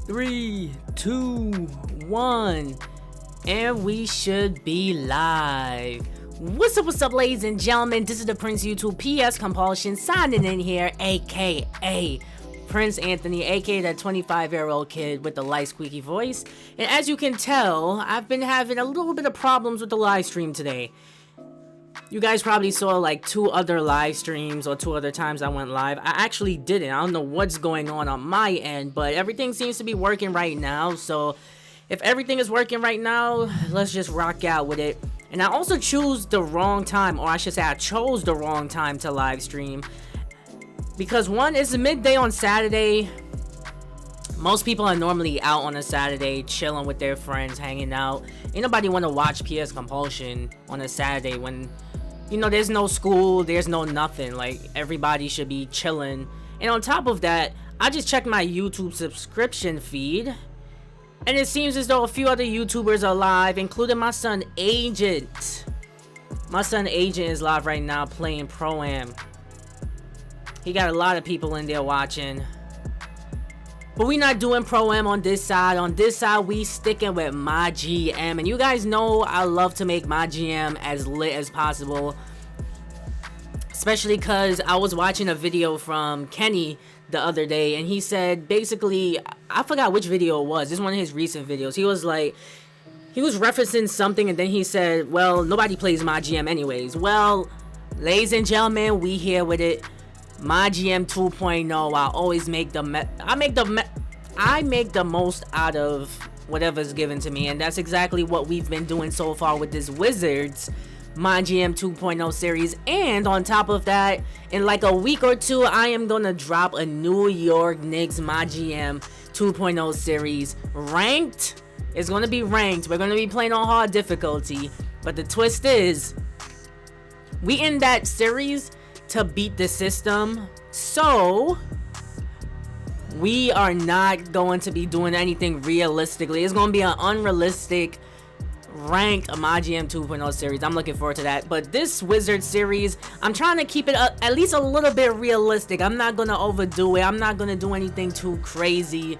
Three, two, one, and we should be live. What's up, ladies and gentlemen? This is the Prince YouTube PS Compulsion signing in here, aka Prince Anthony, aka that 25-year-old kid with the light squeaky voice. And as you can tell, I've been having a little bit of problems with the live stream today. You guys probably saw like 2 other live streams or 2 other times I went live. I actually didn't. I don't know what's going on my end, but everything seems to be working right now. So if everything is working right now, let's just rock out with it. And I also choose the wrong time, or I should say I chose the wrong time to live stream. Because one, it's midday on Saturday. Most people are normally out on a Saturday, chilling with their friends, hanging out. Ain't nobody want to watch PS Compulsion on a Saturday when, you know, there's no school, there's no nothing. Like, everybody should be chilling. And on top of that, I just checked my YouTube subscription feed, and it seems as though a few other YouTubers are live, including my son Agent. My son Agent is live right now playing Pro-Am. He got a lot of people in there watching. But we not doing Pro-Am on this side. On this side, we sticking with Mygm. And you guys know I love to make Mygm as lit as possible. Especially because I was watching a video from Kenny the other day. And he said, basically, I forgot which video it was. This is one of his recent videos. He was like, he was referencing something. And then he said, well, nobody plays Mygm anyways. Well, ladies and gentlemen, we here with it. Mygm 2.0. I always make I make the most out of whatever's given to me, and that's exactly what we've been doing so far with this Wizards Mygm 2.0 series. And on top of that, in like a week or 2, I am gonna drop a New York Knicks Mygm 2.0 series. Ranked. It's gonna be ranked. We're gonna be playing on hard difficulty, but the twist is, we in that series to beat the system, so we are not going to be doing anything realistically. It's going to be an unrealistic ranked Mygm 2.0 series. I'm looking forward to that. But this Wizard series, I'm trying to keep it at least a little bit realistic. I'm not going to overdo it. I'm not going to do anything too crazy.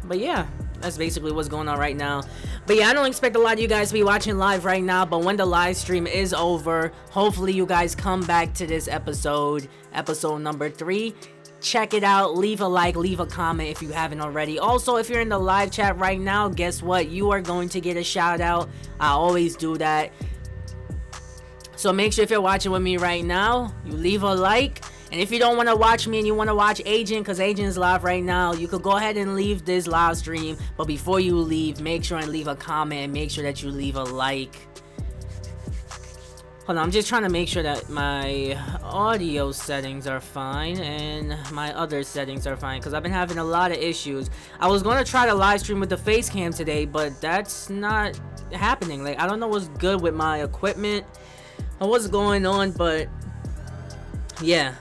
But yeah, that's basically what's going on right now. But yeah, I don't expect a lot of you guys to be watching live right now, but when the live stream is over, hopefully you guys come back to this episode number 3. Check it out, leave a like, leave a comment if you haven't already. Also, if you're in the live chat right now, guess what? You are going to get a shout out. I always do that. So make sure if you're watching with me right now, you leave a like. And if you don't want to watch me and you want to watch Agent, because Agent is live right now, you could go ahead and leave this live stream. But before you leave, make sure and leave a comment and make sure that you leave a like. Hold on, I'm just trying to make sure that my audio settings are fine and my other settings are fine, because I've been having a lot of issues. I was going to try to live stream with the face cam today, but that's not happening. Like, I don't know what's good with my equipment or what's going on, but yeah.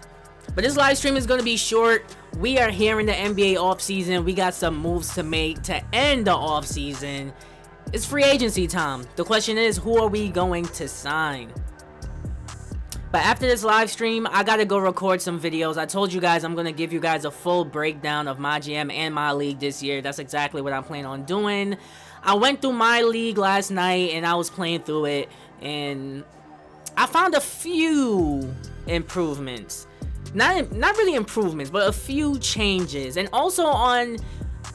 But this live stream is going to be short. We are here in the NBA offseason. We got some moves to make to end the offseason. It's free agency time. The question is, who are we going to sign? But after this live stream, I got to go record some videos. I told you guys I'm going to give you guys a full breakdown of Mygm and my league this year. That's exactly what I'm planning on doing. I went through my league last night and I was playing through it, and I found a few improvements. Not really improvements, but a few changes. And also on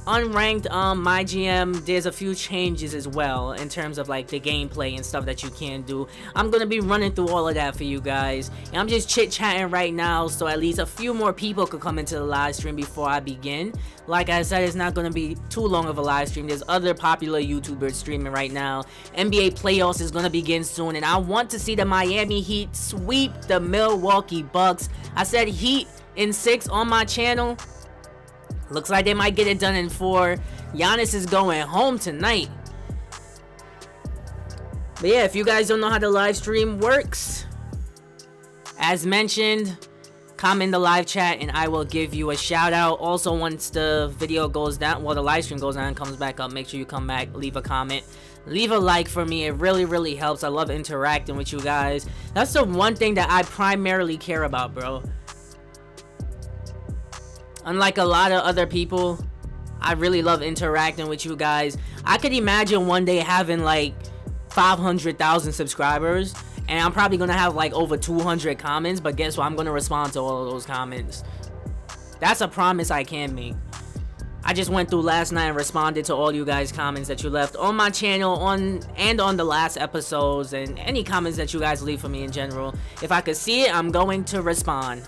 unranked Mygm, there's a few changes as well in terms of like the gameplay and stuff that you can do. I'm gonna be running through all of that for you guys, and I'm just chit-chatting right now so at least a few more people could come into the live stream before I begin. Like I said, it's not gonna be too long of a live stream. There's other popular YouTubers streaming right now. NBA playoffs is gonna begin soon, and I want to see the Miami Heat sweep the Milwaukee Bucks. I said Heat in 6 on my channel. Looks like they might get it done in 4. Giannis is going home tonight. But yeah, if you guys don't know how the live stream works, as mentioned, comment in the live chat and I will give you a shout out. Also, once the video goes down, well, the live stream goes down and comes back up, make sure you come back, leave a comment, leave a like for me. It really helps. I love interacting with you guys. That's the one thing that I primarily care about, bro. Unlike a lot of other people, I really love interacting with you guys. I could imagine one day having like 500,000 subscribers, and I'm probably gonna have like over 200 comments, but guess what? I'm gonna respond to all of those comments. That's a promise I can make. I just went through last night and responded to all you guys' comments that you left on my channel, on the last episodes, and any comments that you guys leave for me in general. If I could see it, I'm going to respond.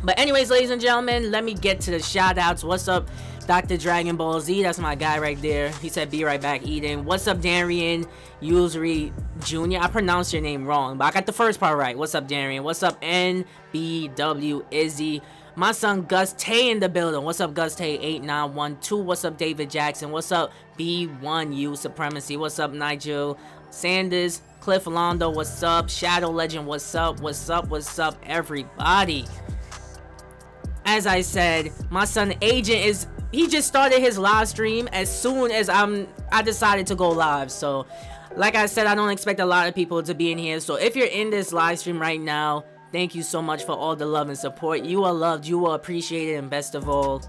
But anyways, ladies and gentlemen, let me get to the shout outs. What's up, Dr. Dragon Ball Z? That's my guy right there. He said, be right back, Eden. What's up, Darian Usery Jr.? I pronounced your name wrong, but I got the first part right. What's up, Darian? What's up, NBW Izzy? My son Gus Tay in the building. What's up, Gus Tay 8912? What's up, David Jackson? What's up, B1U Supremacy? What's up, Nigel Sanders? Cliff Londo, what's up? Shadow Legend, what's up? What's up? What's up, everybody? As I said, my son Agent he just started his live stream as soon as I decided to go live. So, like I said, I don't expect a lot of people to be in here. So, if you're in this live stream right now, thank you so much for all the love and support. You are loved, you are appreciated, and best of all,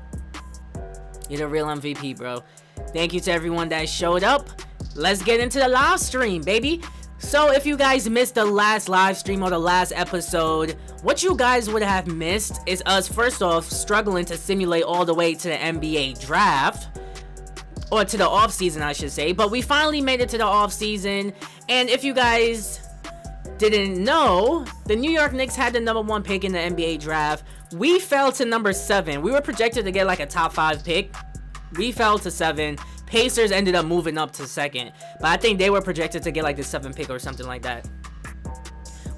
you're the real MVP, bro. Thank you to everyone that showed up. Let's get into the live stream, baby. So if you guys missed the last live stream or the last episode, what you guys would have missed is us, first off, struggling to simulate all the way to the NBA draft. Or to the offseason, I should say. But we finally made it to the offseason. And if you guys didn't know, the New York Knicks had the #1 pick in the NBA draft. We fell to number 7. We were projected to get like a top 5 pick. We fell to 7. Pacers ended up moving up to 2nd, but I think they were projected to get like the 7th pick or something like that.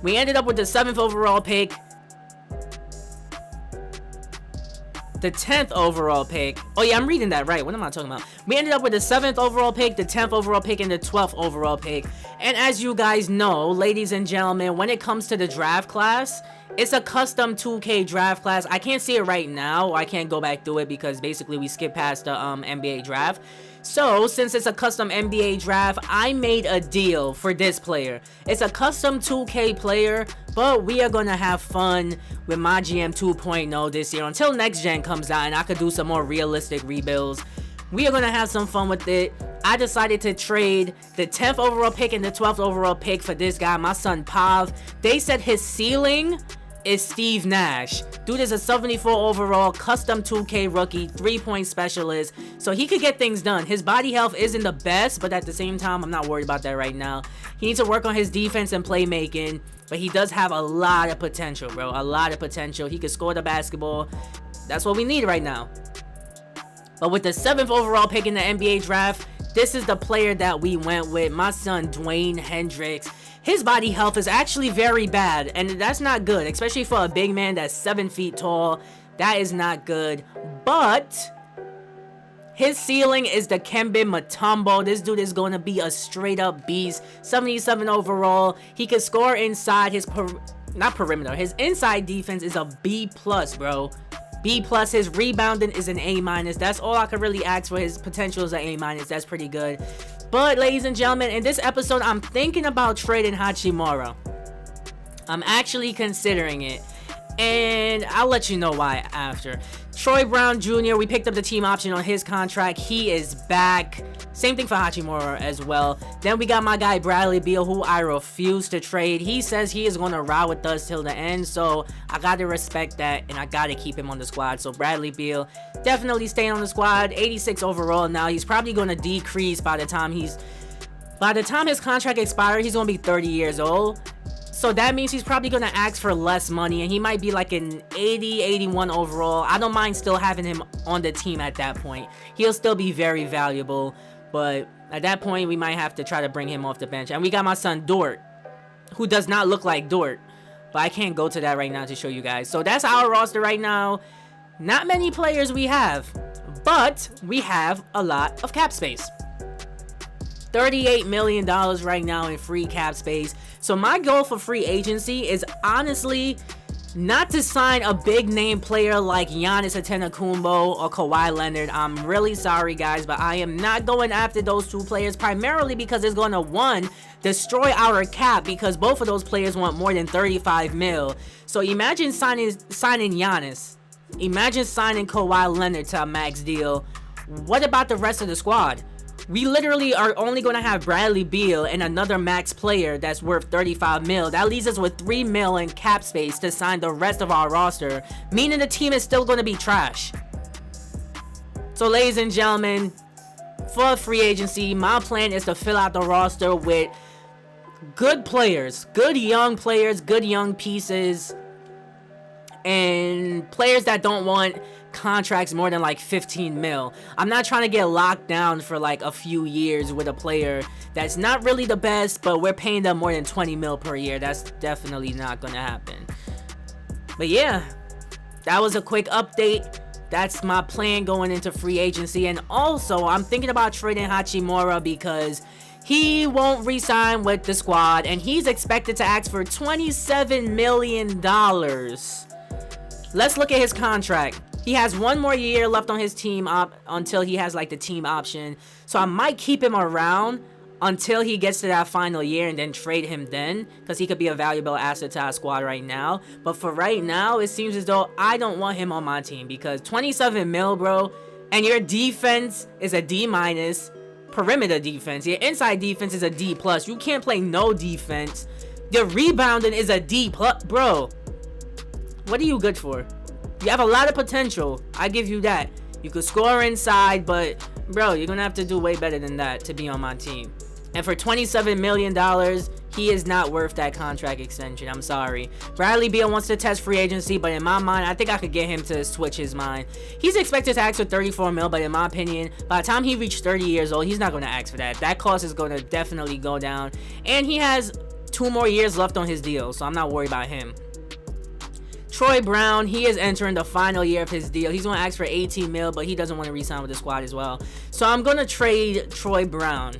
We ended up with the 7th overall pick, the 10th overall pick. Oh yeah, I'm reading that right. What am I talking about? We ended up with the 7th overall pick, the 10th overall pick, and the 12th overall pick. And as you guys know, ladies and gentlemen, when it comes to the draft class, it's a custom 2K draft class. I can't see it right now, or I can't go back through it because basically we skipped past the NBA draft. So, since it's a custom NBA draft, I made a deal for this player. It's a custom 2K player, but we are gonna have fun with Mygm 2.0 this year until next gen comes out and I could do some more realistic rebuilds. We are gonna have some fun with it. I decided to trade the 10th overall pick and the 12th overall pick for this guy, my son Pav. They said his ceiling is Steve Nash. Dude is a 74 overall custom 2K rookie, 3-point specialist, so he could get things done. His body health isn't the best, but at the same time, I'm not worried about that right now. He needs to work on his defense and playmaking, but he does have a lot of potential, bro. A lot of potential. He could score the basketball. That's what we need right now. But with the 7th overall pick in the NBA draft, this is the player that we went with, my son Dwayne Hendricks. His body health is actually very bad, and that's not good, especially for a big man that's 7 feet tall. That is not good, but his ceiling is the Kembe Mutombo. This dude is going to be a straight up beast. 77 overall. He can score inside his not perimeter. His inside defense is a B+, bro. B+. His rebounding is an A-. That's all I could really ask for. His potential is an A-. That's pretty good. But ladies and gentlemen, in this episode, I'm thinking about trading Hachimura. I'm actually considering it, and I'll let you know why after. Troy Brown Jr., we picked up the team option on his contract. He is back. Same thing for Hachimura as well. Then we got my guy Bradley Beal, who I refuse to trade. He says he is going to ride with us till the end, so I got to respect that, and I got to keep him on the squad. So Bradley Beal definitely staying on the squad. 86 overall now. He's probably going to decrease by the time his contract expires. He's going to be 30 years old. So that means he's probably going to ask for less money, and he might be like an 80, 81 overall. I don't mind still having him on the team at that point. He'll still be very valuable, but at that point, we might have to try to bring him off the bench. And we got my son Dort, who does not look like Dort, but I can't go to that right now to show you guys. So that's our roster right now. Not many players we have, but we have a lot of cap space. $38 million right now in free cap space. So my goal for free agency is honestly not to sign a big name player like Giannis Antetokounmpo or Kawhi Leonard. I'm really sorry, guys, but I am not going after those two players, primarily because it's going to, one, destroy our cap, because both of those players want more than 35 mil. So imagine signing Giannis. Imagine signing Kawhi Leonard to a max deal. What about the rest of the squad? We literally are only going to have Bradley Beal and another max player that's worth 35 mil. That leaves us with 3 mil in cap space to sign the rest of our roster, meaning the team is still going to be trash. So, ladies and gentlemen, for free agency, my plan is to fill out the roster with good players, good young pieces, and players that don't want contracts more than like 15 mil. I'm not trying to get locked down for like a few years with a player that's not really the best, but we're paying them more than 20 mil per year. That's definitely not gonna happen. But yeah, that was a quick update. That's my plan going into free agency. And also, I'm thinking about trading Hachimura because he won't re-sign with the squad, and he's expected to ask for $27 million. Let's look at his contract. He has 1 more year left on his team until he has like the team option. So I might keep him around until he gets to that final year and then trade him then, because he could be a valuable asset to our squad right now. But for right now, it seems as though I don't want him on my team, because 27 mil, bro, and your defense is a D-. Perimeter defense, your inside defense is a D+. You can't play no defense. Your rebounding is a D+. Bro, what are you good for? You have a lot of potential, I give you that. You could score inside, but bro, you're gonna have to do way better than that to be on my team. And for $27 million, he is not worth that contract extension. I'm sorry. Bradley Beal wants to test free agency, but in my mind, I think I could get him to switch his mind. He's expected to ask for 34 mil, but in my opinion, by the time he reaches 30 years old, he's not going to ask for that. That cost is going to definitely go down. And he has 2 more years left on his deal, so I'm not worried about him. Troy Brown, he is entering the final year of his deal. He's going to ask for 18 mil, but he doesn't want to re-sign with the squad as well. So I'm going to trade Troy Brown.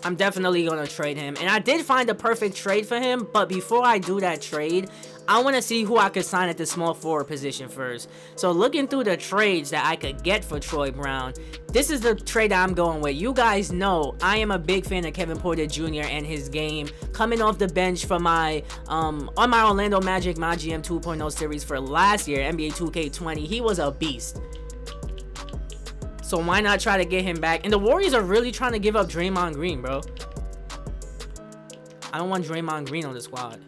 I'm definitely going to trade him. And I did find a perfect trade for him, but before I do that trade, I want to see who I could sign at the small forward position first. So looking through the trades that I could get for Troy Brown, this is the trade that I'm going with. You guys know I am a big fan of Kevin Porter Jr. and his game. Coming off the bench for my on my Orlando Magic Mygm 2.0 series for last year, NBA 2K20, he was a beast. So why not try to get him back? And the Warriors are really trying to give up Draymond Green, bro. I don't want Draymond Green on the squad.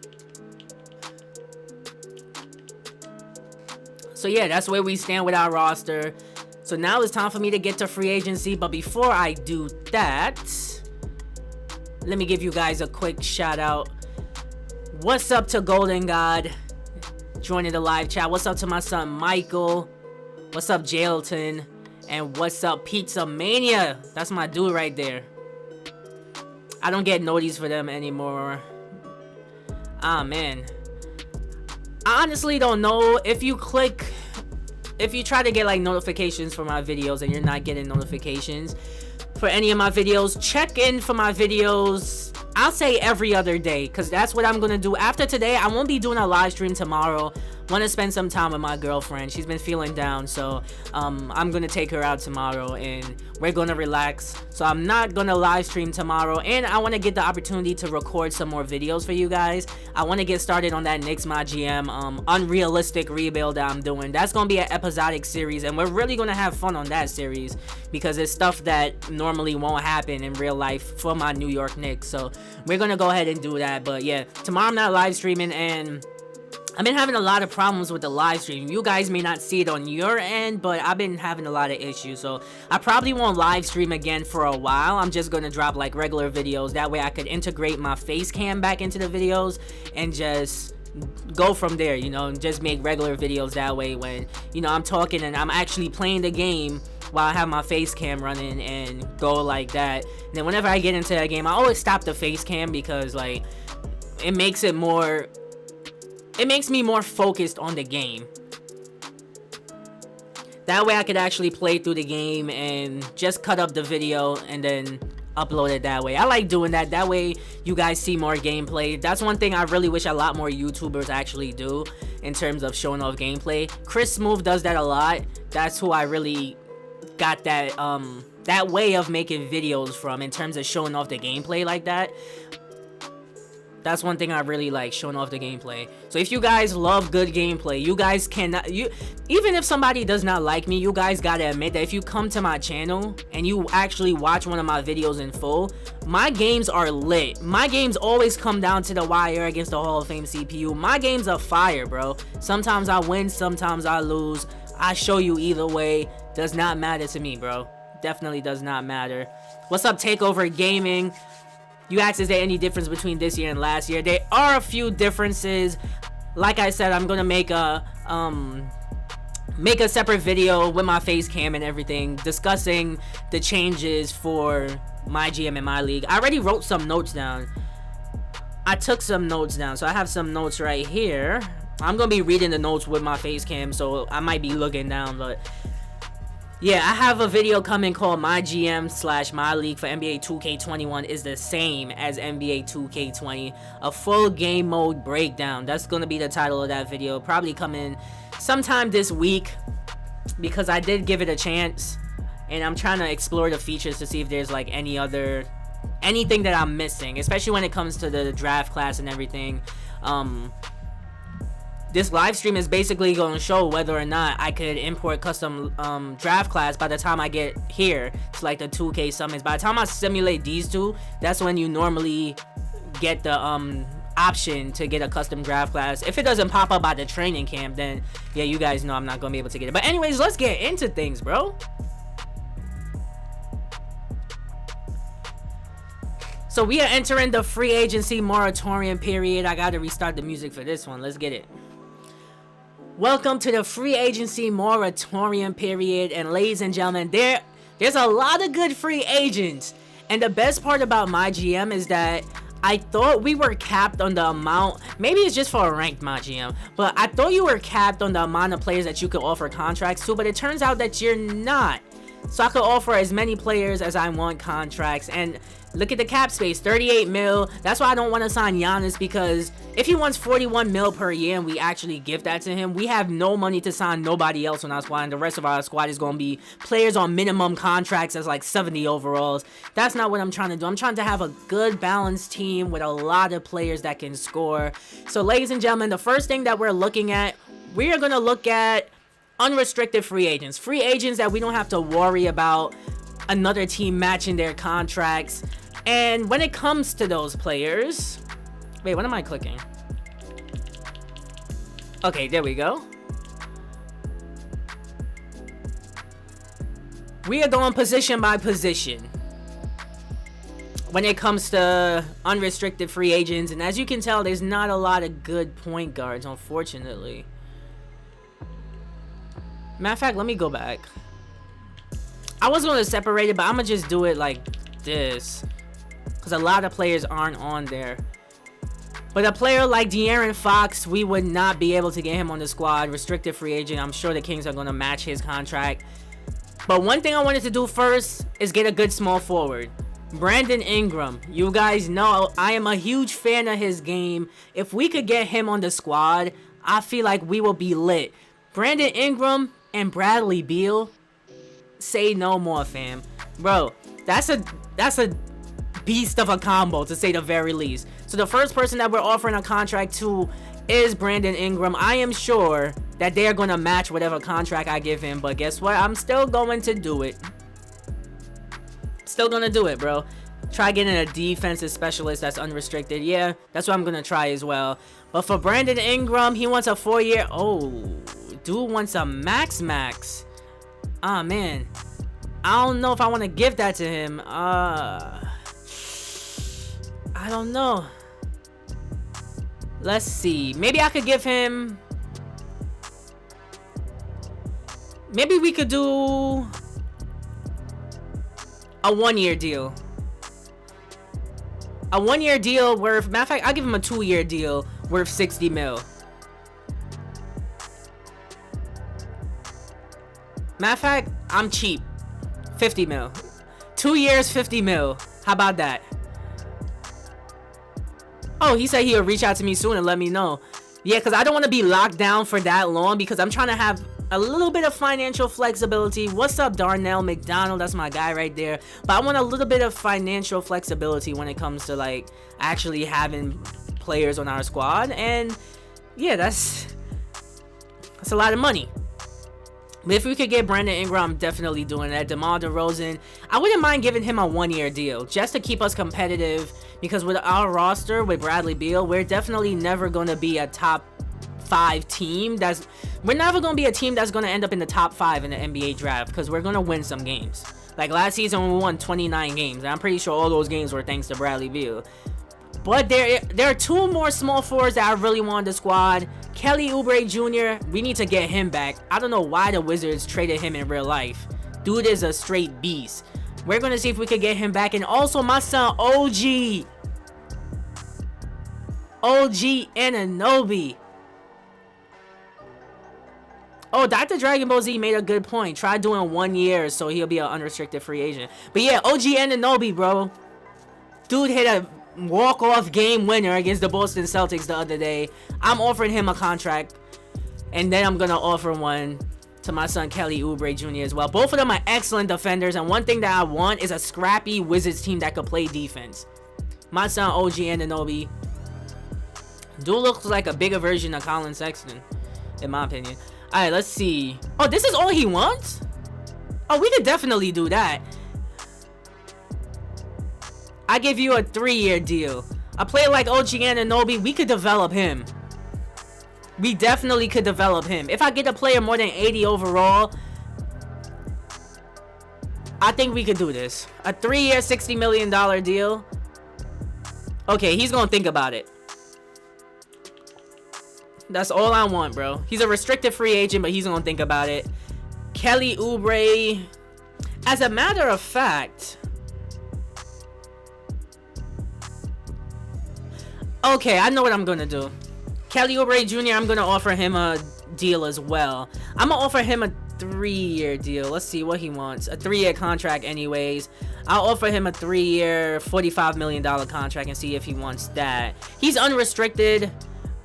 So yeah, that's where we stand with our roster. So now it's time for me to get to free agency. But before I do that, let me give you guys a quick shout out. What's up to Golden God joining the live chat? What's up to my son Michael? What's up Jailton? And what's up Pizza Mania? That's my dude right there. I don't get notices for them anymore. Ah man, I honestly don't know. If you try to get like notifications for my videos and you're not getting notifications for any of my videos, check in for my videos. I'll say every other day, because that's what I'm gonna do. After today, I won't be doing a live stream tomorrow. Want to spend some time with my girlfriend. She's been feeling down, so I'm gonna take her out tomorrow and we're gonna relax. So I'm not gonna live stream tomorrow, and I want to get the opportunity to record some more videos for you guys. I want to get started on that Knicks Mygm unrealistic rebuild that I'm doing. That's gonna be an episodic series, and we're really gonna have fun on that series because it's stuff that normally won't happen in real life for my New York Knicks. So we're gonna go ahead and do that. But yeah, tomorrow I'm not live streaming, and I've been having a lot of problems with the live stream. You guys may not see it on your end, but I've been having a lot of issues. So I probably won't live stream again for a while. I'm just going to drop like regular videos. That way I could integrate my face cam back into the videos and just go from there, you know, and just make regular videos that way when, you know, I'm talking and I'm actually playing the game while I have my face cam running and go like that. And then whenever I get into that game, I always stop the face cam because like it makes me more focused on the game. That way I could actually play through the game and just cut up the video and then upload it that way. I like doing that. That way you guys see more gameplay. That's one thing I really wish a lot more YouTubers actually do in terms of showing off gameplay. Chris Smooth does that a lot. That's who I really got that way of making videos from, in terms of showing off the gameplay like that. That's one thing I really like, showing off the gameplay. So if you guys love good gameplay, you guys cannot, even if somebody does not like me, you guys gotta admit that if you come to my channel and you actually watch one of my videos in full, my games are lit. My games always come down to the wire against the Hall of Fame CPU. My games are fire, bro. Sometimes I win, sometimes I lose. I show you either way. Does not matter to me, bro. Definitely does not matter. What's up, Takeover Gaming? You asked, is there any difference between this year and last year? There are a few differences. Like I said, I'm gonna make a separate video with my face cam and everything, discussing the changes for Mygm and my league. I already wrote some notes down. I took some notes down, so I have some notes right here. I'm gonna be reading the notes with my face cam, so I might be looking down, but yeah, I have a video coming called Mygm / My League for NBA 2K21 is the same as NBA 2K20. A full game mode breakdown. That's going to be the title of that video. Probably coming sometime this week, because I did give it a chance. And I'm trying to explore the features to see if there's like anything that I'm missing. Especially when it comes to the draft class and everything. This live stream is basically going to show whether or not I could import custom draft class by the time I get here to like the 2K summons. By the time I simulate these two, that's when you normally get the option to get a custom draft class. If it doesn't pop up by the training camp, then yeah, you guys know I'm not going to be able to get it. But anyways, let's get into things, bro. So we are entering the free agency moratorium period. I got to restart the music for this one. Let's get it. Welcome to the free agency moratorium period, and ladies and gentlemen, there's a lot of good free agents. And the best part about Mygm is that I thought we were capped on the amount. Maybe it's just for a ranked Mygm, but I thought you were capped on the amount of players that you could offer contracts to, but it turns out that you're not. So I could offer as many players as I want contracts. And look at the cap space, 38 mil. That's why I don't want to sign Giannis, because if he wants 41 mil per year and we actually give that to him, we have no money to sign nobody else on our squad, and the rest of our squad is going to be players on minimum contracts as like 70 overalls. That's not what I'm trying to do. I'm trying to have a good balanced team with a lot of players that can score. So ladies and gentlemen, the first thing that we're looking at, we are going to look at unrestricted free agents. Free agents that we don't have to worry about another team matching their contracts. And when it comes to those players, wait, what am I clicking? Okay, there we go. We are going position by position when it comes to unrestricted free agents. And as you can tell, there's not a lot of good point guards, unfortunately. Matter of fact, let me go back. I was going to separate it, but I'm going to just do it like this, because a lot of players aren't on there. But a player like De'Aaron Fox, we would not be able to get him on the squad. Restricted free agent. I'm sure the Kings are going to match his contract. But one thing I wanted to do first is get a good small forward. Brandon Ingram. You guys know I am a huge fan of his game. If we could get him on the squad, I feel like we will be lit. Brandon Ingram and Bradley Beal, say no more, fam. Bro, that's a beast of a combo, to say the very least. So the first person that we're offering a contract to is Brandon Ingram. I am sure that they're going to match whatever contract I give him, but guess what? I'm still going to do it. Still going to do it, bro. Try getting a defensive specialist that's unrestricted. Yeah, that's what I'm going to try as well. But for Brandon Ingram, he wants a 4-year. Oh, dude wants a max. Ah, man. I don't know if I want to give that to him. I don't know. Let's see. Maybe I could give him... Maybe we could do a 1-year deal. A 1-year deal worth... Matter of fact, I'll give him a 2-year deal worth 60 mil. Matter of fact, I'm cheap. 50 mil. 2 years, 50 mil. How about that? Oh, he said he'll reach out to me soon and let me know. Yeah, because I don't want to be locked down for that long because I'm trying to have a little bit of financial flexibility. What's up, Darnell McDonald? That's my guy right there. But I want a little bit of financial flexibility when it comes to like actually having players on our squad. And yeah, that's a lot of money. But if we could get Brandon Ingram, I'm definitely doing that. DeMar DeRozan, I wouldn't mind giving him a 1-year deal just to keep us competitive, because with our roster with Bradley Beal, we're definitely never going to be a top 5 team. We're never going to be a team that's going to end up in the top 5 in the NBA draft, because we're going to win some games. Like last season we won 29 games, and I'm pretty sure all those games were thanks to Bradley Beal. But there are 2 more small forwards that I really want in the squad. Kelly Oubre Jr., we need to get him back. I don't know why the Wizards traded him in real life. Dude is a straight beast. We're going to see if we can get him back. And also my son, OG Anunoby. Oh, Dr. Dragon Ball Z made a good point. Try doing 1 year so he'll be an unrestricted free agent. But yeah, OG Anunoby, bro. Dude hit a walk-off game winner against the Boston Celtics the other day. I'm offering him a contract, and then I'm gonna offer one to my son Kelly Oubre Jr. as well. Both of them are excellent defenders, and one thing that I want is a scrappy Wizards team that could play defense. My son OG Anunoby, dude looks like a bigger version of Colin Sexton, in my opinion. All right, let's see. Oh, this is all he wants? Oh, we could definitely do that. I give you a 3-year deal. A player like OG Anunoby, we could develop him. We definitely could develop him. If I get a player more than 80 overall, I think we could do this. A 3-year, $60 million deal. Okay, he's gonna think about it. That's all I want, bro. He's a restricted free agent, but he's gonna think about it. Kelly Oubre. As a matter of fact, okay, I know what I'm gonna do. Kelly Oubre Jr., I'm gonna offer him a deal as well. I'm gonna offer him a 3-year deal. Let's see what he wants. A 3-year contract anyways. I'll offer him a 3-year, $45 million contract and see if he wants that. He's unrestricted.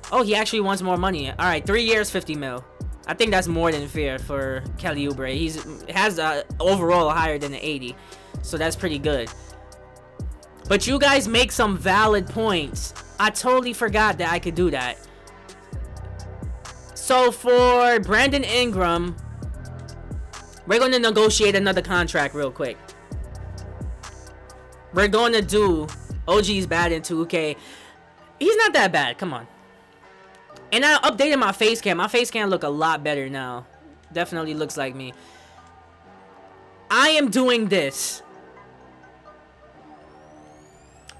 Oh, he actually wants more money. All right, 3 years, 50 mil. I think that's more than fair for Kelly Oubre. He has overall higher than the 80, so that's pretty good. But you guys make some valid points. I totally forgot that I could do that. So for Brandon Ingram, we're going to negotiate another contract real quick. We're going to do OG's bad in 2K. He's not that bad. Come on. And I updated my face cam. My face cam look a lot better now. Definitely looks like me. I am doing this.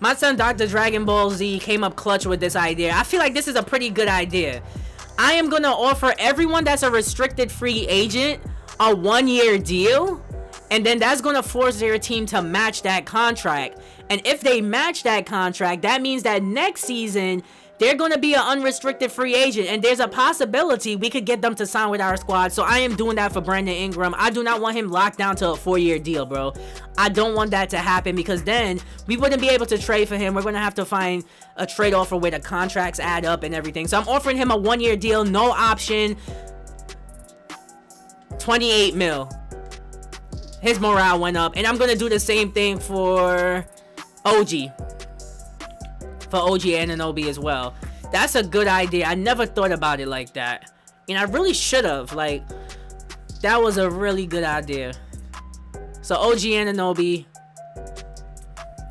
My son Dr. Dragon Ball Z came up clutch with this idea. I feel like this is a pretty good idea. I am going to offer everyone that's a restricted free agent a 1-year deal. And then that's going to force their team to match that contract. And if they match that contract, that means that next season they're going to be an unrestricted free agent. And there's a possibility we could get them to sign with our squad. So I am doing that for Brandon Ingram. I do not want him locked down to a 4-year deal, bro. I don't want that to happen, because then we wouldn't be able to trade for him. We're going to have to find a trade offer where the contracts add up and everything. So I'm offering him a 1-year deal, no option, 28 mil. His morale went up. And I'm going to do the same thing for OG. For OG Anunoby as well. That's a good idea. I never thought about it like that. And I really should have. Like, that was a really good idea. So OG Anunoby,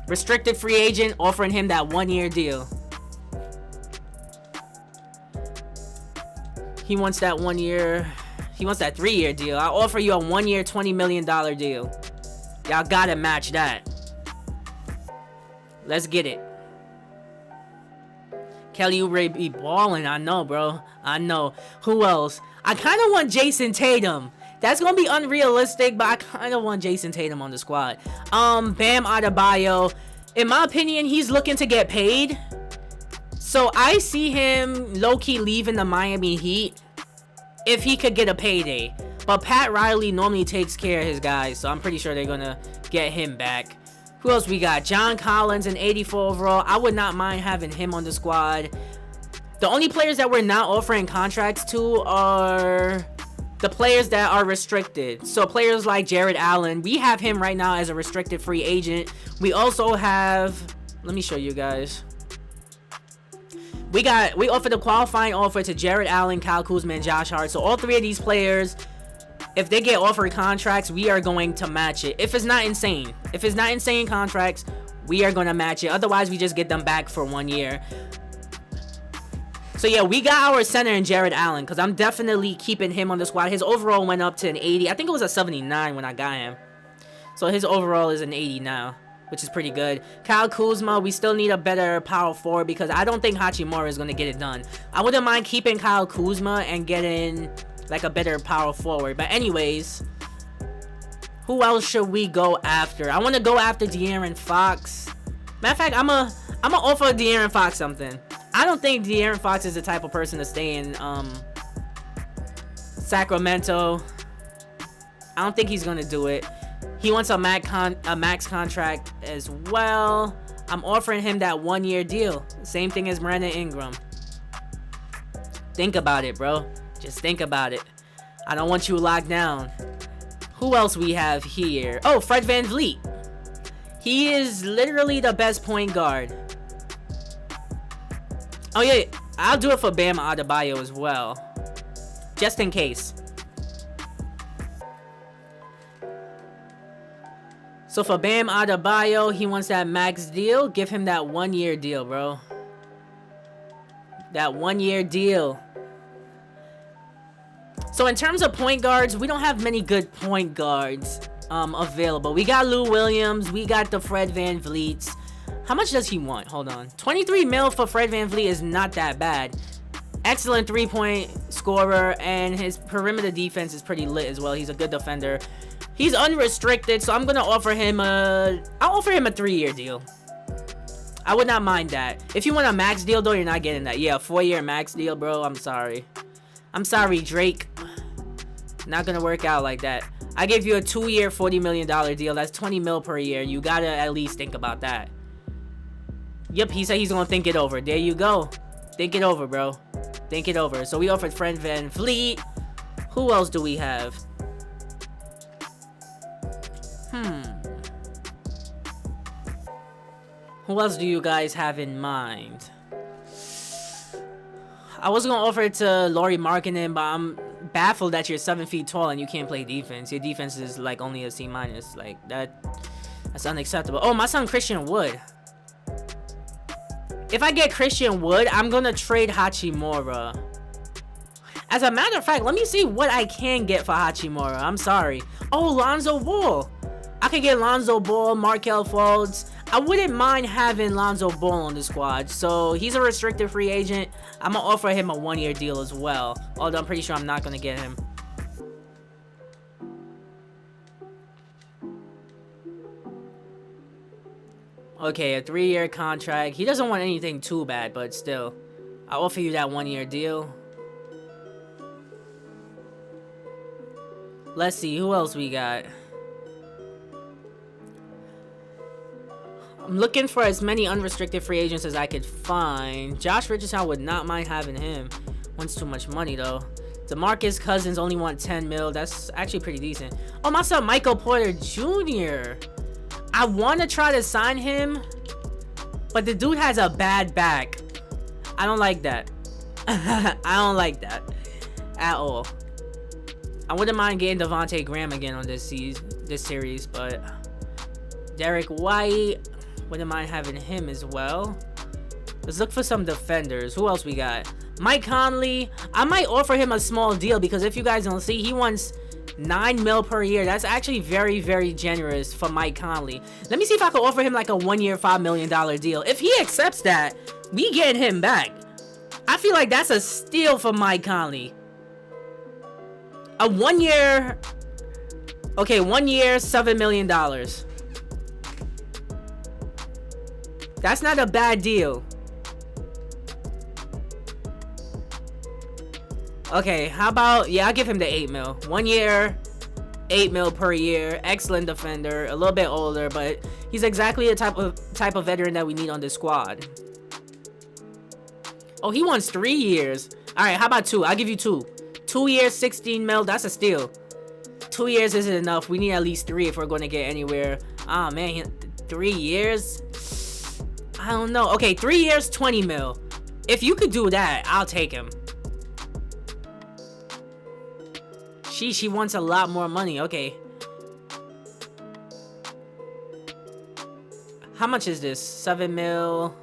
restricted free agent, offering him that 1-year deal. He wants that 1-year. He wants that 3-year deal. I'll offer you a 1-year, $20 million deal. Y'all gotta match that. Let's get it. Kelly Oubre be balling. I know, bro. I know. Who else? I kind of want Jason Tatum. That's going to be unrealistic, but I kind of want Jason Tatum on the squad. Bam Adebayo. In my opinion, he's looking to get paid. So I see him low-key leaving the Miami Heat if he could get a payday. But Pat Riley normally takes care of his guys, so I'm pretty sure they're going to get him back. Who else we got? John Collins, an 84 overall. I would not mind having him on the squad. The only players that we're not offering contracts to are the players that are restricted. So players like Jared Allen, we have him right now as a restricted free agent. We also have, let me show you guys. We offered a qualifying offer to Jared Allen, Kyle Kuzma, and Josh Hart. So all three of these players, if they get offered contracts, we are going to match it. If it's not insane. If it's not insane contracts, we are going to match it. Otherwise, we just get them back for 1 year. So yeah, we got our center in Jared Allen, because I'm definitely keeping him on the squad. His overall went up to an 80. I think it was a 79 when I got him. So his overall is an 80 now, which is pretty good. Kyle Kuzma, we still need a better power forward because I don't think Hachimura is going to get it done. I wouldn't mind keeping Kyle Kuzma and getting like a better power forward. But anyways, who else should we go after? I want to go after De'Aaron Fox. Matter of fact, I'm gonna offer De'Aaron Fox something. I don't think De'Aaron Fox is the type of person to stay in Sacramento. I don't think he's gonna do it. He wants a max contract as well. I'm offering him that 1 year deal. Same thing as Brandon Ingram. Think about it, bro. Just think about it. I don't want you locked down. Who else we have here? Oh, Fred VanVleet. He is literally the best point guard. Oh yeah, I'll do it for Bam Adebayo as well. Just in case. So for Bam Adebayo, he wants that max deal. Give him that 1 year deal, bro. That 1 year deal. So in terms of point guards, we don't have many good point guards available. We got Lou Williams. We got the Fred VanVleets. How much does he want? Hold on. 23 mil for Fred VanVleet is not that bad. Excellent three-point scorer, and his perimeter defense is pretty lit as well. He's a good defender. He's unrestricted, so I'm gonna offer him I'll offer him a 3 year deal. I would not mind that. If you want a max deal though, you're not getting that. Yeah, 4 year max deal, bro. I'm sorry. I'm sorry, Drake. Not gonna work out like that. I give you a 2 year, $40 million deal. That's 20 mil per year. You gotta at least think about that. Yep, he said he's gonna think it over. There you go. Think it over, bro. Think it over. So we offered Fred VanVleet. Who else do we have? Who else do you guys have in mind? I was gonna offer it to Lauri Markkanen, but I'm baffled that you're 7 feet tall and you can't play defense. Your defense is like only a C-. Like that's unacceptable. Oh, my son Christian Wood. If I get Christian Wood, I'm gonna trade Hachimura. As a matter of fact, let me see what I can get for Hachimura. I'm sorry. Oh, Lonzo Ball. I could get Lonzo Ball, Markelle Fultz. I wouldn't mind having Lonzo Ball on the squad. So he's a restricted free agent. I'm gonna offer him a 1 year deal as well. Although I'm pretty sure I'm not gonna get him. Okay, a 3 year contract. He doesn't want anything too bad, but still. I'll offer you that 1 year deal. Let's see, who else we got? I'm looking for as many unrestricted free agents as I could find. Josh Richardson, I would not mind having him. Wants too much money, though. DeMarcus Cousins only want 10 mil. That's actually pretty decent. Oh, my son Michael Porter Jr. I want to try to sign him, but the dude has a bad back. I don't like that. I don't like that at all. I wouldn't mind getting Devontae Graham again on this series, but Derek White, wouldn't mind having him as well. Let's look for some defenders. Who else we got? Mike Conley. I might offer him a small deal because if you guys don't see, he wants 9 mil per year. That's actually very, very generous for Mike Conley. Let me see if I can offer him like a 1 year, $5 million deal. If he accepts that, we getting him back. I feel like that's a steal for Mike Conley. A 1 year, okay, 1 year, $7 million. That's not a bad deal. Okay, how about, yeah, I'll give him the 8 mil. 1 year, 8 mil per year. Excellent defender, a little bit older, but He's exactly the type of veteran that we need on this squad. Oh, he wants 3 years. All right, how about 2? I'll give you 2. 2 years, 16 mil. That's a steal. 2 years isn't enough. We need at least 3 if we're going to get anywhere. Ah, man, 3 years? I don't know. Okay, 3 years, 20 mil. If you could do that, I'll take him. She wants a lot more money. Okay. How much is this? 7 mil.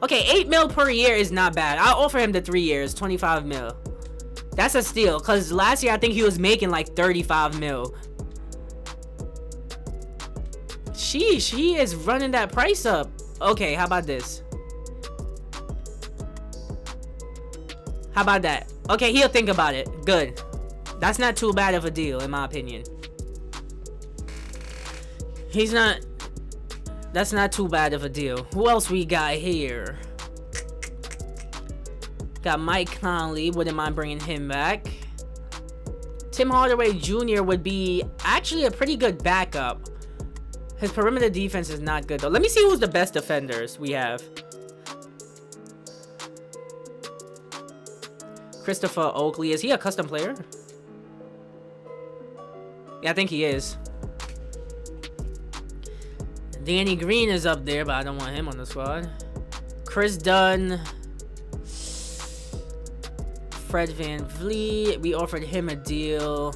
Okay, 8 mil per year is not bad. I'll offer him the 3 years, 25 mil. That's a steal, because last year I think he was making like 35 mil. Sheesh, he is running that price up. Okay, how about this? How about that? Okay, he'll think about it. Good. That's not too bad of a deal, in my opinion. He's not... That's not too bad of a deal. Who else we got here? Got Mike Conley. Wouldn't mind bringing him back. Tim Hardaway Jr. would be actually a pretty good backup. His perimeter defense is not good, though. Let me see who's the best defenders we have. Christopher Oakley. Is he a custom player? Yeah, I think he is. Danny Green is up there, but I don't want him on the squad. Chris Dunn. Fred VanVleet. We offered him a deal.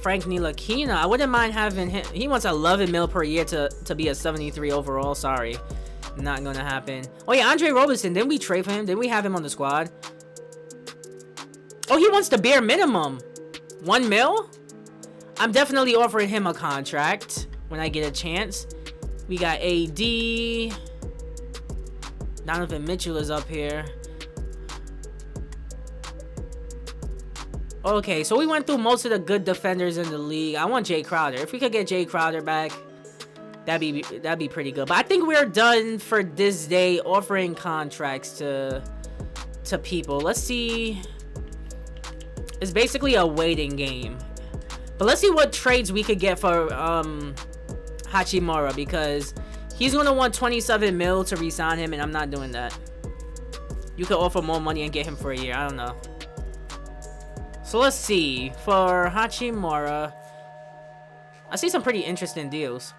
Frank Ntilikina. I wouldn't mind having him. He wants 11 mil per year to be a 73 overall. Sorry. Not going to happen. Oh, yeah. Andre Roberson. Didn't we trade for him? Didn't we have him on the squad? Oh, he wants the bare minimum. 1 mil? I'm definitely offering him a contract when I get a chance. We got AD. Donovan Mitchell is up here. Okay, so we went through most of the good defenders in the league. I want Jay Crowder. If we could get Jay Crowder back, that'd be pretty good. But I think we're done for this day offering contracts to people. Let's see. It's basically a waiting game. But let's see what trades we could get for Hachimura, because he's going to want 27 mil to re-sign him, and I'm not doing that. You could offer more money and get him for a year. I don't know. So let's see. For Hachimura, I see some pretty interesting deals.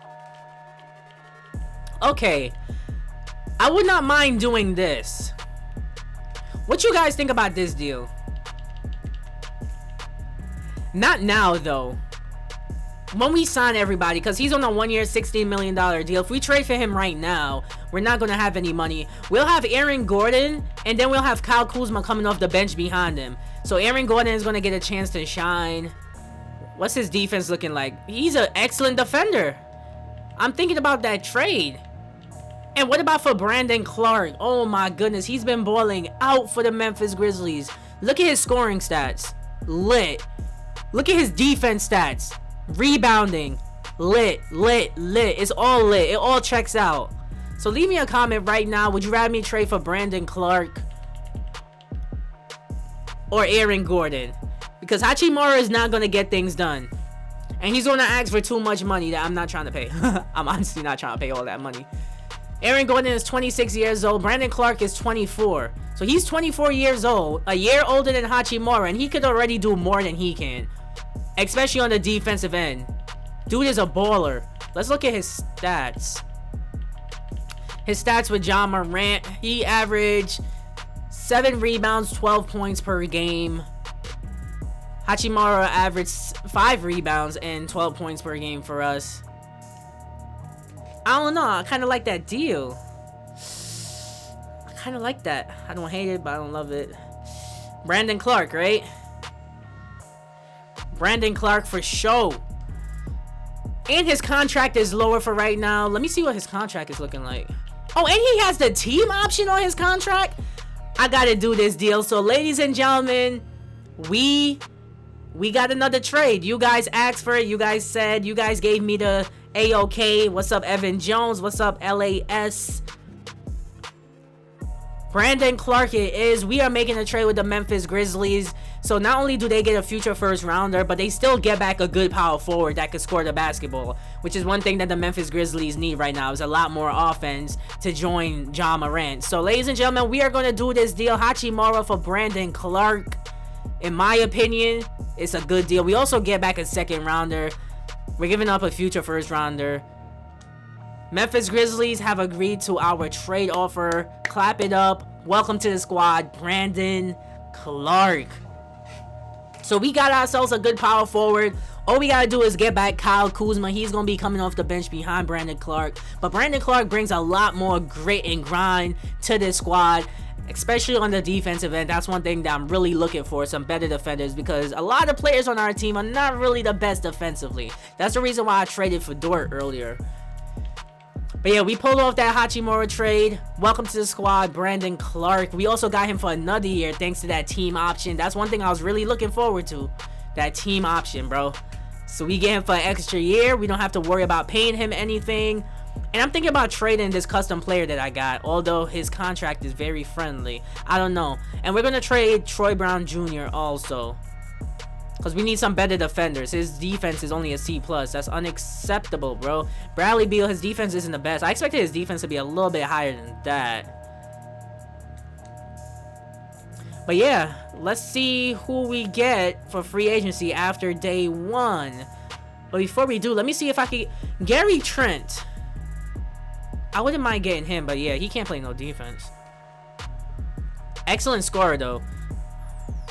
Okay. I would not mind doing this. What you guys think about this deal? Not now, though. When we sign everybody, because he's on a 1 year, $16 million deal. If we trade for him right now, we're not going to have any money. We'll have Aaron Gordon, and then we'll have Kyle Kuzma coming off the bench behind him. So Aaron Gordon is going to get a chance to shine. What's his defense looking like? He's an excellent defender. I'm thinking about that trade. And what about for Brandon Clark? Oh my goodness, he's been balling out for the Memphis Grizzlies. Look at his scoring stats. Lit. Look at his defense stats. Rebounding. Lit. It's all lit. It all checks out. So leave me a comment right now. Would you rather me trade for Brandon Clark or Aaron Gordon? Because Hachimura is not going to get things done. And he's going to ask for too much money that I'm not trying to pay. I'm honestly not trying to pay all that money. Aaron Gordon is 26 years old. Brandon Clark is 24. So he's 24 years old. A year older than Hachimura. And he could already do more than he can. Especially on the defensive end. Dude is a baller. Let's look at his stats. His stats with John Morant. He averaged 7 rebounds, 12 points per game. Hachimura averaged 5 rebounds and 12 points per game for us. I don't know. I kind of like that deal. I kind of like that. I don't hate it, but I don't love it. Brandon Clark, right? Brandon Clark for sure. And his contract is lower for right now. Let me see what his contract is looking like. Oh, and he has the team option on his contract. I gotta do this deal. So, ladies and gentlemen, we got another trade. You guys asked for it. You guys said. You guys gave me the A-OK. What's up, Evan Jones? What's up, LAS? Brandon Clark it is. We are making a trade with the Memphis Grizzlies. So not only do they get a future first rounder, but they still get back a good power forward that could score the basketball, which is one thing that the Memphis Grizzlies need right now, is a lot more offense to join Ja Morant. So ladies and gentlemen, we are going to do this deal, Hachimura for Brandon Clark. In my opinion, it's a good deal. We also get back a second rounder. We're giving up a future first rounder. Memphis Grizzlies have agreed to our trade offer. Clap it up. Welcome to the squad, Brandon Clark. So we got ourselves a good power forward. All we gotta do is get back Kyle Kuzma. He's gonna be coming off the bench behind Brandon Clark. But Brandon Clark brings a lot more grit and grind to this squad, especially on the defensive end. That's one thing that I'm really looking for, some better defenders, because a lot of players on our team are not really the best defensively. That's the reason why I traded for Dort earlier. But yeah, we pulled off that Hachimura trade. Welcome to the squad, Brandon Clark. We also got him for another year thanks to that team option. That's one thing I was really looking forward to, that team option, bro. So we get him for an extra year. We don't have to worry about paying him anything. And I'm thinking about trading this custom player that I got, although his contract is very friendly. I don't know. And we're going to trade Troy Brown Jr. also, because we need some better defenders. His defense is only a C+. That's unacceptable, bro. Bradley Beal, his defense isn't the best. I expected his defense to be a little bit higher than that. But yeah, let's see who we get for free agency after day 1. But before we do, let me see if I can... Gary Trent. I wouldn't mind getting him, but yeah, he can't play no defense. Excellent scorer, though,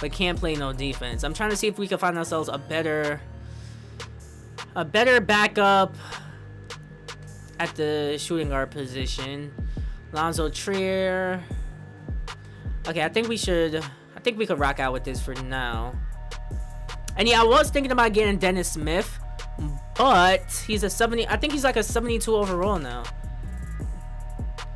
but can't play no defense. I'm trying to see if we can find ourselves a better backup at the shooting guard position. Lonzo Trier. Okay, I think we could rock out with this for now. And yeah, I was thinking about getting Dennis Smith, but he's a 70. I think he's like a 72 overall now.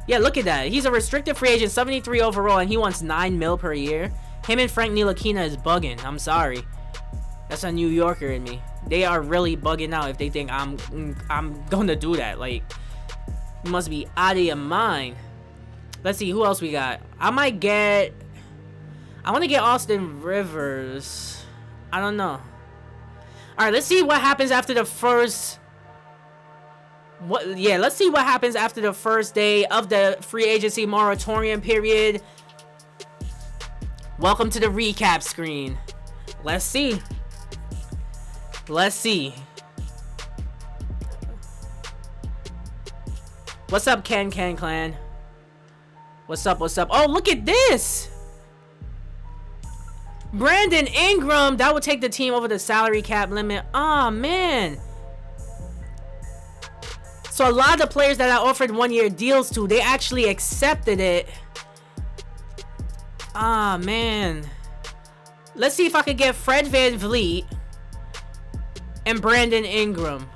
Yeah, look at that. He's a restricted free agent, 73 overall, and he wants $9 mil per year. Him and Frank Ntilikina is bugging. I'm sorry. That's a New Yorker in me. They are really bugging out if they think I'm gonna do that. Like, you must be out of your mind. Let's see who else we got. I want to get Austin Rivers. I don't know. All right, let's see what happens after the first. Let's see what happens after the first day of the free agency moratorium period. Welcome to the recap screen. Let's see. Let's see. What's up, Ken Clan? What's up? What's up? Oh, look at this. Brandon Ingram. That would take the team over the salary cap limit. Oh, man. So a lot of the players that I offered 1-year deals to, they actually accepted it. Ah, man. Let's see if I could get Fred VanVleet and Brandon Ingram.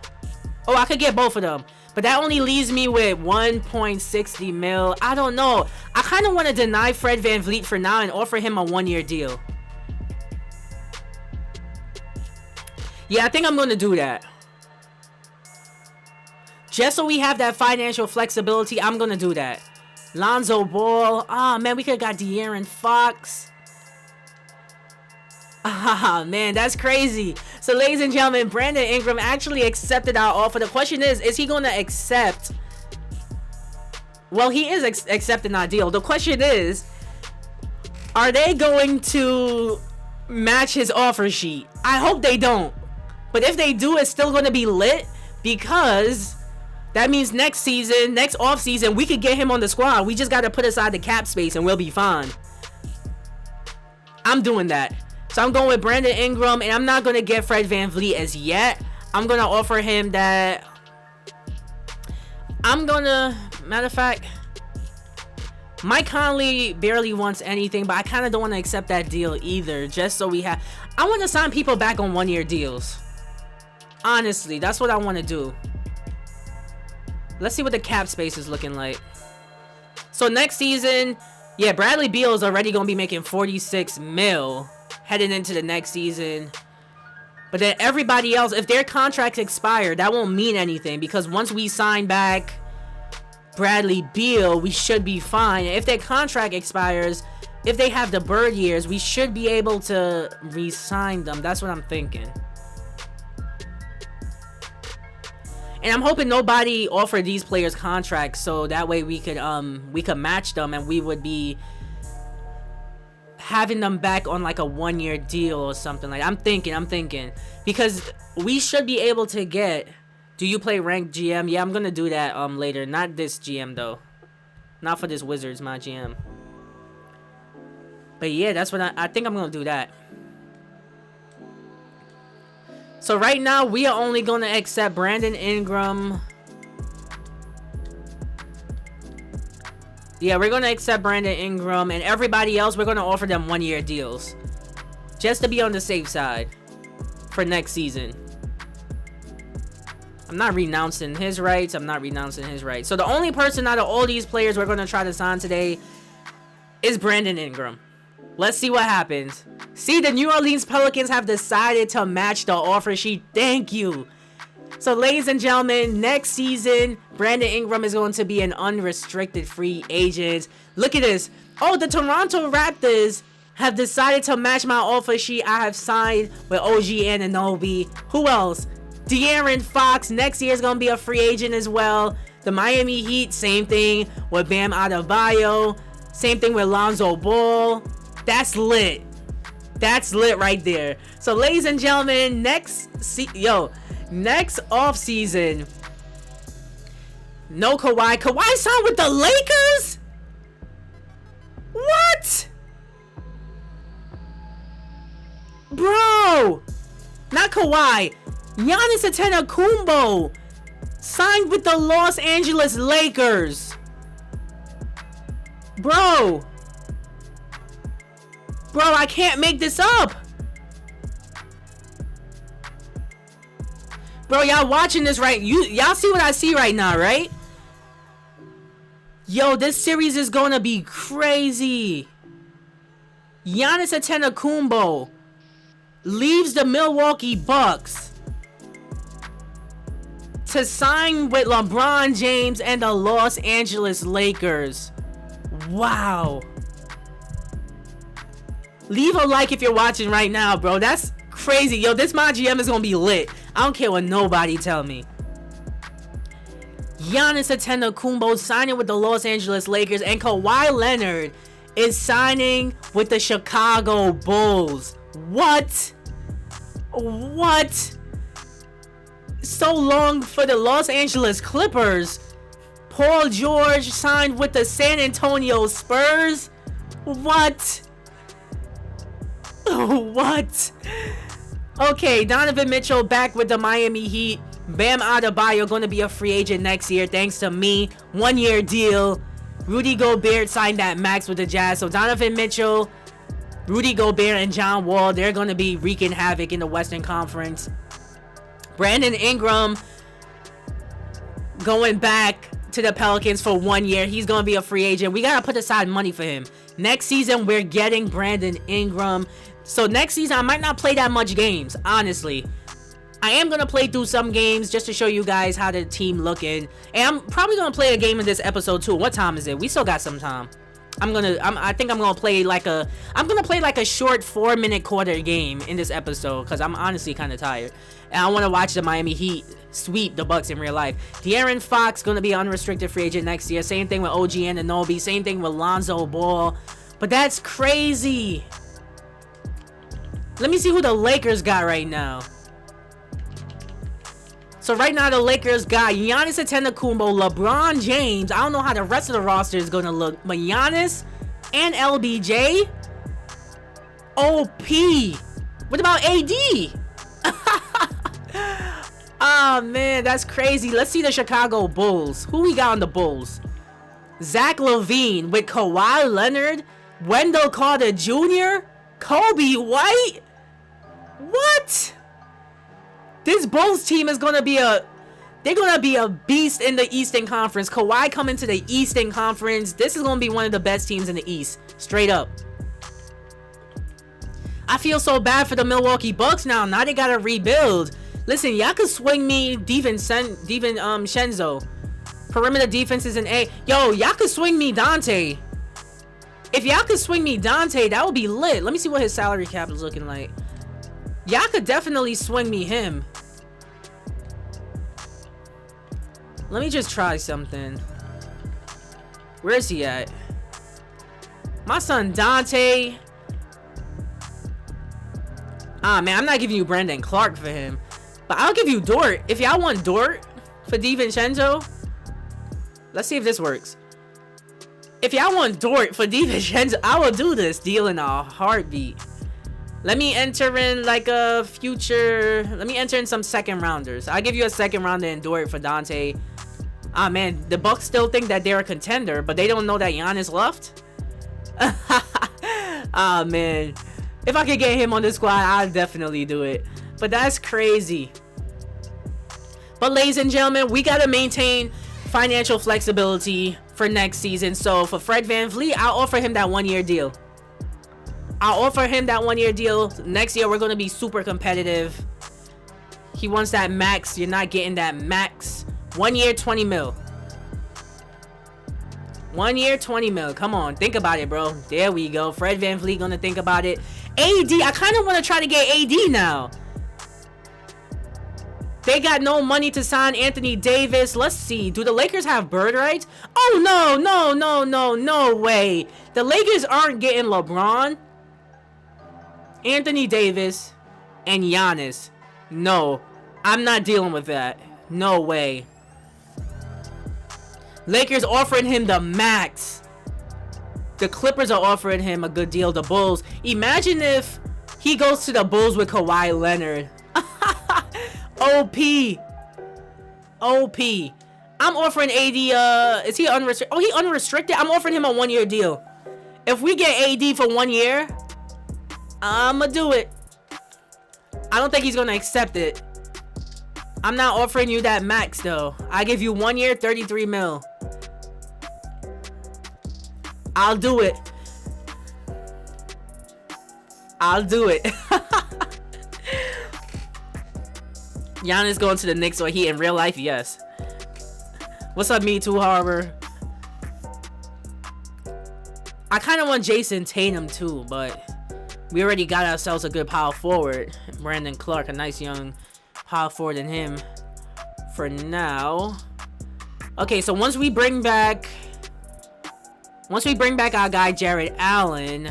Oh, I could get both of them. But that only leaves me with 1.60 mil. I don't know. I kind of want to deny Fred VanVleet for now and offer him a 1-year deal. Yeah, I think I'm going to do that. Just so we have that financial flexibility, I'm going to do that. Lonzo Ball. Ah, man, we could have got De'Aaron Fox. Ah, man, that's crazy. So, ladies and gentlemen, Brandon Ingram actually accepted our offer. The question is he going to accept? Well, he is accepting our deal. The question is, are they going to match his offer sheet? I hope they don't. But if they do, it's still going to be lit, because that means next season, next offseason, we could get him on the squad. We just got to put aside the cap space and we'll be fine. I'm doing that. So I'm going with Brandon Ingram, and I'm not going to get Fred VanVleet as yet. I'm going to offer him that. Matter of fact, Mike Conley barely wants anything, but I kind of don't want to accept that deal either, just so we have. I want to sign people back on 1-year deals. Honestly, that's what I want to do. Let's see what the cap space is looking like. So next season, yeah, Bradley Beal is already going to be making 46 mil heading into the next season. But then everybody else, if their contracts expire, that won't mean anything, because once we sign back Bradley Beal, we should be fine. If their contract expires, if they have the bird years, we should be able to re-sign them. That's what I'm thinking. And I'm hoping nobody offered these players contracts, so that way we could match them, and we would be having them back on like a 1-year deal or something. Like I'm thinking because we should be able to get. Do you play ranked GM? Yeah, I'm gonna do that later. Not this GM though. Not for this Wizards, my GM. But yeah, that's what I think I'm gonna do that. So right now, we are only going to accept Brandon Ingram. Yeah, we're going to accept Brandon Ingram. And everybody else, we're going to offer them 1-year deals. Just to be on the safe side. For next season. I'm not renouncing his rights. So the only person out of all these players we're going to try to sign today is Brandon Ingram. Let's see what happens. See, the New Orleans Pelicans have decided to match the offer sheet. Thank you. So, ladies and gentlemen, next season, Brandon Ingram is going to be an unrestricted free agent. Look at this. Oh, the Toronto Raptors have decided to match my offer sheet. I have signed with OG Anunoby. Who else? De'Aaron Fox. Next year is going to be a free agent as well. The Miami Heat, same thing with Bam Adebayo. Same thing with Lonzo Ball. That's lit. That's lit right there. So, ladies and gentlemen, next offseason, no Kawhi. Kawhi signed with the Lakers? What? Bro. Not Kawhi. Giannis Antetokounmpo signed with the Los Angeles Lakers. Bro, I can't make this up. Bro, y'all watching this right? Y'all see what I see right now, right? Yo, this series is gonna be crazy. Giannis Antetokounmpo leaves the Milwaukee Bucks to sign with LeBron James and the Los Angeles Lakers. Wow. Leave a like if you're watching right now, bro. That's crazy. Yo, this my GM is gonna be lit. I don't care what nobody tell me. Giannis Antetokounmpo signing with the Los Angeles Lakers, and Kawhi Leonard is signing with the Chicago Bulls. What? So long for the Los Angeles Clippers. Paul George signed with the San Antonio Spurs. What? Okay, Donovan Mitchell back with the Miami Heat. Bam Adebayo going to be a free agent next year thanks to me. 1-year deal. Rudy Gobert signed that max with the Jazz. So Donovan Mitchell, Rudy Gobert, and John Wall, they're going to be wreaking havoc in the Western Conference. Brandon Ingram going back to the Pelicans for 1 year. He's going to be a free agent. We got to put aside money for him. Next season, we're getting Brandon Ingram. So next season, I might not play that much games, honestly. I am going to play through some games just to show you guys how the team looking. And I'm probably going to play a game in this episode too. What time is it? We still got some time. I think I'm going to play like a short 4-minute quarter game in this episode because I'm honestly kind of tired. And I want to watch the Miami Heat sweep the Bucks in real life. De'Aaron Fox going to be an unrestricted free agent next year. Same thing with OG Anunoby. Same thing with Lonzo Ball. But that's crazy. Let me see who the Lakers got right now. So right now the Lakers got Giannis Antetokounmpo, LeBron James. I don't know how the rest of the roster is going to look. But Giannis and LBJ. OP. What about AD? Oh man, that's crazy. Let's see the Chicago Bulls. Who we got on the Bulls? Zach LaVine with Kawhi Leonard, Wendell Carter Jr., Kobe White. What? This Bulls team is gonna be they're gonna be a beast in the Eastern Conference. Kawhi coming to the Eastern Conference. This is gonna be one of the best teams in the East. Straight up. I feel so bad for the Milwaukee Bucks now. Now they gotta rebuild. Listen, y'all could swing me Shenzo. Perimeter defense is an A. Yo, y'all could swing me Dante. If y'all could swing me Dante, that would be lit. Let me see what his salary cap is looking like. Y'all could definitely swing me him. Let me just try something. Where is he at? My son Dante. Ah, man, I'm not giving you Brandon Clark for him. But I'll give you Dort. If y'all want Dort for DiVincenzo, let's see if this works. If y'all want Dort for DiVincenzo, I will do this deal in a heartbeat. Let me enter in like a future. Let me enter in some second rounders. I'll give you a second rounder and Dort for Dante. Ah, man, the Bucks still think that they're a contender, but they don't know that Giannis left. Ah, man. If I could get him on the squad, I'd definitely do it. But that's crazy. But ladies and gentlemen, we got to maintain financial flexibility for next season. So for Fred VanVleet, I'll offer him that 1-year deal. I'll offer him that 1-year deal. Next year, we're going to be super competitive. He wants that max. You're not getting that max. 1 year, 20 mil. 1 year, 20 mil. Come on, think about it, bro. There we go. Fred VanVleet gonna think about it. AD, I kind of want to try to get AD now. They got no money to sign Anthony Davis. Let's see. Do the Lakers have bird rights? Oh, no way. The Lakers aren't getting LeBron, Anthony Davis, and Giannis. No, I'm not dealing with that. No way. Lakers offering him the max. The Clippers are offering him a good deal. The Bulls. Imagine if he goes to the Bulls with Kawhi Leonard. OP. I'm offering AD, is he unrestricted? Oh, he unrestricted? I'm offering him a 1-year deal. If we get AD for 1 year, I'ma do it. I don't think he's gonna accept it. I'm not offering you that max though. I give you 1 year, 33 mil. I'll do it. I'll do it. Giannis going to the Knicks, or he in real life? Yes. What's up, Me Too Harbor? I kind of want Jason Tatum too, but we already got ourselves a good power forward. Brandon Clark, a nice young power forward in him for now. Okay, so once we bring back our guy Jared Allen.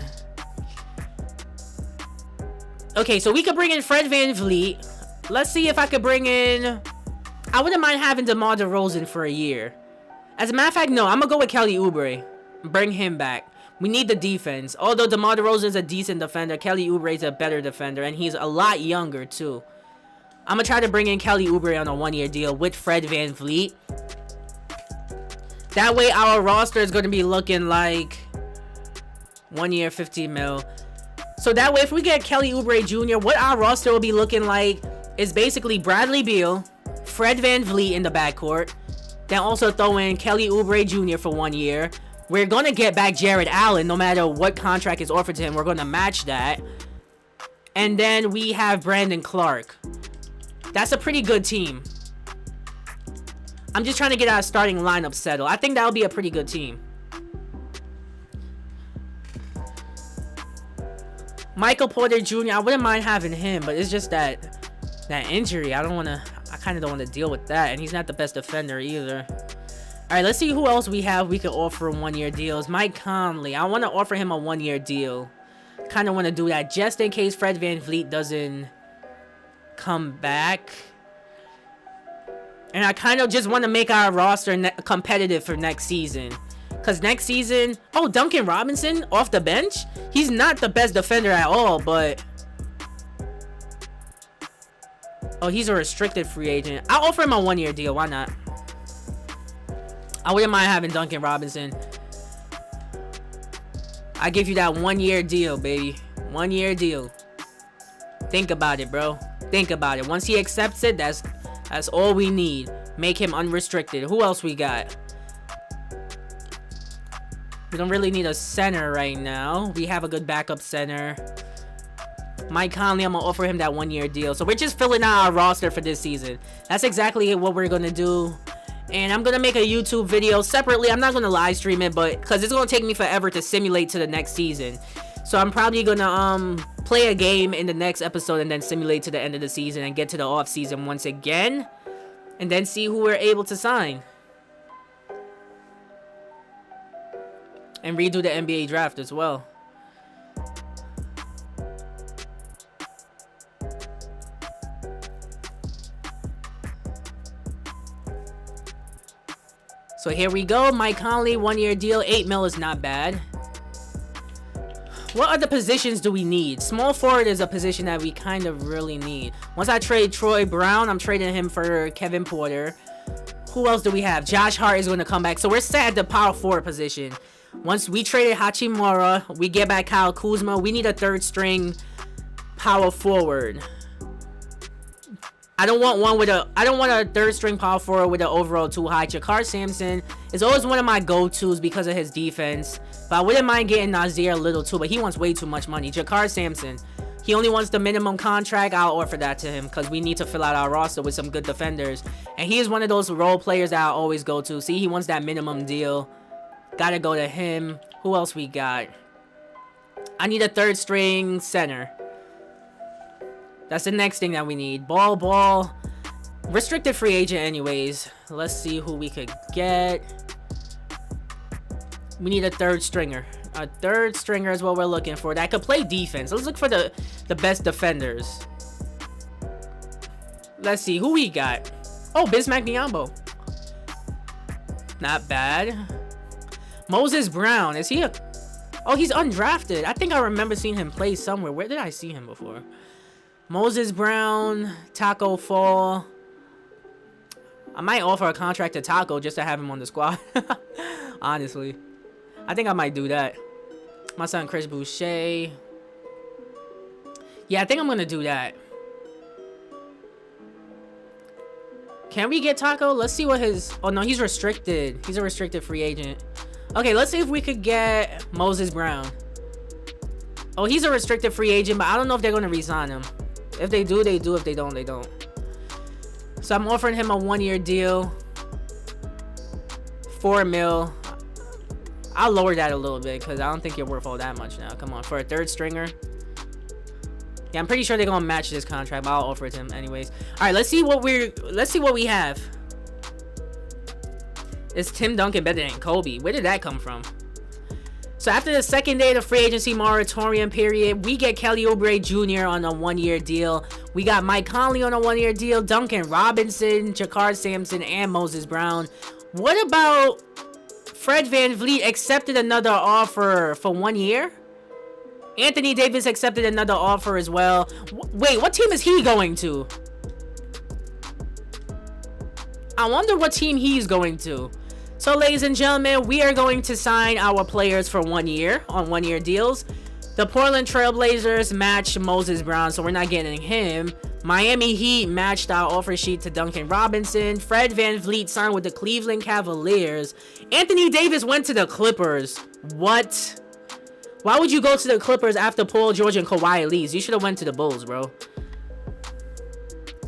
Okay, so we could bring in Fred VanVleet. Let's see if I could bring in... I wouldn't mind having DeMar DeRozan for a year. As a matter of fact, no, I'm gonna go with Kelly Oubre. Bring him back. We need the defense. Although DeMar DeRozan is a decent defender, Kelly Oubre is a better defender, and he's a lot younger too. I'm gonna try to bring in Kelly Oubre on a 1-year deal with Fred VanVleet. That way our roster is gonna be looking like 1 year, 15 mil. So that way if we get Kelly Oubre Jr., what our roster will be looking like is basically Bradley Beal, Fred VanVleet in the backcourt, then also throw in Kelly Oubre Jr. for 1 year. We're gonna get back Jared Allen no matter what contract is offered to him. We're gonna match that. And then we have Brandon Clark. That's a pretty good team. I'm just trying to get our starting lineup settled. I think that'll be a pretty good team. Michael Porter Jr., I wouldn't mind having him, but it's just that injury. I kind of don't want to deal with that. And he's not the best defender either. All right, let's see who else we have we could offer 1-year deals. Mike Conley. I want to offer him a 1-year deal. Kind of want to do that just in case Fred VanVleet doesn't come back. And I kind of just want to make our roster competitive for next season. Because next season... Oh, Duncan Robinson off the bench? He's not the best defender at all, but... Oh, he's a restricted free agent. I'll offer him a 1-year deal. Why not? I wouldn't mind having Duncan Robinson. I give you that 1-year deal, baby. 1-year deal. Think about it, bro. Think about it. Once he accepts it, that's all we need. Make him unrestricted. Who else we got? We don't really need a center right now. We have a good backup center. Mike Conley, I'm going to offer him that 1-year deal. So we're just filling out our roster for this season. That's exactly what we're going to do. And I'm gonna make a YouTube video separately. I'm not gonna live stream it, but because it's gonna take me forever to simulate to the next season. So I'm probably gonna play a game in the next episode and then simulate to the end of the season and get to the off season once again, and then see who we're able to sign and redo the NBA draft as well. So here we go. Mike Conley, 1-year deal, $8 million is not bad. What other positions do we need? Small forward is a position that we kind of really need. Once I trade Troy Brown, I'm trading him for Kevin Porter. Who else do we have? Josh Hart is going to come back. So we're set at the power forward position. Once we traded Hachimura, we get back Kyle Kuzma. We need a third string power forward. I don't want a third string power forward with an overall too high. Jakar Sampson is always one of my go-tos because of his defense. But I wouldn't mind getting Nazir a little too, but he wants way too much money. Jakar Sampson, he only wants the minimum contract. I'll offer that to him because we need to fill out our roster with some good defenders. And he is one of those role players that I always go to. See, he wants that minimum deal. Gotta go to him. Who else we got? I need a third string center. That's the next thing that we need. Ball. Restricted free agent anyways. Let's see who we could get. We need a third stringer. A third stringer is what we're looking for. That could play defense. Let's look for the best defenders. Let's see who we got. Oh, Bismack Biyombo. Not bad. Moses Brown. Is he a... Oh, he's undrafted. I think I remember seeing him play somewhere. Where did I see him before? Moses Brown, Taco Fall. I might offer a contract to Taco just to have him on the squad. Honestly. I think I might do that. My son Chris Boucher. Yeah, I think I'm going to do that. Can we get Taco? Let's see what his... Oh, no, he's restricted. He's a restricted free agent. Okay, let's see if we could get Moses Brown. Oh, he's a restricted free agent, but I don't know if they're going to re-sign him. If they do, they do. If they don't, they don't. So I'm offering him a 1-year deal. $4 million. I'll lower that a little bit because I don't think you're worth all that much now. Come on, for a third stringer. Yeah, I'm pretty sure they're gonna match this contract, but I'll offer it to him anyways. All right, let's see what we have. Is Tim Duncan better than Kobe? Where did that come from? So after the second day of the free agency moratorium period, we get Kelly Oubre Jr. on a 1-year deal. We got Mike Conley on a 1-year deal, Duncan Robinson, Jakar Sampson, and Moses Brown. What about Fred VanVleet accepted another offer for 1 year? Anthony Davis accepted another offer as well. Wait, what team is he going to? I wonder what team he's going to. So, ladies and gentlemen, we are going to sign our players for 1 year on 1-year deals. The Portland Trailblazers match Moses Brown, so we're not getting him. Miami Heat matched our offer sheet to Duncan Robinson. Fred VanVleet signed with the Cleveland Cavaliers. Anthony Davis went to the Clippers. What? Why would you go to the Clippers after Paul George and Kawhi leaves? You should have went to the Bulls, bro.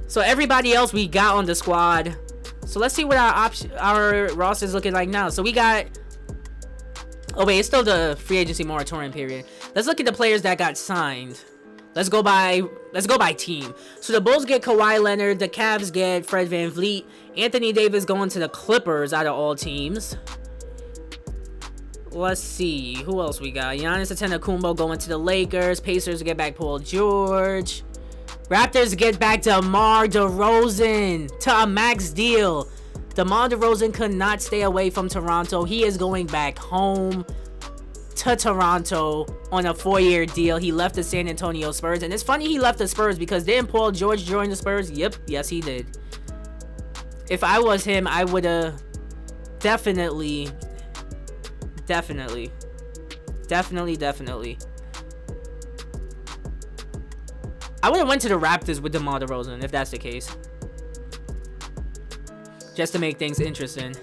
So everybody else we got on the squad. So let's see what our roster is looking like now. So we got... Oh, wait, it's still the free agency moratorium period. Let's look at the players that got signed. Let's go by team. So the Bulls get Kawhi Leonard. The Cavs get Fred VanVleet. Anthony Davis going to the Clippers out of all teams. Let's see. Who else we got? Giannis Antetokounmpo going to the Lakers. Pacers get back Paul George. Raptors get back DeMar DeRozan to a max deal. DeMar DeRozan could not stay away from Toronto. He is going back home to Toronto on a 4-year deal. He left the San Antonio Spurs. And it's funny he left the Spurs because didn't Paul George join the Spurs? Yep. Yes, he did. If I was him, I would have definitely. I would have went to the Raptors with DeMar DeRozan if that's the case. Just to make things interesting.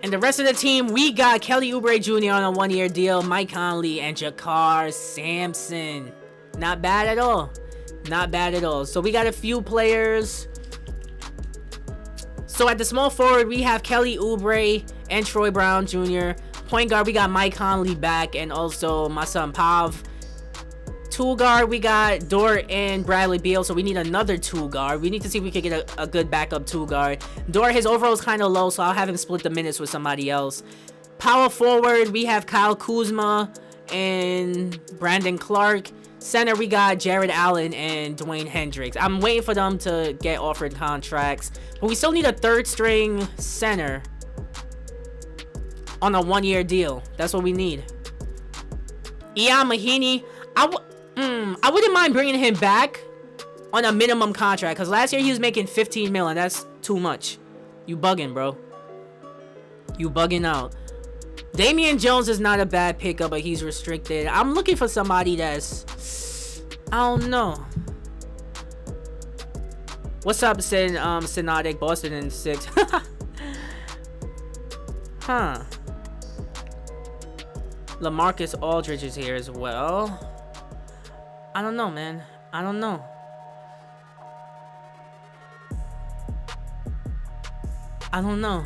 And the rest of the team, we got Kelly Oubre Jr. on a 1-year deal, Mike Conley, and Jakar Sampson. Not bad at all. Not bad at all. So we got a few players. So at the small forward, we have Kelly Oubre and Troy Brown Jr. Point guard, we got Mike Conley back, and also my son Pav. Tool guard, we got Dort and Bradley Beal, so we need another tool guard. We need to see if we can get a good backup tool guard. Dort, his overall is kind of low, so I'll have him split the minutes with somebody else. Power forward, we have Kyle Kuzma and Brandon Clark. Center, we got Jared Allen and Dwayne Hendricks. I'm waiting for them to get offered contracts, but we still need a third string center on a 1-year deal. That's what we need. Ian Mahinmi, I wouldn't mind bringing him back on a minimum contract, because last year he was making 15 million. That's too much. You bugging, bro. You bugging out. Damian Jones is not a bad pickup, but he's restricted. I'm looking for somebody that's, I don't know. What's up, Synodic? Boston in 6. Huh. LaMarcus Aldridge is here as well. I don't know, man. I don't know. I don't know.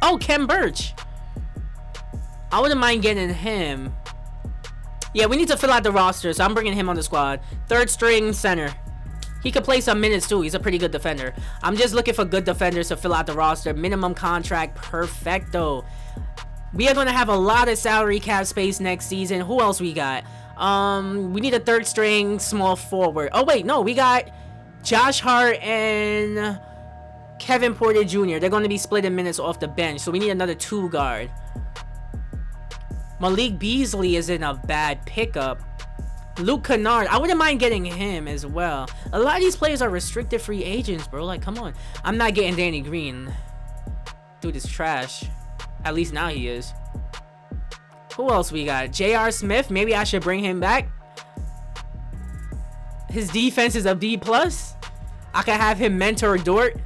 Oh, Ken Birch. I wouldn't mind getting him. Yeah, we need to fill out the roster, so I'm bringing him on the squad. Third string center. He could play some minutes too. He's a pretty good defender. I'm just looking for good defenders to fill out the roster. Minimum contract, perfecto. We are going to have a lot of salary cap space next season. Who else we got? We need a third string small forward. Oh wait, no, we got Josh Hart and Kevin Porter Jr. They're going to be splitting minutes off the bench, so we need another two guard. Malik Beasley isn't a bad pickup. Luke Kennard, I wouldn't mind getting him as well. A lot of these players are restricted free agents, bro. Like, come on. I'm not getting Danny Green. Dude is trash. At least now he is. Who else we got? J.R. Smith. Maybe I should bring him back. His defense is a B+. I could have him mentor Dort.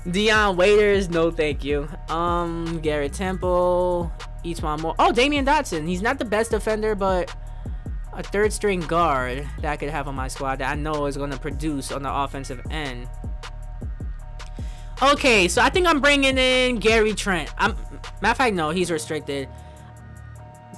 Deion Waiters, no thank you. Garrett Temple, each one more. Oh, Damian Dotson. He's not the best defender, but a third string guard that I could have on my squad that I know is going to produce on the offensive end. Okay, so I think I'm bringing in Gary Trent. Matter of fact, no, he's restricted.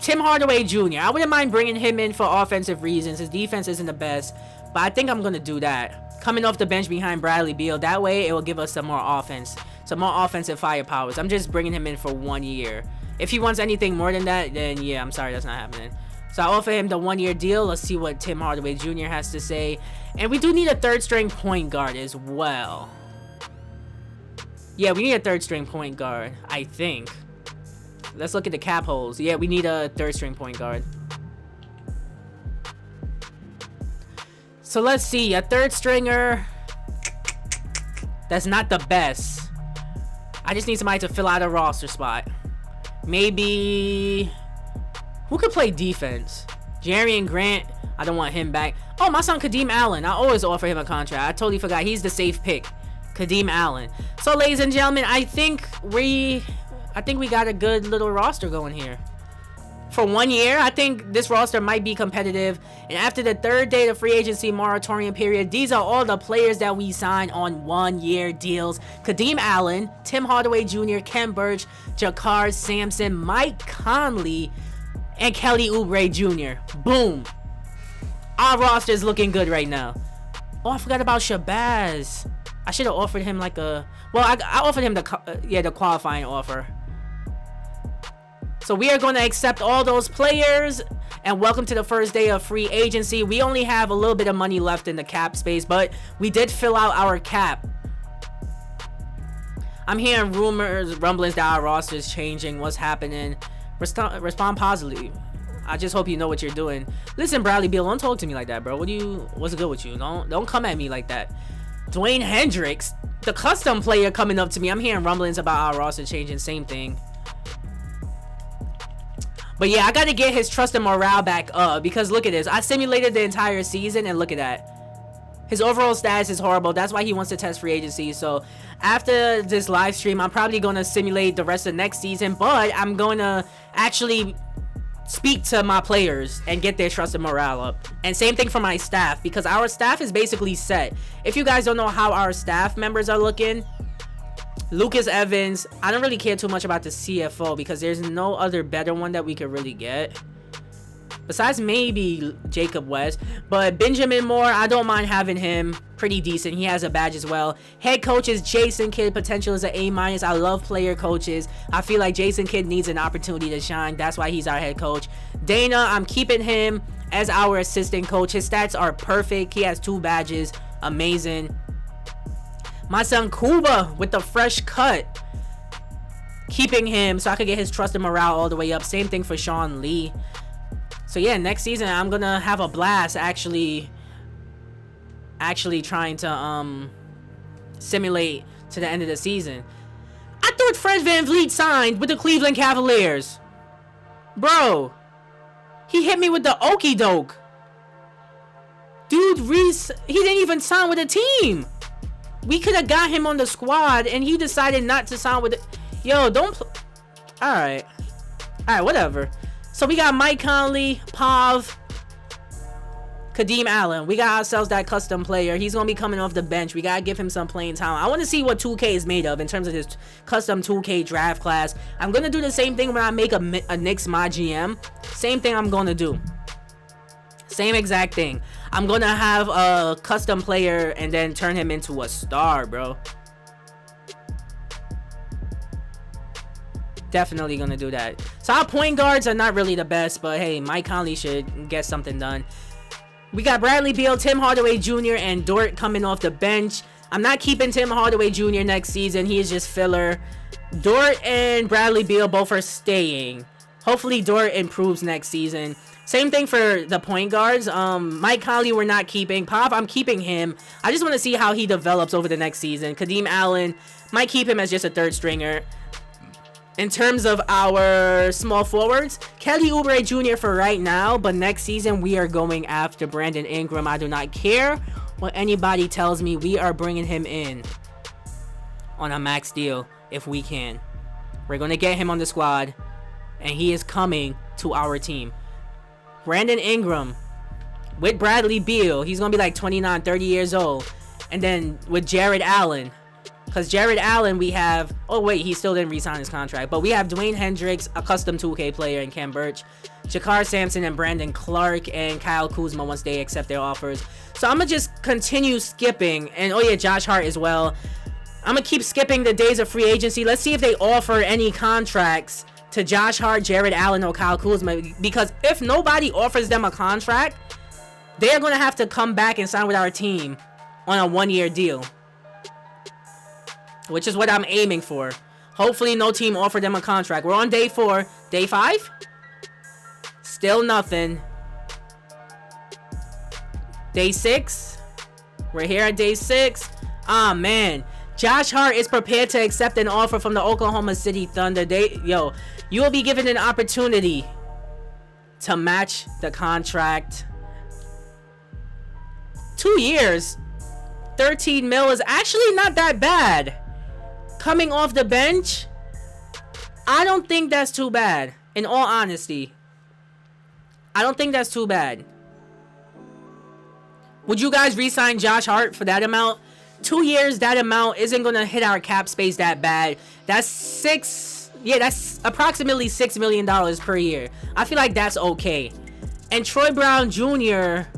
Tim Hardaway Jr. I wouldn't mind bringing him in for offensive reasons. His defense isn't the best, but I think I'm going to do that. Coming off the bench behind Bradley Beal. That way, it will give us some more offense. Some more offensive firepowers. I'm just bringing him in for 1 year. If he wants anything more than that, then yeah, I'm sorry, that's not happening. So I offer him the 1 year deal. Let's see what Tim Hardaway Jr. has to say. And we do need a third string point guard as well. Yeah, we need a third string point guard, I think. Let's look at the cap holes. Yeah, we need a third string point guard. So let's see, a third stringer. That's not the best. I just need somebody to fill out a roster spot. Maybe who could play defense? Jarian Grant. I don't want him back. Oh, my son Kadeem Allen. I always offer him a contract. I totally forgot. He's the safe pick. Kadeem Allen. So, ladies and gentlemen, I think we got a good little roster going here. For 1 year, I think this roster might be competitive. And after the third day of the free agency moratorium period, these are all the players that we signed on 1 year deals. Kadeem Allen, Tim Hardaway Jr., Ken Birch, Jakar Sampson, Mike Conley, and Kelly Oubre Jr. Boom. Our roster is looking good right now. Oh, I forgot about Shabazz. I should have offered him like a... Well, I offered him the qualifying offer. So we are going to accept all those players. And welcome to the first day of free agency. We only have a little bit of money left in the cap space, but we did fill out our cap. I'm hearing rumors, rumblings that our roster is changing. What's happening? Respond positively. I just hope you know what you're doing. Listen, Bradley Beal, don't talk to me like that, bro. What's good with you? Don't come at me like that. Dwayne Hendricks, the custom player, coming up to me. I'm hearing rumblings about our roster changing. Same thing. But yeah, I got to get his trust and morale back up, because look at this. I simulated the entire season, and look at that. His overall status is horrible. That's why he wants to test free agency. So after this live stream, I'm probably going to simulate the rest of next season, but I'm going to actually speak to my players and get their trust and morale up. And same thing for my staff, because our staff is basically set. If you guys don't know how our staff members are looking, Lucas Evans, I don't really care too much about the CFO because there's no other better one that we could really get. Besides maybe Jacob West. But Benjamin Moore, I don't mind having him. Pretty decent. He has a badge as well. Head coach is Jason Kidd. Potential is an A-. I love player coaches. I feel like Jason Kidd needs an opportunity to shine. That's why he's our head coach. Dana, I'm keeping him as our assistant coach. His stats are perfect. He has 2 badges. Amazing. My son Kuba with the fresh cut. Keeping him so I could get his trust and morale all the way up. Same thing for Sean Lee. So yeah, next season I'm gonna have a blast actually trying to simulate to the end of the season. I thought Fred VanVleet signed with the Cleveland Cavaliers. Bro, he hit me with the okie doke. Dude, he didn't even sign with a team. We could have got him on the squad and he decided not to sign with it. Yo, don't Alright, whatever. So we got Mike Conley, Pav, Kadeem Allen. We got ourselves that custom player. He's going to be coming off the bench. We got to give him some playing time. I want to see what 2K is made of in terms of his custom 2K draft class. I'm going to do the same thing when I make a Knicks Mygm. Same thing I'm going to do. Same exact thing. I'm going to have a custom player and then turn him into a star, bro. Definitely gonna do that. So our point guards are not really the best, but hey, Mike Conley should get something done. We got Bradley Beal, Tim Hardaway Jr., and Dort coming off the bench. I'm not keeping Tim Hardaway Jr. next season. He is just filler. Dort and Bradley Beal both are staying. Hopefully Dort improves next season. Same thing for the point guards. Mike Conley we're not keeping. Pop, I'm keeping him. I just want to see how he develops over the next season. Kadeem Allen, might keep him as just a third stringer. In terms of our small forwards, Kelly Oubre Jr. for right now, but next season we are going after Brandon Ingram. I do not care what anybody tells me. We are bringing him in on a max deal if we can. We're going to get him on the squad, and he is coming to our team. Brandon Ingram with Bradley Beal. He's going to be like 29, 30 years old. And then with Jared Allen. Because Jared Allen, we have... Oh, wait, he still didn't re-sign his contract. But we have Dwayne Hendricks, a custom 2K player, and Ken Birch. Jakar Sampson and Brandon Clark and Kyle Kuzma once they accept their offers. So I'm going to just continue skipping. And, oh, yeah, Josh Hart as well. I'm going to keep skipping the days of free agency. Let's see if they offer any contracts to Josh Hart, Jared Allen, or Kyle Kuzma. Because if nobody offers them a contract, they're going to have to come back and sign with our team on a one-year deal. Which is what I'm aiming for. Hopefully no team offered them a contract. We're on day 4. Day 5? Still nothing. Day 6? We're here at day 6. Ah, man. Josh Hart is prepared to accept an offer from the Oklahoma City Thunder. You will be given an opportunity to match the contract. 2 years. 13 mil is actually not that bad. Coming off the bench, I don't think that's too bad. In all honesty, I don't think that's too bad. Would you guys re-sign Josh Hart for that amount? 2 years, that amount isn't going to hit our cap space that bad. That's that's approximately $6 million per year. I feel like that's okay. And Troy Brown Jr.,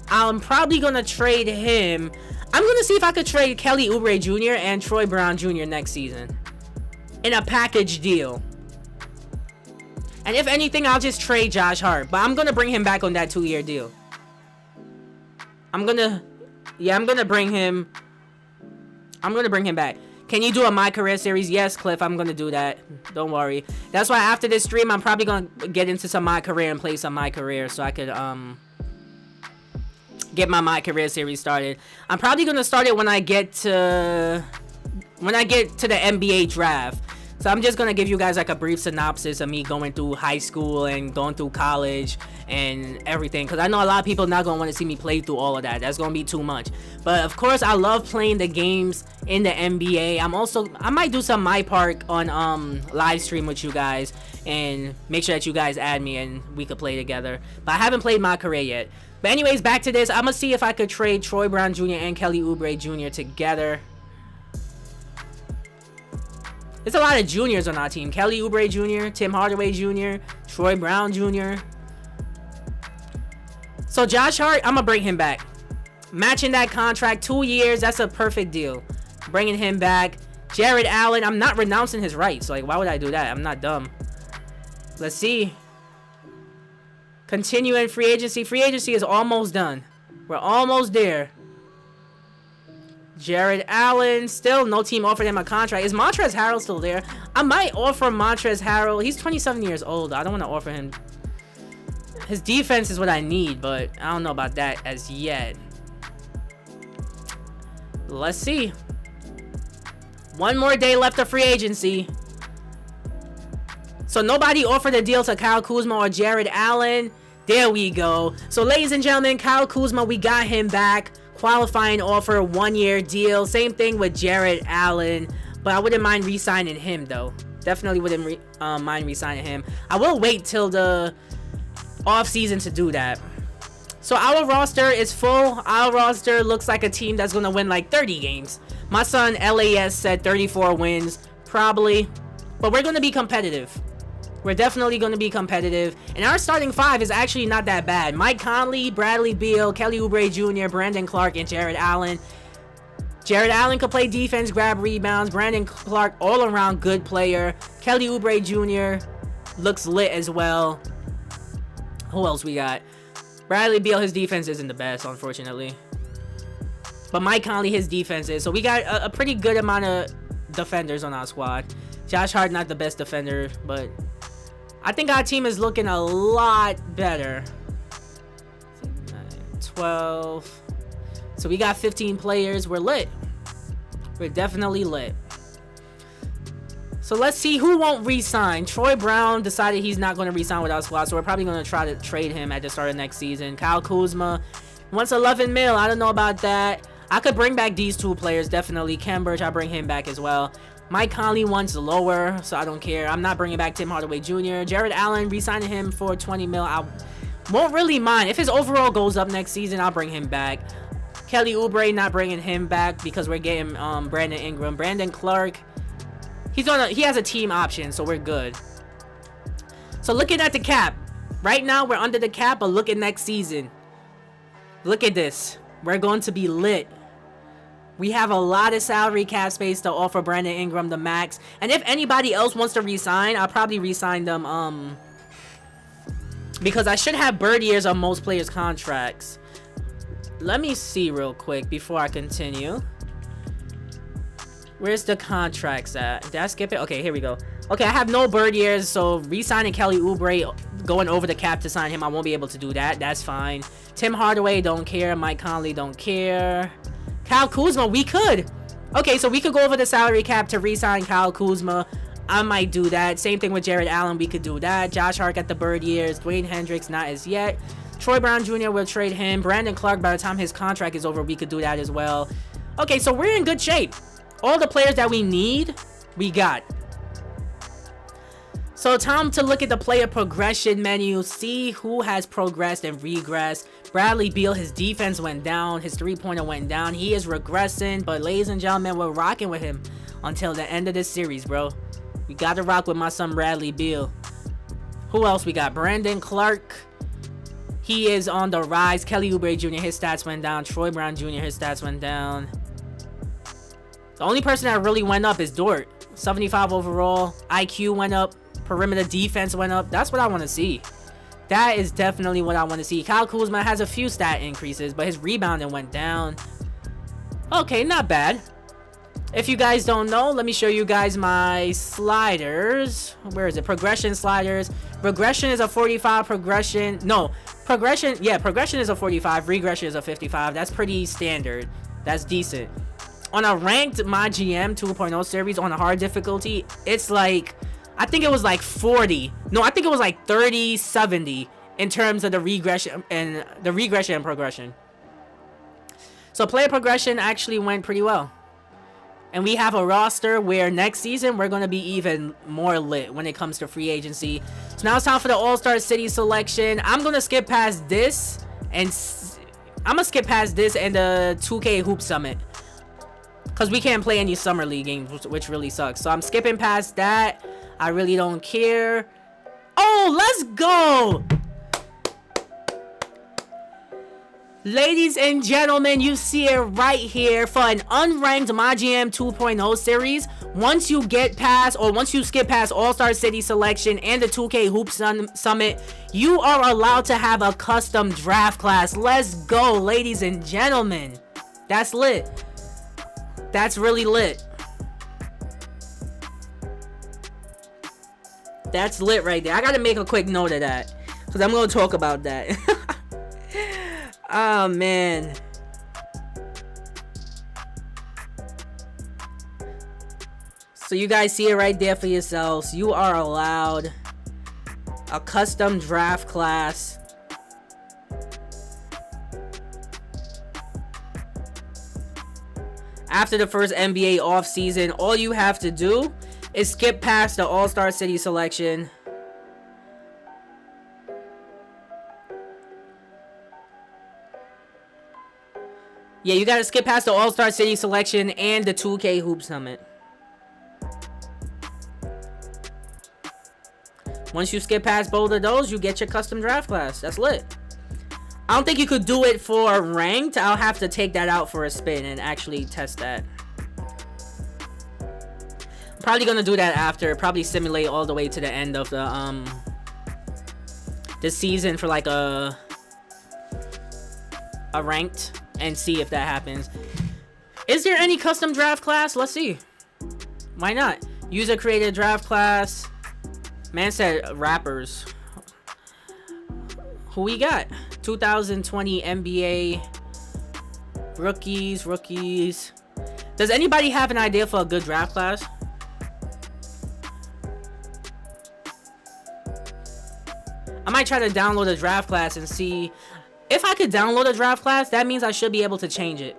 I'm probably going to trade him. I'm going to see if I could trade Kelly Oubre Jr. and Troy Brown Jr. next season in a package deal. And if anything, I'll just trade Josh Hart. But I'm going to bring him back on that 2-year deal. I'm going to bring him back. Can you do a My Career series? Yes, Cliff, I'm going to do that. Don't worry. That's why after this stream, I'm probably going to get into some My Career and play some My Career so I could get my Career series started. I'm probably going to start it when I get to the NBA draft. So I'm just gonna give you guys like a brief synopsis of me going through high school and going through college and everything, because I know a lot of people not gonna want to see me play through all of that. That's gonna be too much. But of course, I love playing the games in the NBA. I might do some My Park on live stream with you guys, and make sure that you guys add me and we could play together. But I haven't played my career yet. But anyways, back to this. I'm gonna see if I could trade Troy Brown Jr. and Kelly Oubre Jr. together. There's a lot of juniors on our team. Kelly Oubre Jr., Tim Hardaway Jr., Troy Brown Jr. So Josh Hart, I'm going to bring him back. Matching that contract, 2 years, that's a perfect deal. Bringing him back. Jared Allen, I'm not renouncing his rights. Like, why would I do that? I'm not dumb. Let's see. Continuing free agency. Free agency is almost done. We're almost there. Jared Allen, still no team offered him a contract. Is Montrezl Harrell still there? I might offer Montrezl Harrell. He's 27 years old. I don't want to offer him. His defense is what I need, but I don't know about that as yet. Let's see. One more day left of free agency. So nobody offered a deal to Kyle Kuzma or Jared Allen. There we go. So ladies and gentlemen, Kyle Kuzma, we got him back. Qualifying offer, 1 year deal. Same thing with Jared Allen, but I wouldn't mind re-signing him though. Definitely wouldn't mind re-signing him. I will wait till the offseason to do that. So our roster is full. Our roster looks like a team that's gonna win like 30 games. My son LAS said 34 wins, probably, but we're gonna be competitive. We're definitely going to be competitive. And our starting five is actually not that bad. Mike Conley, Bradley Beal, Kelly Oubre Jr., Brandon Clark, and Jared Allen. Jared Allen could play defense, grab rebounds. Brandon Clark, all around good player. Kelly Oubre Jr. looks lit as well. Who else we got? Bradley Beal, his defense isn't the best, unfortunately. But Mike Conley, his defense is. So we got a pretty good amount of defenders on our squad. Josh Hart, not the best defender, but I think our team is looking a lot better. 12. So we got 15 players. We're lit. We're definitely lit. So let's see who won't re-sign. Troy Brown decided he's not going to re-sign with our squad, so we're probably going to try to trade him at the start of next season. Kyle Kuzma wants 11 mil. I don't know about that. I could bring back these two players, definitely. Cambridge, I'll bring him back as well. Mike Conley wants lower, so I don't care. I'm not bringing back Tim Hardaway Jr. Jared Allen, re-signing him for 20 mil. I won't really mind. If his overall goes up next season, I'll bring him back. Kelly Oubre, not bringing him back because we're getting Brandon Ingram. Brandon Clark, he has a team option, so we're good. So looking at the cap, right now we're under the cap, but look at next season. Look at this. We're going to be lit. We have a lot of salary cap space to offer Brandon Ingram the max. And if anybody else wants to resign, I'll probably resign them because I should have bird years on most players' contracts. Let me see real quick before I continue. Where's the contracts at? Did I skip it? Okay, here we go. Okay, I have no bird years, so re-signing Kelly Oubre, going over the cap to sign him, I won't be able to do that. That's fine. Tim Hardaway, don't care. Mike Conley, don't care. Kyle Kuzma, we could. Okay, so we could go over the salary cap to re-sign Kyle Kuzma. I might do that. Same thing with Jared Allen. We could do that. Josh Hart at the bird years. Dwayne Hendricks, not as yet. Troy Brown Jr. will trade him. Brandon Clark, by the time his contract is over, we could do that as well. Okay, so we're in good shape. All the players that we need, we got. So time to look at the player progression menu, see who has progressed and regressed. Bradley Beal, his defense went down, his three-pointer went down. He is regressing, but ladies and gentlemen, we're rocking with him until the end of this series, bro. We got to rock with my son Bradley Beal. Who else we got? Brandon Clark. He is on the rise. Kelly Oubre Jr., his stats went down. Troy Brown Jr., his stats went down. The only person that really went up is Dort. 75 overall. IQ went up. Perimeter defense went up. That's what I want to see. That is definitely what I want to see. Kyle Kuzma has a few stat increases, but his rebounding went down. Okay, not bad. If you guys don't know, let me show you guys my sliders. Where is it? Progression sliders. Regression is a 45. Progression. No. Progression. Yeah, progression is a 45. Regression is a 55. That's pretty standard. That's decent. on a ranked Mygm 2.0 series on a hard difficulty, it's like, I think it was like 40. No, I think it was like 30, 70 in terms of the regression and progression. So player progression actually went pretty well. And we have a roster where next season we're going to be even more lit when it comes to free agency. So now it's time for the All-Star City selection. I'm going to skip past this and the 2K Hoop Summit, because we can't play any Summer League games, which really sucks. So I'm skipping past that. I really don't care. Oh, let's go! Ladies and gentlemen, you see it right here for an unranked Mygm 2.0 series. Once you skip past All-Star City selection and the 2K Hoop Summit, you are allowed to have a custom draft class. Let's go, ladies and gentlemen. That's lit. That's really lit. That's lit right there. I gotta make a quick note of that, because I'm gonna talk about that. Oh, man. So you guys see it right there for yourselves. You are allowed a custom draft class. After the first NBA offseason, all you have to do is skip past the All-Star City selection. Yeah, you gotta skip past the All-Star City selection and the 2K Hoop Summit. Once you skip past both of those, you get your custom draft class. That's lit. I don't think you could do it for ranked. I'll have to take that out for a spin and actually test that. I'm probably gonna do that after. Probably simulate all the way to the end of the season for like a ranked, and see if that happens. Is there any custom draft class? Let's see. Why not? User created draft class. Man said rappers. Who we got? 2020 NBA rookies. Does anybody have an idea for a good draft class? I might try to download a draft class and see. If I could download a draft class, that means I should be able to change it.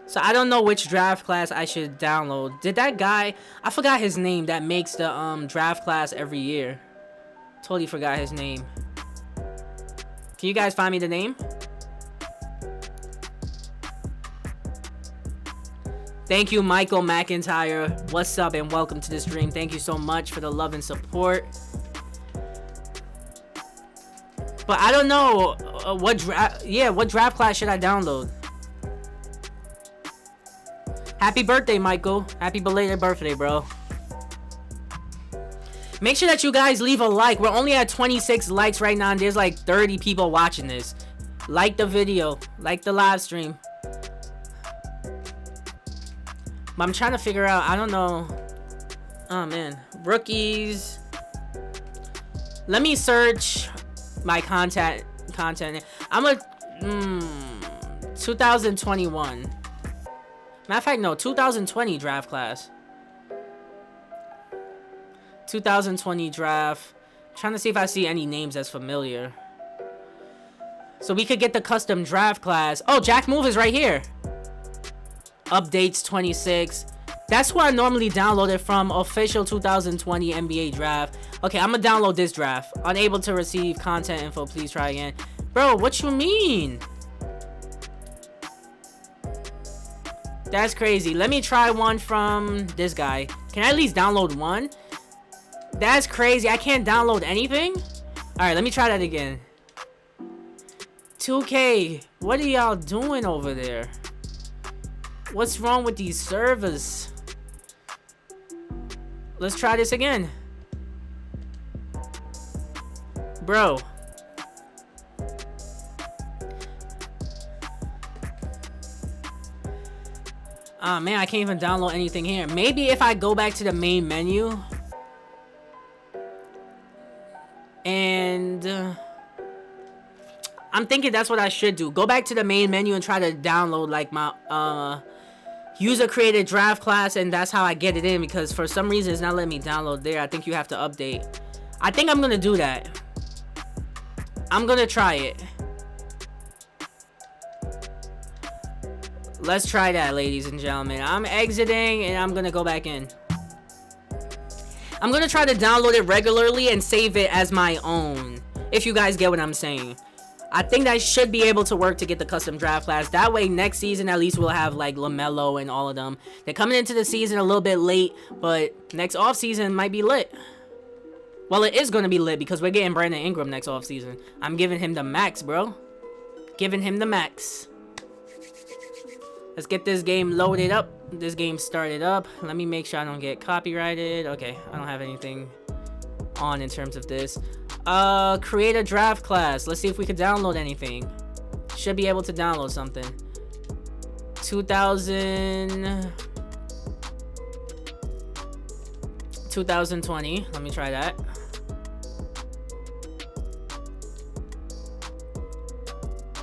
So I don't know which draft class I should download. Did that guy, I forgot his name, that makes the draft class every year. Totally forgot his name. Can you guys find me the name? Thank you, Michael McIntyre. What's up and welcome to the stream. Thank you so much for the love and support. But I don't know what draft class should I download? Happy birthday, Michael. Happy belated birthday, bro. Make sure that you guys leave a like. We're only at 26 likes right now, and there's like 30 people watching this. Like the video. Like the live stream. But I'm trying to figure out, I don't know. Oh, man. Rookies. Let me search my content. I'm a 2021. Matter of fact, no, 2020 draft class. 2020 draft. Trying to see if I see any names that's familiar. So we could get the custom draft class. Oh, Jack Move is right here. Updates 26. That's who I normally download it from. Official 2020 NBA draft. Okay, I'm gonna download this draft. Unable to receive content info. Please try again. Bro, what you mean? That's crazy. Let me try one from this guy. Can I at least download one? That's crazy. I can't download anything? Alright, let me try that again. 2K, what are y'all doing over there? What's wrong with these servers? Let's try this again. Bro. Ah, man, I can't even download anything here. Maybe if I go back to the main menu. And I'm thinking that's what I should do. Go back to the main menu and try to download like my use a created draft class, and that's how I get it in, because for some reason it's not letting me download there. I think you have to update. I think I'm gonna do that. I'm gonna try it. Let's try that, ladies and gentlemen. I'm exiting and I'm gonna go back in. I'm gonna try to download it regularly and save it as my own, if you guys get what I'm saying. I think that should be able to work to get the custom draft class. That way next season at least we'll have like LaMelo and all of them. They're coming into the season a little bit late, but next offseason might be lit. Well, it is going to be lit because we're getting Brandon Ingram next offseason. I'm giving him the max, bro. Giving him the max. Let's get this game loaded up. This game started up. Let me make sure I don't get copyrighted. Okay, I don't have anything on in terms of this. Create a draft class. Let's see if we could download anything. Should be able to download something. 2020. Let me try that.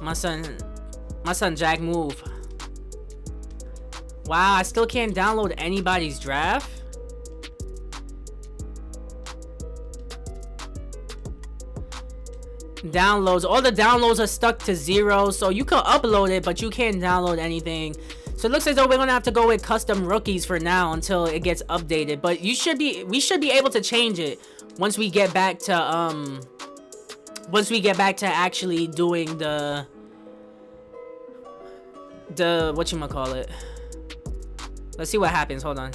My son Jack move. Wow, I still can't download anybody's draft. Downloads, all the downloads are stuck to 0, so you can upload it, but you can't download anything. So it looks as though we're gonna have to go with custom rookies for now until it gets updated. But we should be able to change it once we get back to actually doing the whatchamacallit. Let's see what happens. Hold on.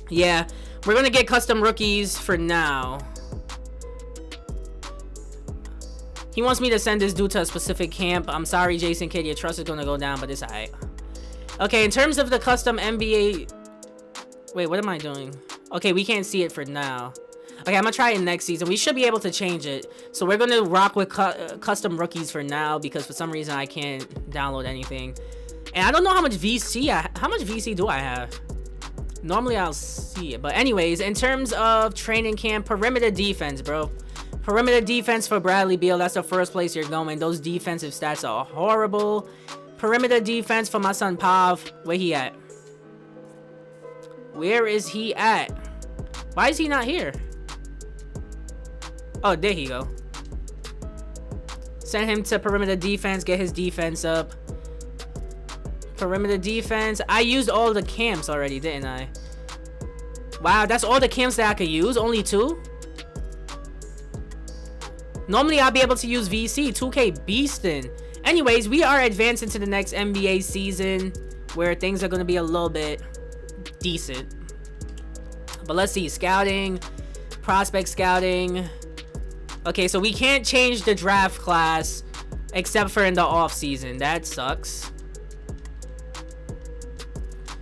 Yeah, we're gonna get custom rookies for now. He wants me to send this dude to a specific camp. I'm sorry, Jason Kidd, your trust is gonna go down, but it's alright. Okay, in terms of the custom NBA... Wait, what am I doing? Okay, we can't see it for now. Okay, I'm gonna try it next season. We should be able to change it. So we're gonna rock with custom rookies for now, because for some reason I can't download anything. And I don't know how much VC do I have? Normally I'll see it. But anyways, in terms of training camp, perimeter defense, bro. Perimeter defense for Bradley Beal. That's the first place you're going. Those defensive stats are horrible. Perimeter defense for my son Pav. Where he at? Where is he at? Why is he not here? Oh, there he go. Send him to perimeter defense. Get his defense up. Perimeter defense. I used all the camps already, didn't I? Wow, that's all the camps that I could use? Only 2? Normally, I'll be able to use VC. 2K beastin'. Anyways, we are advancing to the next NBA season, where things are going to be a little bit decent. But let's see. Scouting. Prospect scouting. Okay, so we can't change the draft class except for in the off season. That sucks.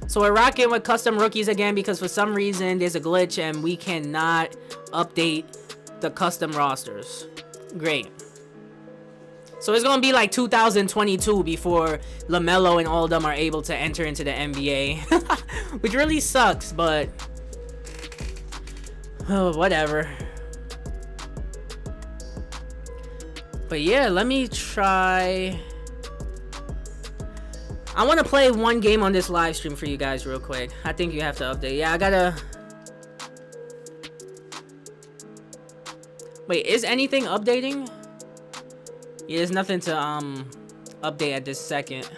So we're rocking with custom rookies again because for some reason there's a glitch and we cannot update the custom rosters. Great. So it's going to be like 2022 before LaMelo and all of them are able to enter into the NBA. Which really sucks, but... oh, whatever. But yeah, let me try... I want to play one game on this live stream for you guys real quick. I think you have to update. Yeah, I gotta... Wait, is anything updating? Yeah, there's nothing to update at this second.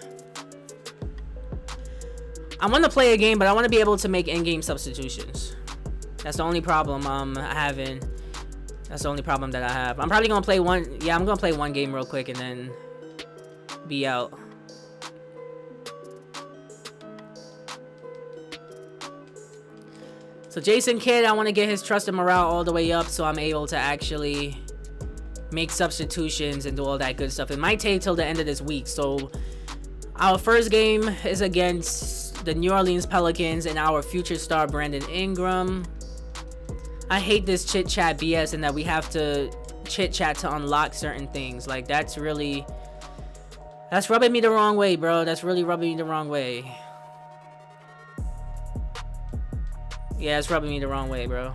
I want to play a game, but I want to be able to make in-game substitutions. That's the only problem I'm having. That's the only problem that I have. I'm probably gonna play one. Yeah, I'm gonna play one game real quick and then be out. So Jason Kidd, I want to get his trust and morale all the way up so I'm able to actually make substitutions and do all that good stuff. It might take till the end of this week. So our first game is against the New Orleans Pelicans and our future star Brandon Ingram. I hate this chit chat BS and that we have to chit chat to unlock certain things. Like that's rubbing me the wrong way, bro. That's really rubbing me the wrong way. Yeah, it's rubbing me the wrong way, bro.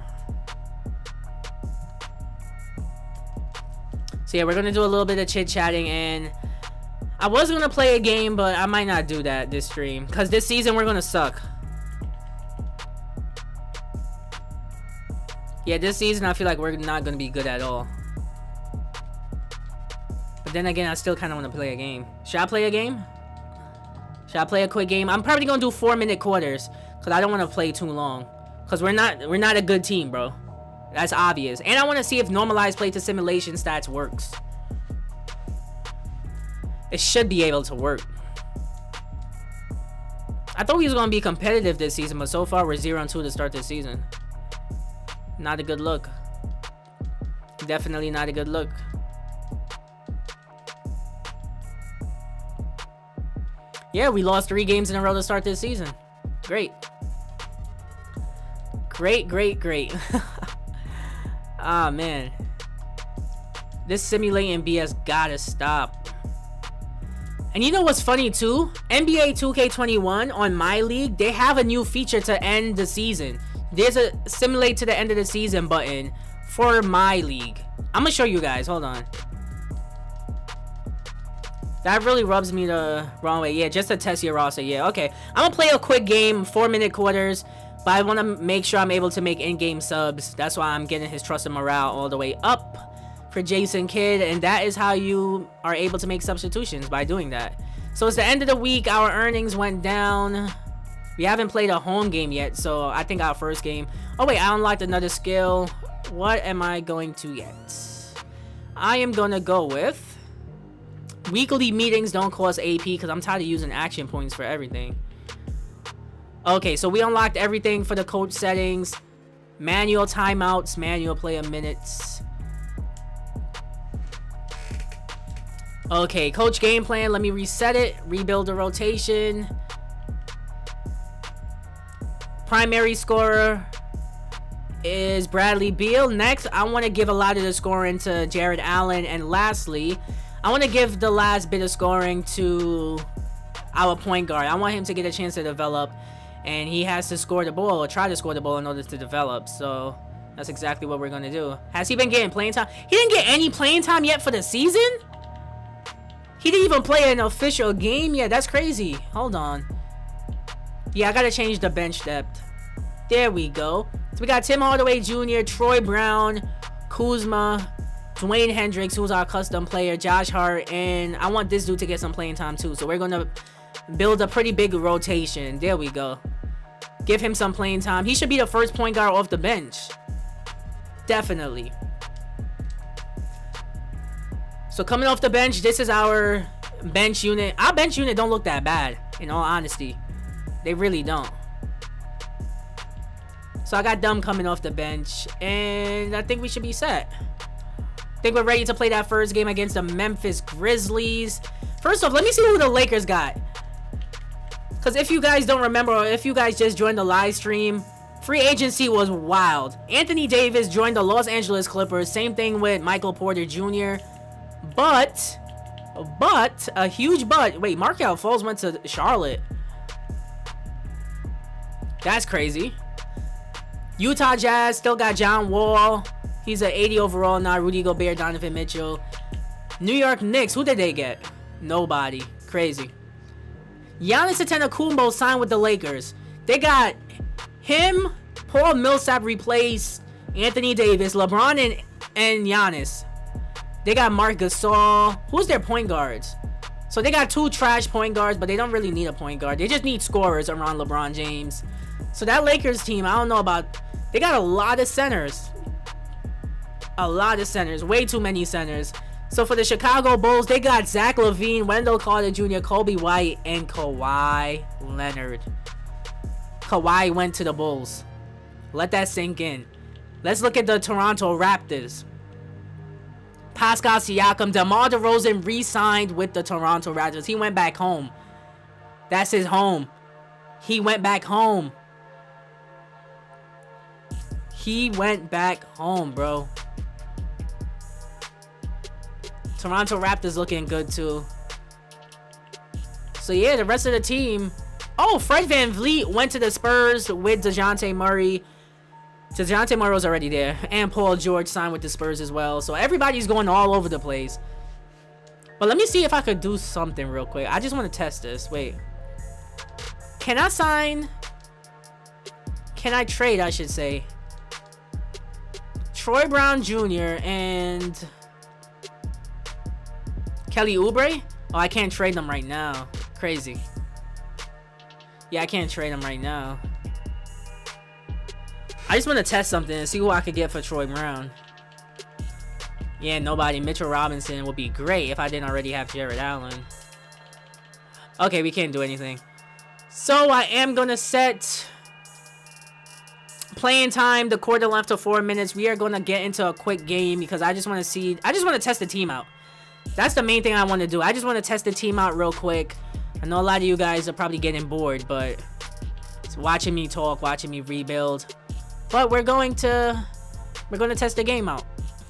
So yeah, we're gonna do a little bit of chit-chatting, and I was gonna play a game, but I might not do that this stream because this season we're gonna suck. Yeah, this season I feel like we're not gonna be good at all. But then again, I still kind of want to play a game. Should I play a game? Should I play a quick game? I'm probably gonna do 4-minute quarters because I don't want to play too long. Because we're not a good team, bro. That's obvious. And I want to see if normalized play to simulation stats works. It should be able to work. I thought we was gonna be competitive this season, but so far we're 0-2 to start this season. Not a good look. Definitely not a good look. Yeah, we lost 3 games in a row to start this season. Great. Great. Ah, man. This simulating BS gotta stop. And you know what's funny too? NBA 2K21 on my league, they have a new feature to end the season. There's a simulate to the end of the season button for my league. I'm gonna show you guys. Hold on. That really rubs me the wrong way. Yeah, just to test your roster. Yeah, okay. I'm gonna play a quick game, 4-minute quarters, but I want to make sure I'm able to make in-game subs. That's why I'm getting his trust and morale all the way up for Jason Kidd, and that is how you are able to make substitutions, by doing that. So it's the end of the week. Our earnings went down. We haven't played a home game yet, so I think our first game... Oh, wait, I unlocked another skill. What am I going to get? I am going to go with... Weekly meetings don't cost AP because I'm tired of using action points for everything. Okay, so we unlocked everything for the coach settings. Manual timeouts, manual player minutes. Okay, coach game plan. Let me reset it. Rebuild the rotation. Primary scorer is Bradley Beal. Next, I want to give a lot of the scoring to Jared Allen. And lastly, I want to give the last bit of scoring to our point guard. I want him to get a chance to develop, and he has to score the ball or try to score the ball in order to develop. So that's exactly what we're going to do. Has he been getting playing time? He didn't get any playing time yet for the season? He didn't even play an official game yet. That's crazy. Hold on. Yeah, I got to change the bench depth. There we go. So we got Tim Hardaway Jr., Troy Brown, Kuzma, Dwayne Hendricks, who's our custom player, Josh Hart, and I want this dude to get some playing time too. So we're going to build a pretty big rotation. There we go. Give him some playing time. He should be the first point guard off the bench. Definitely. So coming off the bench, this is our bench unit. Our bench unit don't look that bad, in all honesty. They really don't. So I got Dumb coming off the bench, and I think we should be set. I think we're ready to play that first game against the Memphis Grizzlies. First off, let me see who the Lakers got. Because if you guys don't remember, or if you guys just joined the live stream, free agency was wild. Anthony Davis joined the Los Angeles Clippers. Same thing with Michael Porter Jr. But, a huge but. Wait, Markelle Fultz went to Charlotte. That's crazy. Utah Jazz still got John Wall. He's an 80 overall now. Rudy Gobert, Donovan Mitchell. New York Knicks. Who did they get? Nobody. Crazy. Giannis Antetokounmpo signed with the Lakers. They got him. Paul Millsap replaced Anthony Davis, LeBron, and Giannis. They got Marc Gasol. Who's their point guards? So they got 2 trash point guards, but they don't really need a point guard. They just need scorers around LeBron James. So that Lakers team, I don't know about... They got a lot of centers. A lot of centers. Way too many centers. So for the Chicago Bulls, they got Zach LaVine, Wendell Carter Jr., Kobe White, and Kawhi Leonard. Kawhi went to the Bulls. Let that sink in. Let's look at the Toronto Raptors. Pascal Siakam, DeMar DeRozan re-signed with the Toronto Raptors. He went back home. That's his home. He went back home. He went back home, bro. Toronto Raptors looking good too. So yeah, the rest of the team. Oh, Fred VanVleet went to the Spurs with DeJounte Murray. DeJounte Murray was already there. And Paul George signed with the Spurs as well. So everybody's going all over the place. But let me see if I could do something real quick. I just want to test this. Wait. Can I sign? Can I trade, I should say? Troy Brown Jr. and Kelly Oubre? Oh, I can't trade them right now. Crazy. Yeah, I can't trade them right now. I just want to test something and see who I could get for Troy Brown. Yeah, nobody. Mitchell Robinson would be great if I didn't already have Jared Allen. Okay, we can't do anything. So I am going to set playing time, the quarter left to 4 minutes. We are going to get into a quick game because I just want to see, I just want to test the team out. That's the main thing I want to do. I just want to test the team out real quick. I know a lot of you guys are probably getting bored, but it's watching me talk, watching me rebuild. But we're going to test the game out.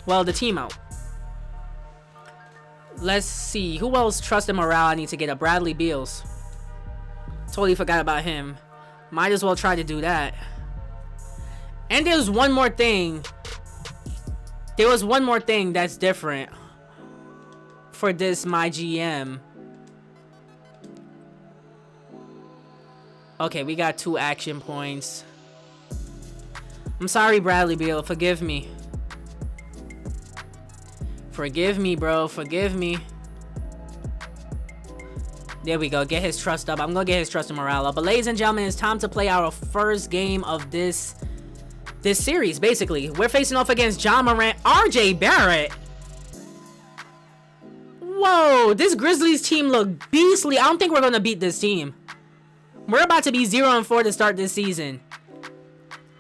Well, the team out. Let's see. Who else trusted morale? I need to get a Bradley Beals. Totally forgot about him. Might as well try to do that. And there's one more thing. There was one more thing that's different for this Mygm. Okay, we got 2 action points. I'm sorry, Bradley Beal. Forgive me. Forgive me, bro. Forgive me. There we go. Get his trust up. I'm going to get his trust and morale up. But ladies and gentlemen, it's time to play our first game of this series, basically. We're facing off against Ja Morant, RJ Barrett. Whoa, this Grizzlies team look beastly. I don't think we're going to beat this team. We're about to be 0-4 to start this season.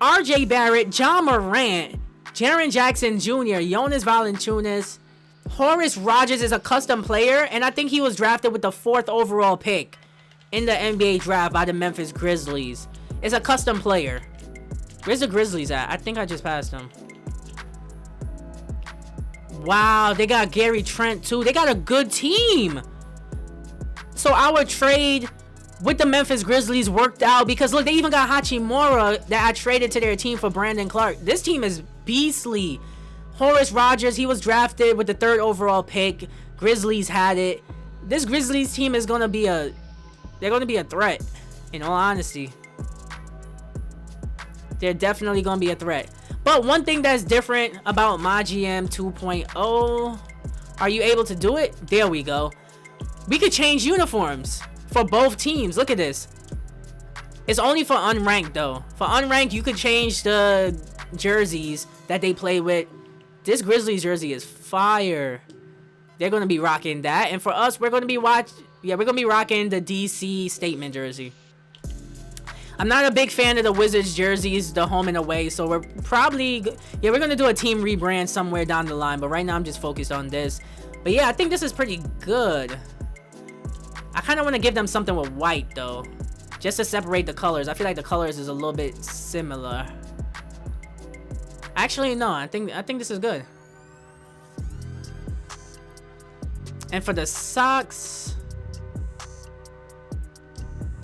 RJ Barrett, Ja Morant, Jaren Jackson Jr., Jonas Valanciunas, Horace Rogers is a custom player, and I think he was drafted with the 4th overall pick in the NBA draft by the Memphis Grizzlies. It's a custom player. Where's the Grizzlies at? I think I just passed them. Wow, they got Gary Trent too. They got a good team. So our trade with the Memphis Grizzlies worked out because look, they even got Hachimura that I traded to their team for Brandon Clark. This team is beastly. Horace Rogers, he was drafted with the 3rd overall pick. Grizzlies had it. This Grizzlies team is gonna be a threat, in all honesty. They're definitely gonna be a threat. But one thing that's different about Mygm 2.0, are you able to do it? There we go. We could change uniforms for both teams. Look at this. It's only for unranked though. For unranked, you could change the jerseys that they play with. This Grizzlies jersey is fire. They're gonna be rocking that, and for us, we're gonna be rocking the DC statement jersey. I'm not a big fan of the Wizards jerseys, the home and away, so we're gonna do a team rebrand somewhere down the line. But right now, I'm just focused on this. But yeah, I think this is pretty good. I kind of want to give them something with white though, just to separate the colors. I feel like the colors is a little bit similar. Actually, no. I think this is good. And for the socks,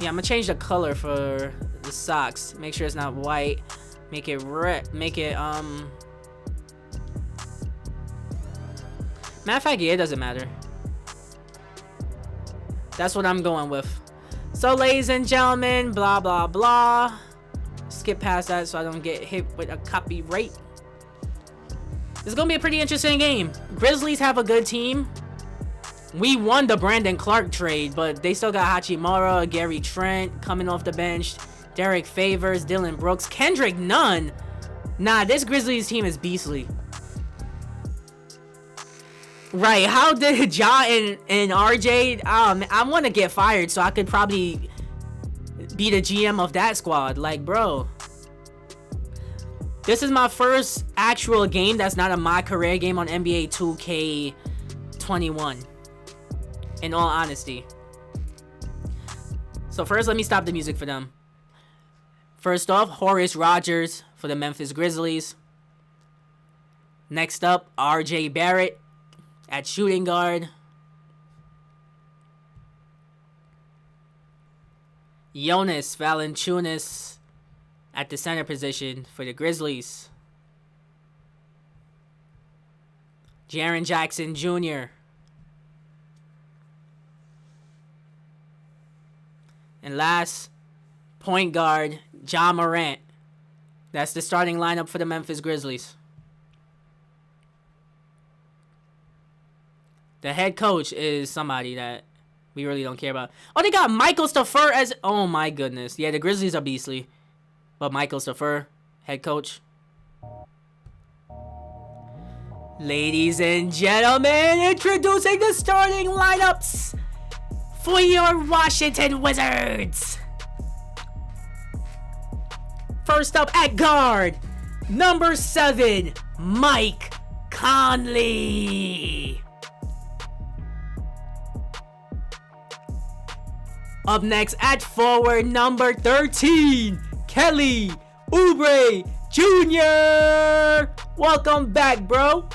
yeah, I'm gonna change the color for the socks. Make sure it's not white. Make it red. Make it Matter of fact, yeah, it doesn't matter. That's what I'm going with. So, ladies and gentlemen, blah blah blah. Skip past that so I don't get hit with a copyright. This is gonna be a pretty interesting game. Grizzlies have a good team. We won the Brandon Clark trade, but they still got Hachimura, Gary Trent coming off the bench, Derek Favors, Dylan Brooks, Kendrick Nunn. Nah, this Grizzlies team is beastly. Right, how did Ja and RJ, I want to get fired so I could probably be the GM of that squad. Like, bro, this is my first actual game that's not a my career game on NBA 2K21, in all honesty. So first, let me stop the music for them. First off, Horace Rogers for the Memphis Grizzlies. Next up, RJ Barrett at shooting guard. Jonas Valanciunas at the center position for the Grizzlies. Jaren Jackson Jr. And last, point guard, Ja Morant. That's the starting lineup for the Memphis Grizzlies. The head coach is somebody that we really don't care about. Oh, they got Michael Staffer as... Oh, my goodness. Yeah, the Grizzlies are beastly. But Michael Staffer, head coach. Ladies and gentlemen, introducing the starting lineups for your Washington Wizards. First up at guard, number 7, Mike Conley. Up next at forward, number 13, Kelly Oubre Jr. Welcome back, bro.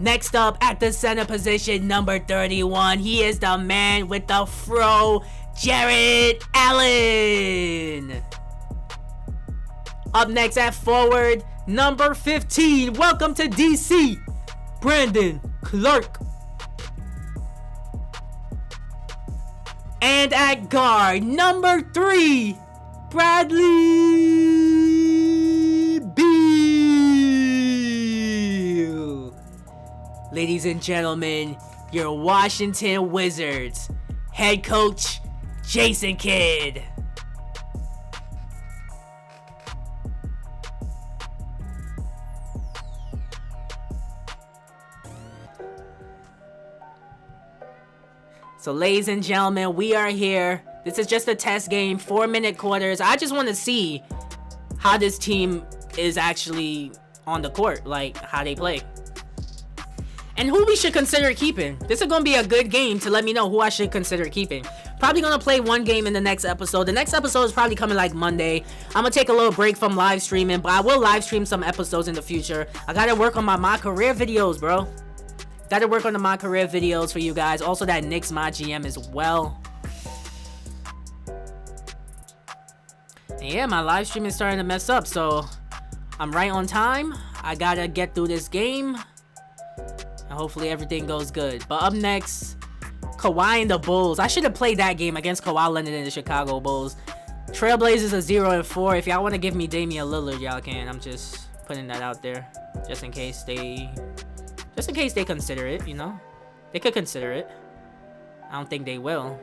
Next up at the center position, number 31. He is the man with the fro, Jarrett Allen. Up next at forward, number 15. Welcome to DC, Brandon Clark. And at guard, number 3, Bradley Beal. Ladies and gentlemen, your Washington Wizards head coach, Jason Kidd. So, ladies and gentlemen, we are here. This is just a test game, 4-minute quarters. I just want to see how this team is actually on the court, like how they play. And who we should consider keeping. This is going to be a good game to let me know who I should consider keeping. Probably going to play one game in the next episode. The next episode is probably coming like Monday. I'm going to take a little break from live streaming, but I will live stream some episodes in the future. I got to work on my career videos, bro. Got to work on my career videos for you guys. Also, that Knicks My GM as well. And yeah, my live stream is starting to mess up, so I'm right on time. I got to get through this game. And hopefully everything goes good. But up next, Kawhi and the Bulls. I should have played that game against Kawhi Leonard and the Chicago Bulls. Trailblazers are 0-4. If y'all want to give me Damian Lillard, y'all can. I'm just putting that out there. Just in case they consider it, you know? They could consider it. I don't think they will.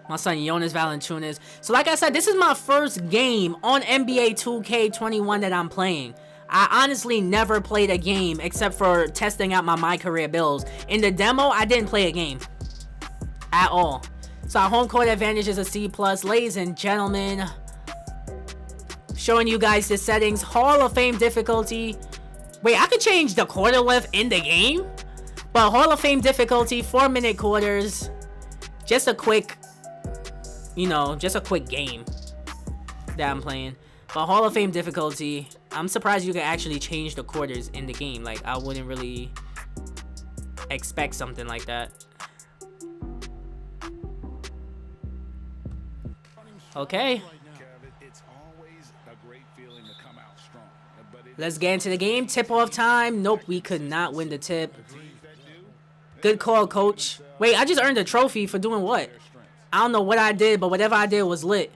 My son Jonas Valanciunas. So like I said, this is my first game on NBA 2K21 that I'm playing. I honestly never played a game except for testing out my career builds. In the demo, I didn't play a game at all. So our home court advantage is a C+. Ladies and gentlemen, showing you guys the settings. Hall of Fame difficulty. Wait, I could change the quarter length in the game? But Hall of Fame difficulty, 4-minute quarters. Just a quick, just a quick game that I'm playing. But Hall of Fame difficulty, I'm surprised you can actually change the quarters in the game. Like, I wouldn't really expect something like that. Okay. Let's get into the game. Tip-off time. Nope, we could not win the tip. Good call, coach. Wait, I just earned a trophy for doing what? I don't know what I did, but whatever I did was lit.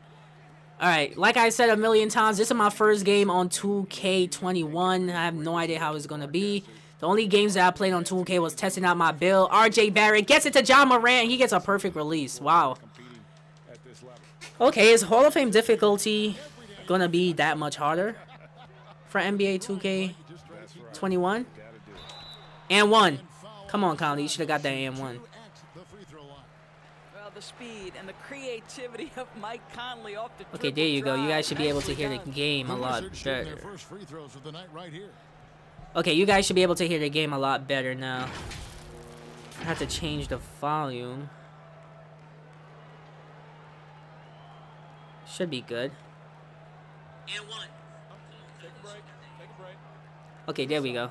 Alright, like I said a million times, this is my first game on 2K21. I have no idea how it's going to be. The only games that I played on 2K was testing out my build. RJ Barrett gets it to Ja Morant. He gets a perfect release. Wow. Okay, is Hall of Fame difficulty going to be that much harder for NBA 2K21? And one. Come on, Conley. You should have got that and one. The speed and the creativity of Mike Conley off the okay, there you go. You guys should be able to hear the game a lot better. Okay, you guys should be able to hear the game a lot better now. I have to change the volume. Should be good. And one. Okay, there we go.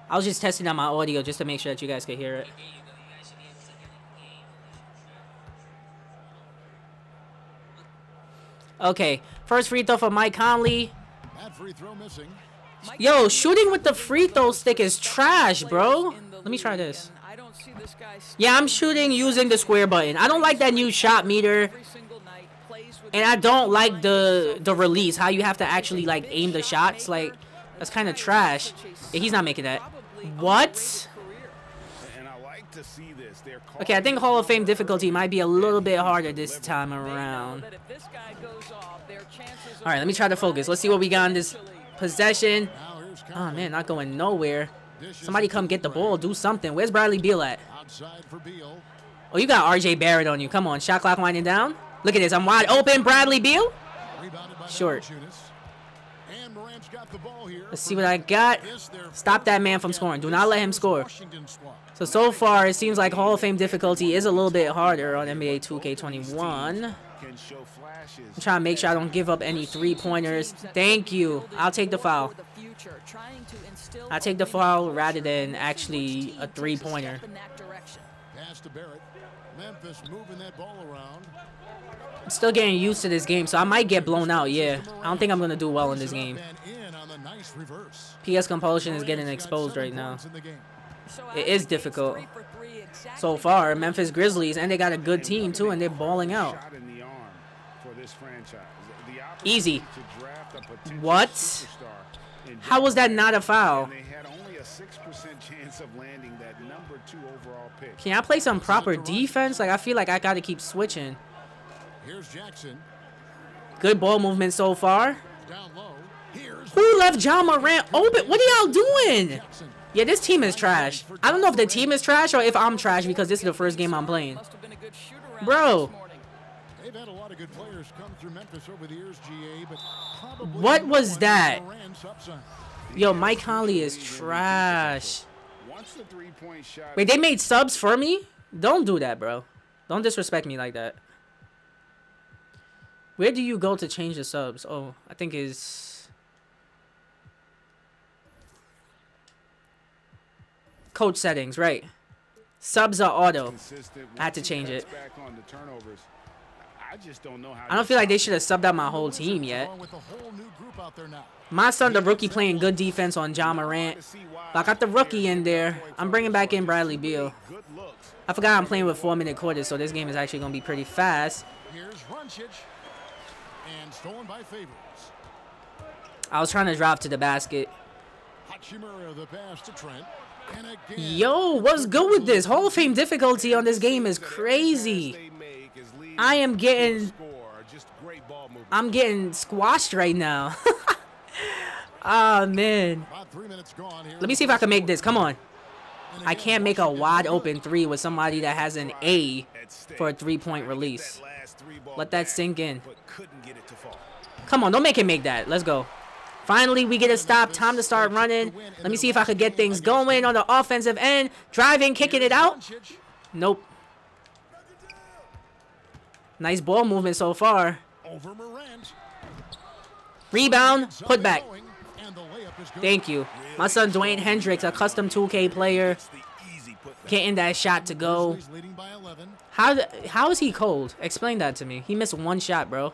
I was just testing out my audio just to make sure that you guys could hear it. Okay, first free throw for Mike Conley. Yo, shooting with the free throw stick is trash, bro. Let me try this. I don't don't see this guy. Yeah, I'm shooting using the square button. I don't like that new shot meter. And I don't like the release, how you have to actually like aim the shots. Like, that's kind of trash. Yeah, he's not making that. What? Okay, I think Hall of Fame difficulty might be a little bit harder this time around. Alright, let me try to focus. Let's see what we got in this possession. Oh man, not going nowhere. Somebody come get the ball, do something. Where's Bradley Beal at? Oh, you got RJ Barrett on you. Come on, shot clock winding down. Look at this, I'm wide open. Bradley Beal. Short. Let's see what I got. Stop that man from scoring. Do not let him score. So far, it seems like Hall of Fame difficulty is a little bit harder on NBA 2K21. I'm trying to make sure I don't give up any three-pointers. Thank you. I'll take the foul. I'll take the foul rather than actually a three-pointer. I'm still getting used to this game, so I might get blown out, yeah. I don't think I'm going to do well in this game. PS Compulsion is getting exposed right now. It is difficult. So far, Memphis Grizzlies, and they got a good team too, and they're balling out. Easy. What? How was that not a foul? Can I play some proper defense? Like, I feel like I got to keep switching. Good ball movement so far. Who left John Morant open? What are y'all doing? Yeah, this team is trash. I don't know if the team is trash or if I'm trash because this is the first game I'm playing. Bro. What was that? Yo, Mike Conley is trash. Wait, they made subs for me? Don't do that, bro. Don't disrespect me like that. Where do you go to change the subs? Oh, I think is... Coach settings, right. Subs are auto. I had to change it. I don't feel like they should have subbed out my whole team yet. My son, the rookie, playing good defense on John Morant. But I got the rookie in there. I'm bringing back in Bradley Beal. I forgot I'm playing with 4-minute quarters, so this game is actually going to be pretty fast. I was trying to drop to the basket. Hachimura, the pass to Trent. Yo, what's good with this? Hall of Fame difficulty on this game is crazy. I'm getting squashed right now. Oh, man. Let me see if I can make this. Come on. I can't make a wide open three with somebody that has an A for a three-point release. Let that sink in. Come on, don't make him make that. Let's go. Finally, we get a stop. Time to start running. Let me see if I could get things going on the offensive end. Driving, kicking it out. Nope. Nice ball movement so far. Rebound, put back. Thank you. My son Dwayne Hendricks, a custom 2K player, getting that shot to go. How is he cold? Explain that to me. He missed one shot, bro.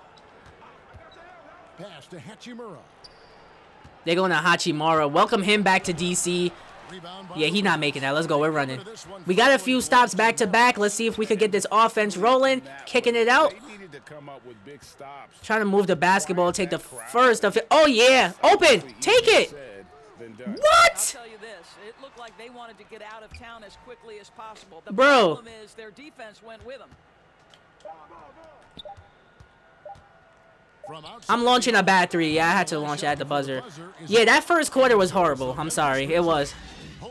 Pass to Hachimura. They're going to Hachimura. Welcome him back to DC. Yeah, he's not making that. Let's go. We're running. We got a few stops back to back. Let's see if we could get this offense rolling. Kicking it out. Trying to move the basketball. Take the first of it. Oh, yeah. Open. Take it. What? Bro. I'm launching a bad three. Yeah, I had to launch it at the buzzer. Yeah, that first quarter was horrible. I'm sorry. It was.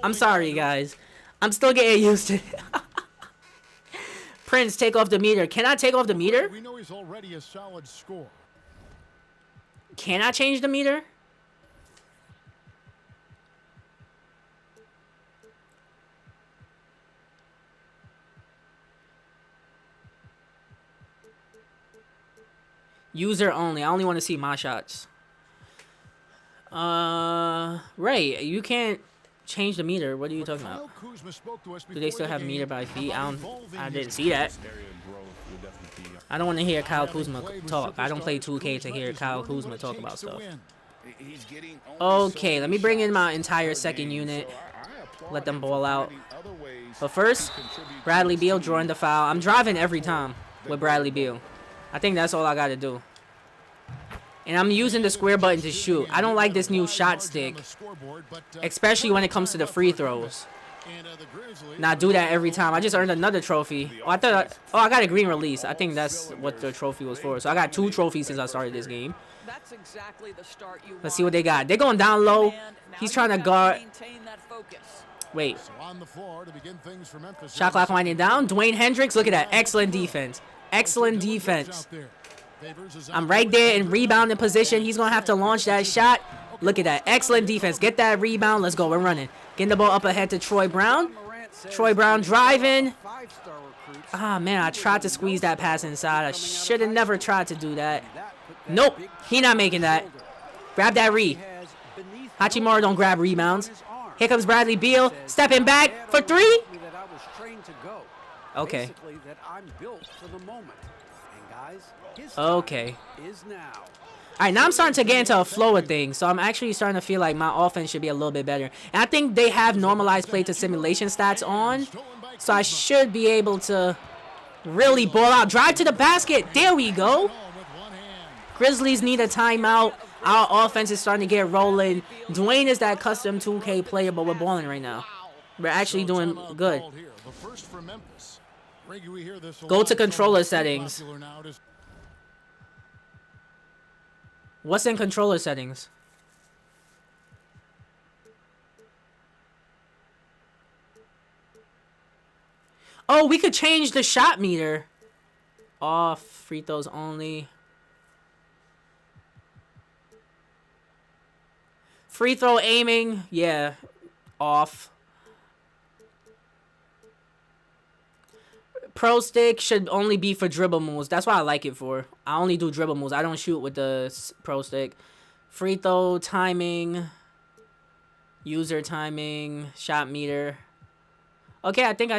I'm sorry, guys. I'm still getting used to it. Prince, take off the meter. Can I take off the meter? We know he's already a solid scorer. Can I change the meter? User only. I only want to see my shots. Right. You can't change the meter. What are you talking about? Do they still have meter by feet? I didn't see that. I don't want to hear Kyle Kuzma talk. I don't play 2K to hear Kyle Kuzma talk about stuff. Okay, let me bring in my entire second unit. let them ball out. But first, Bradley Beal drawing the foul. I'm driving every time with Bradley Beal. I think that's all I got to do. And I'm using the square button to shoot. I don't like this new shot stick, especially when it comes to the free throws. Not do that every time. I just earned another trophy. Oh, I got a green release. I think that's what the trophy was for. So I got 2 trophies since I started this game. Let's see what they got. They're going down low. He's trying to guard. Wait. Shot clock winding down. Dwayne Hendricks, look at that. Excellent defense. Excellent defense. I'm right there in rebounding position. He's going to have to launch that shot. Look at that. Excellent defense. Get that rebound. Let's go. We're running. Getting the ball up ahead to Troy Brown. Troy Brown driving. Ah, man, I tried to squeeze that pass inside. I should have never tried to do that. Nope. He not making that. Grab that re. Hachimura don't grab rebounds. Here comes Bradley Beal. Stepping back for 3. Okay. Okay. Alright, now I'm starting to get into a flow of things, so I'm actually starting to feel like my offense should be a little bit better. And I think they have normalized play to simulation stats on, so I should be able to really ball out. Drive to the basket. There we go. Grizzlies need a timeout. Our offense is starting to get rolling. Dwayne is that custom 2K player, but we're balling right now. We're actually doing good. Go to controller settings. What's in controller settings? Oh, we could change the shot meter. Off, free throws only. Free throw aiming, yeah, off. Pro stick should only be for dribble moves. That's what I like it for. I only do dribble moves. I don't shoot with the pro stick. Free throw timing. User timing. Shot meter. Okay, I think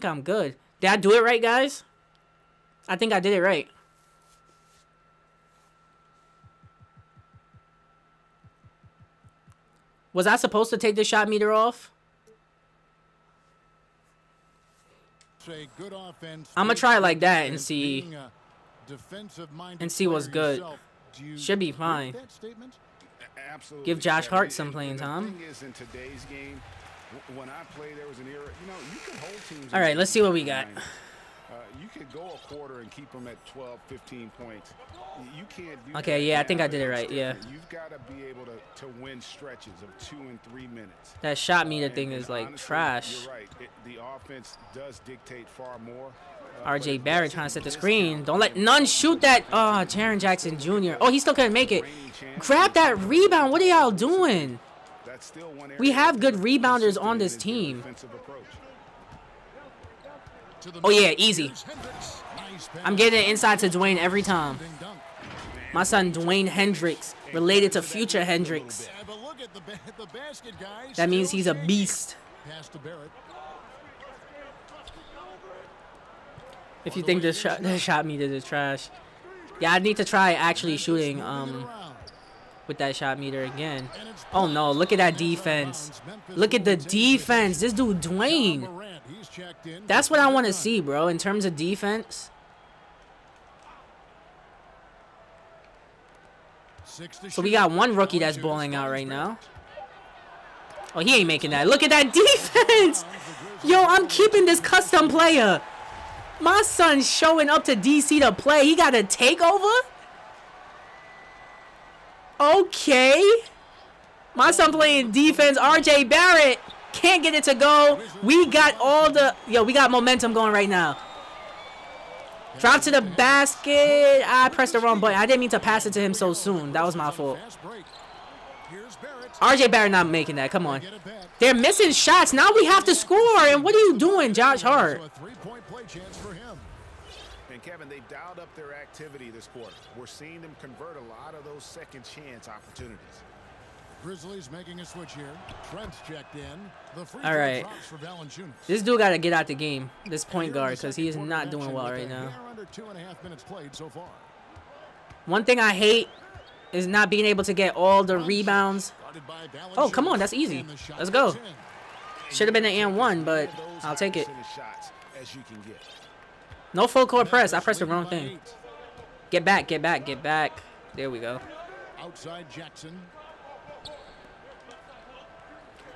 I'm good. Did I do it right, guys? I think I did it right. Was I supposed to take the shot meter off? I'm gonna try it like that and see what's good. Should be fine. Give Josh Hart some playing time. All right, let's see what we got. You could go a quarter and keep them at 12, 15 points. You can't do okay, yeah, I think I did it right, yeah. You've got to be able to win stretches of 2 and 3 minutes. That shot meter thing is like honestly, trash. You're right. The offense does dictate far more. RJ Barrett trying to set the screen. Don't let none shoot that. Oh, Jaren Jackson Jr. Oh, he still couldn't make it. Grab that rebound. What are y'all doing? We have good rebounders on this team. Oh, yeah, easy. I'm getting it inside to Dwayne every time. My son, Dwayne Hendricks, related to future Hendricks. That means he's a beast. If you think the shot meter is trash. Yeah, I need to try actually shooting with that shot meter again. Oh, no, look at that defense. Look at the defense. This dude, Dwayne. That's what I want to see, bro, in terms of defense. So we got one rookie that's balling out right now. Oh, he ain't making that. Look at that defense. Yo, I'm keeping this custom player. My son's showing up to DC to play. He got a takeover? Okay. My son playing defense. RJ Barrett can't get it to go. We got all the... Yo, we got momentum going right now. Drop to the basket. I pressed the wrong button. I didn't mean to pass it to him so soon. That was my fault. RJ Barrett not making that. Come on. They're missing shots. Now we have to score. And what are you doing, Josh Hart? And Kevin, they've dialed up their activity this quarter. We're seeing them convert a lot of those second chance opportunities. Grizzlies making a switch here. Trent's checked in. All right. This dude got to get out the game. This point guard, because he is not doing well right now. One thing I hate is not being able to get all the rebounds. Oh, come on, that's easy. Let's go. Should have been an and one, but I'll take it. No full court press. I pressed the wrong thing. Get back, get back, get back. There we go. Outside Jackson.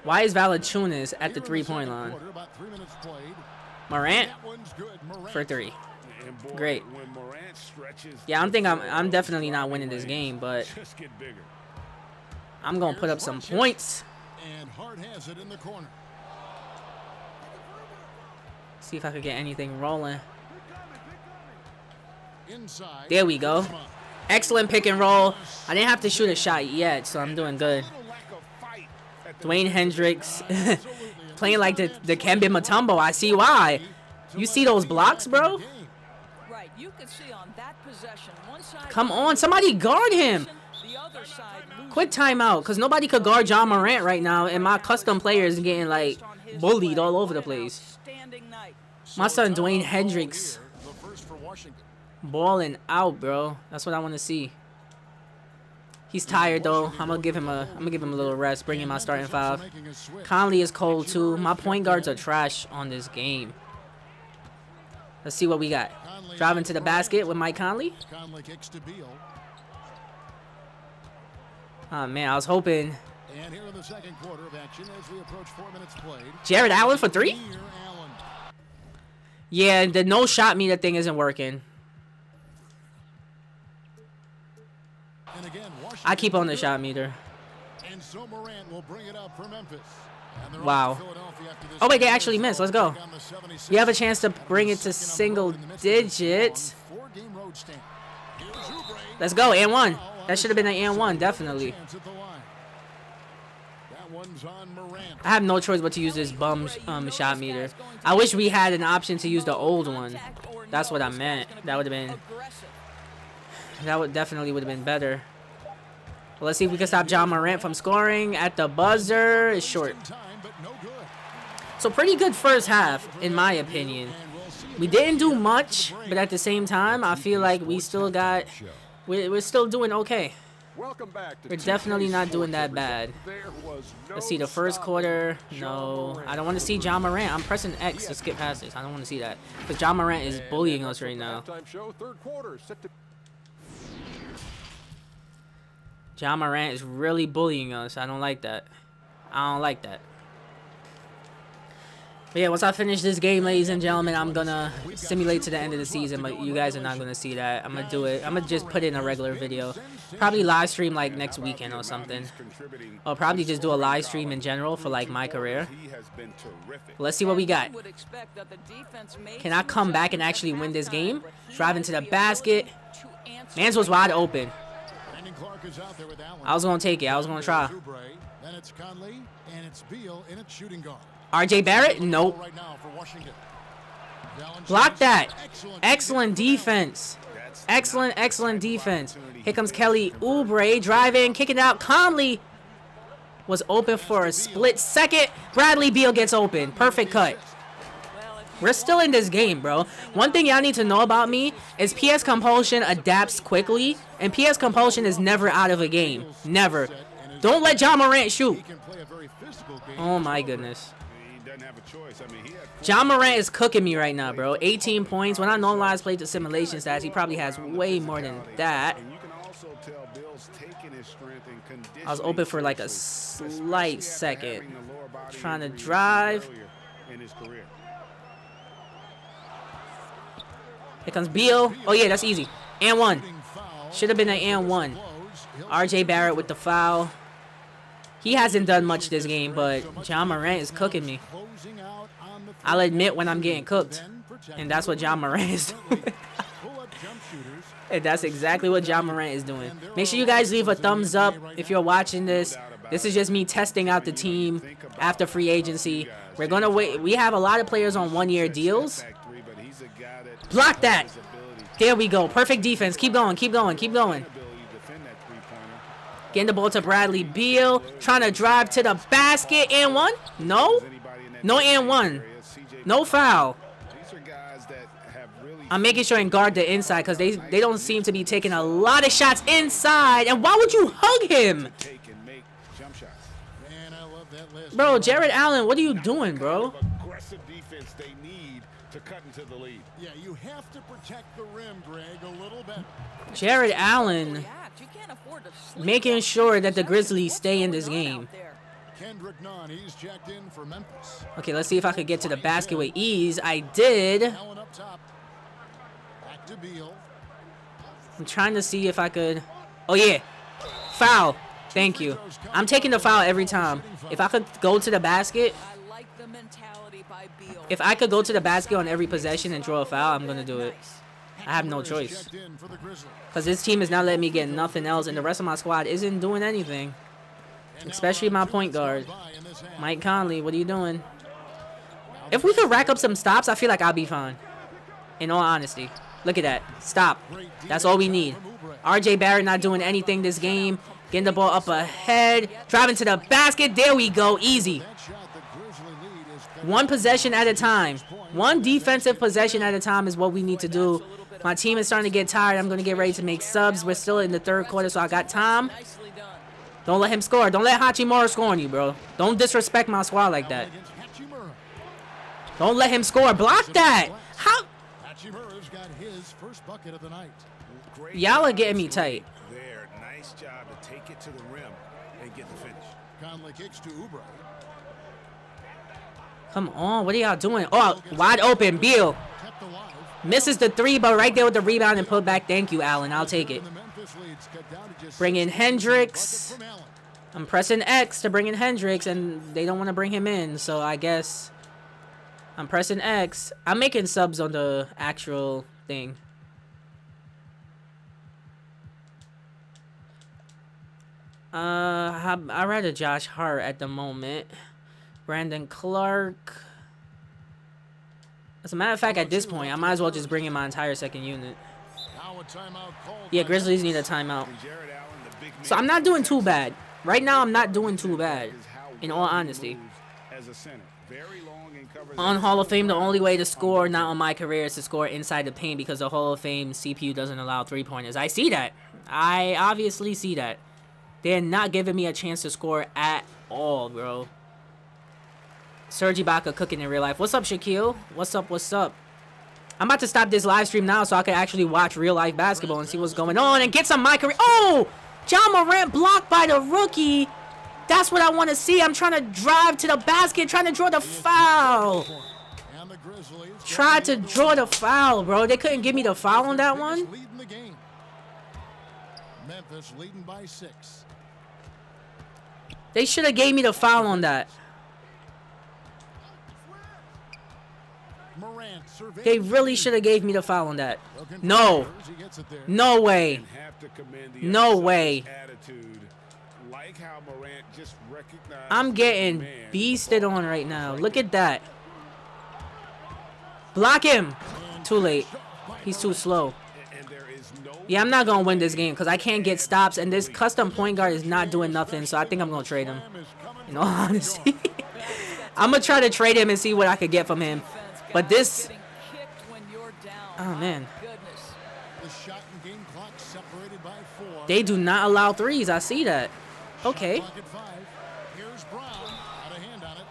Why is Valanciunas at the three-point line? Morant for three. Great. Yeah, I'm definitely not winning this game, but I'm gonna put up some points. And Hart has it in the corner. See if I could get anything rolling. Inside. There we go. Excellent pick and roll. I didn't have to shoot a shot yet, so I'm doing good. Dwayne Hendricks playing like the Kemba Mutombo. I see why. You see those blocks, bro? Right, you could see on that possession, one side Come on, somebody guard him. the other side Quick timeout, because nobody could guard John Morant right now, and my custom player is getting, like, bullied all over the place. standing night. My son Dwayne Hendricks The first for Washington. balling out, bro. That's what I want to see. He's tired though. I'm gonna give him a little rest. Bring in my starting five. Conley is cold too. My point guards are trash on this game. Let's see what we got. Driving to the basket with Mike Conley. Conley kicks to Beal. Oh man, I was hoping. And here in the second quarter of action as we approach 4 minutes played. Jared Allen for three? Here, Allen. Yeah, the no shot meter thing isn't working. And again, Washington I keep on the shot meter. And so Morant will bring it up for Memphis. And they're Wow. on to Philadelphia after this Oh wait, they game. actually missed. Let's go. You have a chance to bring it to single digits. Four-game road stand. Here's Oubre. Let's go, and one. That should have been an and one, definitely. Chance at the line. That one's on Morant. I have no choice but to use this bum shot meter. I wish we had an option to use the old one. That's what I meant. That would have been. That would definitely would have been better. Well, let's see if we can stop John Morant from scoring at the buzzer. It's short. Time, but no good. So pretty good first half, in my opinion. We didn't do much, but at the same time, I feel like we still got. We're still doing okay. Welcome back to We're definitely not doing that bad. There was no Let's see the first quarter. No, I don't want to see John Morant. I'm pressing X to skip past this. I don't want to see that because John Morant is bullying us right now. halftime show, third quarter, set to John Morant is really bullying us. I don't like that. I don't like that. But yeah, once I finish this game, ladies and gentlemen, I'm gonna simulate to the end of the season, but you guys are not gonna see that. I'm gonna do it. I'm gonna just put in a regular video. Probably live stream like next weekend or something. Or probably just do a live stream in general for like my career. Let's see what we got. Can I come back and actually win this game? Driving to the basket. Mans was wide open. Brandon Clark is out there with Allen. I was gonna take it. I was gonna try. Oubre. Then it's Conley, and it's Beal in its shooting guard. RJ Barrett? Nope. Right now for Washington. Block that. Excellent defense. Excellent defense. Here comes Kelly Oubre driving, kicking out. Conley was open for a split second. Bradley Beal gets open. Perfect cut. We're still in this game, bro. One thing y'all need to know about me is PS Compulsion adapts quickly, and PS Compulsion is never out of a game. Never. Don't let John Morant shoot. He can play a very physical game. Oh my goodness. He doesn't have a choice. I mean, he had John Morant is cooking me right now, bro. 18 points. When I normalize play to simulation stats, he probably has way more than that. And you can also tell Bill's taking his strength and conditioning. I was open for like a slight second. Trying to drive. In his career. Here comes Beal. Oh yeah, that's easy. And one. Should have been an and one. RJ Barrett with the foul. He hasn't done much this game, but John Morant is cooking me. Closing out on the I'll admit when I'm getting cooked. And that's what John Morant is doing. pull-up jump shooters. And that's exactly what John Morant is doing. Make sure you guys leave a thumbs up if you're watching this. This is just me testing out the team after free agency. We're going to wait. We have a lot of players on one-year deals. Block that. There we go. Perfect defense. Keep going. Keep going. Keep going. Getting the ball to Bradley Beal. Trying to drive to the basket. And one? No? No and one. No foul. are guys that have really I'm making sure and guard the inside because they don't seem to be taking a lot of shots inside. And why would you hug him? take and make jump shots. Man, I love that list. Bro, Jared Allen, what are you doing, bro? Aggressive defense they need to cut into the lead. Yeah, you have to protect the rim, Greg, a little bit. Jared Allen React. You can't afford to sleep making on sure that the possessions. Grizzlies What's stay in going this on game. out there? Kendrick Nunn, he's checked in for Memphis. Okay, let's see if I could get to the basket with ease. I did. Allen up top. Back to Beal. I'm trying to see if I could. Oh, yeah. Foul. Thank you. I'm taking the foul every time. If I could go to the basket, I like the mentality by Beal. if I could go to the basket on every possession and draw a foul, I'm going to do it. I have no Hachimura is choice. checked in for the Grizzlies. Because this team is not letting me get nothing else, and the rest of my squad isn't doing anything. And now Especially my around 2 point minutes guard. gone by in this half. Mike Conley, what are you doing? If we could rack up some stops, I feel like I'll be fine. In all honesty. Look at that. Stop. That's all we need. RJ Barrett not doing anything this game. Getting the ball up ahead. Driving to the basket. There we go. Easy. That shot, the Grizzly lead is One possession at a time. One defensive possession at a time is what we need to do. My team is starting to get tired. I'm going to get ready to make subs. We're still in the third quarter, so I got time. Nicely done. Don't let him score. Don't let Hachimura score on you, bro. Don't disrespect my squad like that. against Hachimura. Don't let him score. Block that. How? Hachimura's got his first bucket of the night. Great Y'all are job getting me tight. there. Nice job to take it to the rim and get the finish. Conley kicks to Oubre. Come on. What are y'all doing? Oh, wide open. Beal. Kept alive. Misses the three, but right there with the rebound and put back. Thank you, Allen. I'll take it. And the Memphis lead's cut down to just Bring in 6 points. Hendricks. Bucket from Allen. I'm pressing X to bring in Hendricks, and they don't want to bring him in, so I guess I'm pressing X. I'm making subs on the actual thing. I'd rather Josh Hart at the moment. Brandon Clark. As a matter of fact, at this point, I might as well just bring in my entire second unit. Now a timeout called Yeah, by Grizzlies need a Memphis. timeout. And Jared Allen, the big man So I'm not doing too bad. Right now, I'm not doing too bad, is how in well all he honesty. moves as a center. Very long and covers On the Hall of full Fame, the ground only way to on score, the not field. on my career, is to score inside the paint because the Hall of Fame CPU doesn't allow three-pointers. I see that. I obviously see that. They're not giving me a chance to score at all, bro. Serge Ibaka cooking in real life. What's up, Shaquille? What's up? What's up? I'm about to stop this live stream now so I can actually watch real-life basketball and see what's going on and get some my career. Oh! John Morant blocked by the rookie. That's what I want to see. I'm trying to drive to the basket, trying to draw the foul. And the Grizzlies Tried to draw the foul, bro. They couldn't give me the foul on that one. lead in the game. Memphis leading by 6. They should have gave me the foul on that. Morant surveys They really the should have gave me the foul on that. Looking for No. errors, he gets it there. No way. And have to commend the No exercise way. attitude. Like how Morant just recognized I'm getting beasted on right now. Look at that. Block him. Too late. He's too slow. And there is no Yeah, I'm not going to win this game because I can't get stops, and this custom point guard is not doing nothing, so I think I'm going to trade him. Time is coming In all honesty. I'm going to try to trade him and see what I could get from him. But this... Getting kicked when you're down. Oh, man. My goodness. The shot and game clock separated by 4. They do not allow threes. I see that. Okay. Shot clock at 5. Here's Brown. Out of hand on it.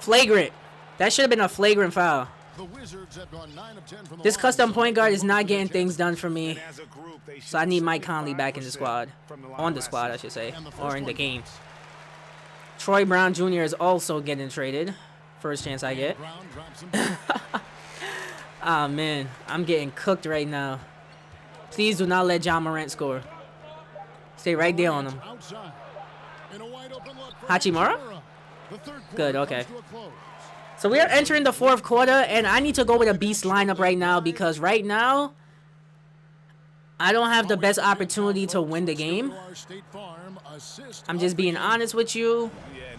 Flagrant. That should have been a flagrant foul. The Wizards have gone 9 of 10 from the This line, custom so point guard is they're not looking getting for things done for me. And as a group, they So I need Mike Conley 75% back in the squad. from the line On the last squad, I season. should say. And the first Or in the one game. counts. Troy Brown Jr. is also getting traded. First chance I get. Brown drops him back. Ah, man. I'm getting cooked right now. Please do not let John Morant score. Stay right there on him. Outside. In a wide open look for Hachimura? The third Good, quarter okay. comes to a close. So we are entering the fourth quarter, and I need to go with a beast lineup right now because right now, I don't have the best opportunity to win the game. I'm just being honest with you.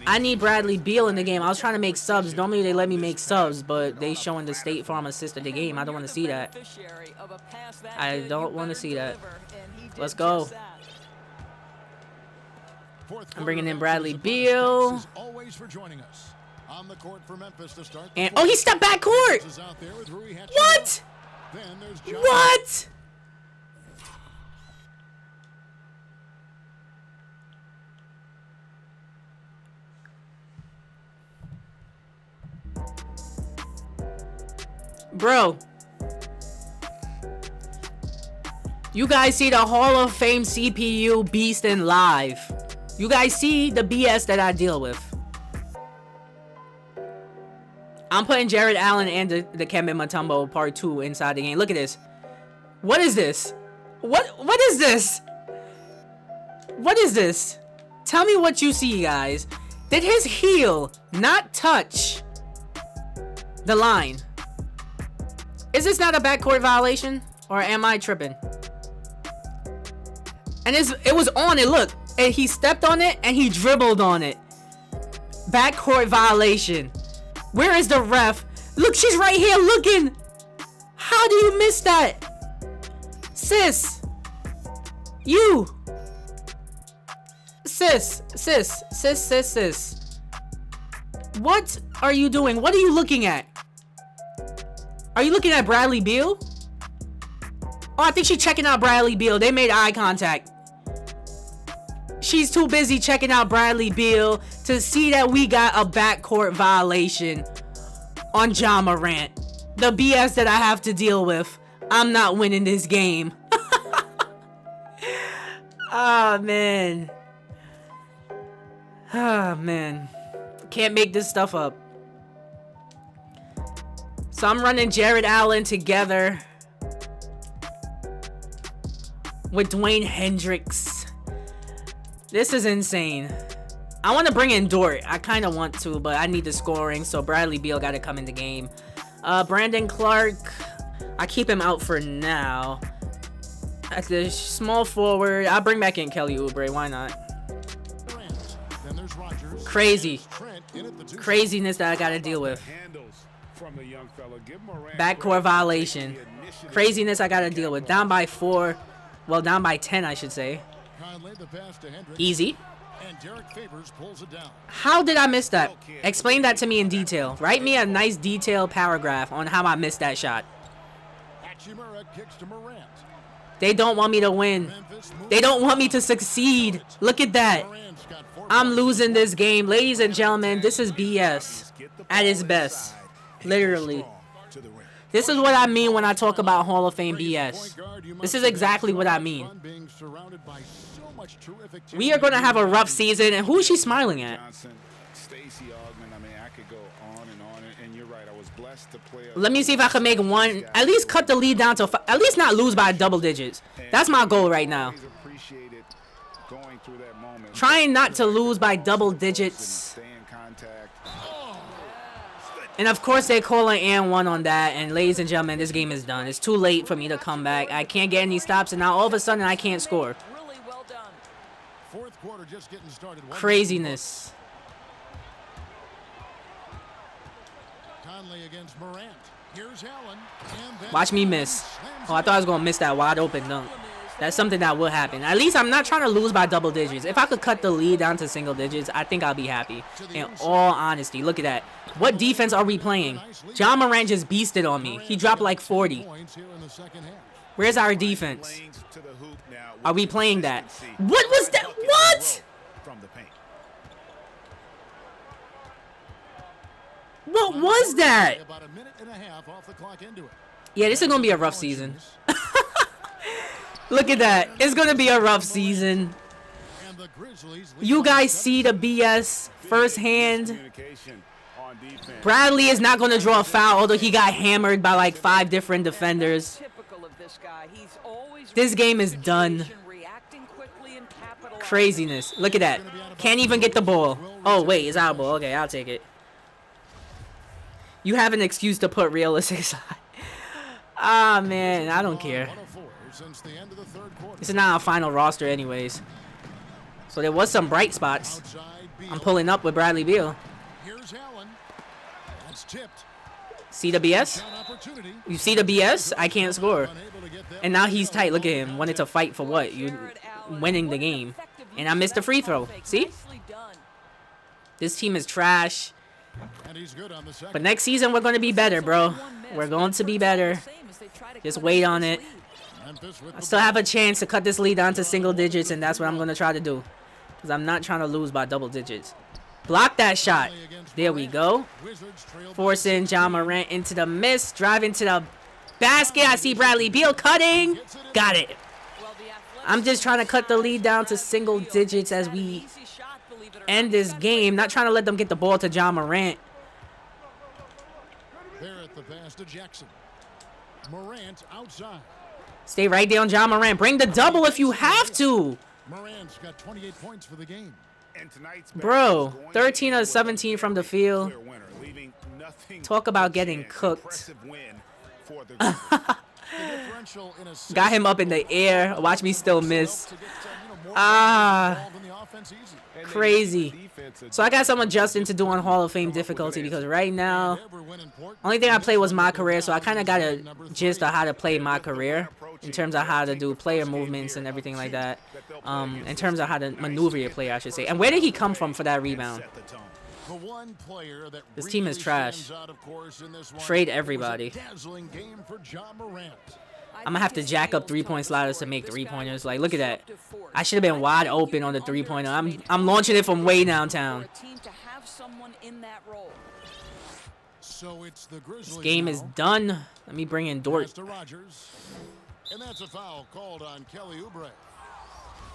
I need Bradley Beal in the game. I was trying to make subs. Normally they let me make subs, but they showing the State Farm assist of the game. I don't want to see that. Beneficiary of a pass that I good, don't you wanna better see that. deliver, and he did Let's go. just that. I'm bringing in Bradley Beal. Always for joining us. On the court for Memphis to start. And oh, he stepped back court. Is out there with Rui Hachimura. What? Then there's John. What? Bro, you guys see the Hall of Fame CPU beast in live. You guys see the BS that I deal with. I'm putting Jared Allen and the Kemba Mutombo part 2 inside the game. Look at this. What is this? What is this? What is this? Tell me what you see, guys. Did his heel not touch the line? Is this not a backcourt violation? Or am I tripping? And it was on it, look. And he stepped on it and he dribbled on it. Backcourt violation. Where is the ref? Look, she's right here looking. How do you miss that? Sis. You. Sis. What are you doing? What are you looking at? Are you looking at Bradley Beal? Oh, I think she's checking out Bradley Beal. They made eye contact. She's too busy checking out Bradley Beal to see that we got a backcourt violation on Ja Morant. The BS that I have to deal with. I'm not winning this game. Oh, man. Oh, man. Can't make this stuff up. So I'm running Jared Allen together with Dwayne Hendricks. This is insane. I want to bring in Dort. I kind of want to, but I need the scoring, so Bradley Beal got to come in the game. Brandon Clark, I keep him out for now. At the small forward, I'll bring back in Kelly Oubre. Why not? Crazy. Craziness that I got to deal with. Backcourt violation. Craziness I got to deal with. Down by 4. Well, down by 10, I should say. Easy. How did I miss that? Explain that to me in detail. Write me a nice detailed paragraph on how I missed that shot. They don't want me to win. They don't want me to succeed. Look at that. I'm losing this game. Ladies and gentlemen, this is BS at its best. Literally. This is what I mean when I talk about Hall of Fame BS. This is exactly what I mean. We are going to have a rough season. And who is she smiling at? Let me see if I can make one. At least cut the lead down to at least not lose by double digits. That's my goal right now. Trying not to lose by double digits. And of course they call an and one on that. And ladies and gentlemen, this game is done. It's too late for me to come back. I can't get any stops, and now all of a sudden I can't score. Craziness. Watch me miss. Oh, I thought I was going to miss that wide open dunk. That's something that will happen. At least I'm not trying to lose by double digits. If I could cut the lead down to single digits, I think I'll be happy. In all honesty, look at that. What defense are we playing? Ja Morant just beasted on me. He dropped like 40. Where's our defense? Are we playing that? What was that? What? What was that? Yeah, this is going to be a rough season. Look at that. It's going to be a rough season. You guys see the BS firsthand. Bradley is not going to draw a foul, although he got hammered by like 5 different defenders. This game is done. Craziness. Look at that. Can't even get the ball. Oh, wait. It's our ball. Okay, I'll take it. You have an excuse to put realistic aside. Ah, man. I don't care. This is not our final roster anyways. So there was some bright spots. I'm pulling up with Bradley Beal. See the BS? You see the BS? I can't score. And now he's tight. Look at him. Wanted to fight for what? You winning the game. And I missed a free throw. See? This team is trash. And he's good on the second. But next season, we're going to be better, bro. We're going to be better. Just wait on it. Memphis with I the still have a chance to cut this lead down to single digits, and that's what I'm going to try to do. Because I'm not trying to lose by double digits. Block that shot. There we go. Wizards trail by Forcing John Morant into the miss. Driving to the basket. I see Bradley Beal cutting. Got it. I'm just trying to cut the lead down to single digits as we end this game. Not trying to let them get the ball to John Morant. there at the pass to Jackson. Morant outside. Stay right there on John Morant. Bring the double if you have to. Morant's got 28 points for the game. And tonight's Bro, match is going 13 to of end 17 with from the a field. clear winner, leaving nothing Talk but about a getting chance. cooked. Impressive win for the The differential in assists Got him up in the air. Watch me still miss. to get more Ah. involved in the offense easy. Crazy. So I got some adjusting to do on Hall of Fame difficulty because right now, Ever win important only thing I played was my career, so I kind of got a gist of how to play my career in terms of how to do player movements and everything like that. In terms of how to maneuver your player, I should say. And where did he come from for that rebound? the one player that This team is really trash. stands out, of course, in this one Trade was a everybody. dazzling game for John Morant. I'm gonna have to jack up 3-point sliders to make 3-pointers. Like, look at that. I should have been wide open on the 3-pointer. I'm launching it from way downtown. So it's the Grizzlies This game is now. done. Let me bring in Dort. Pass to Rogers. And that's a foul called on Kelly Oubre.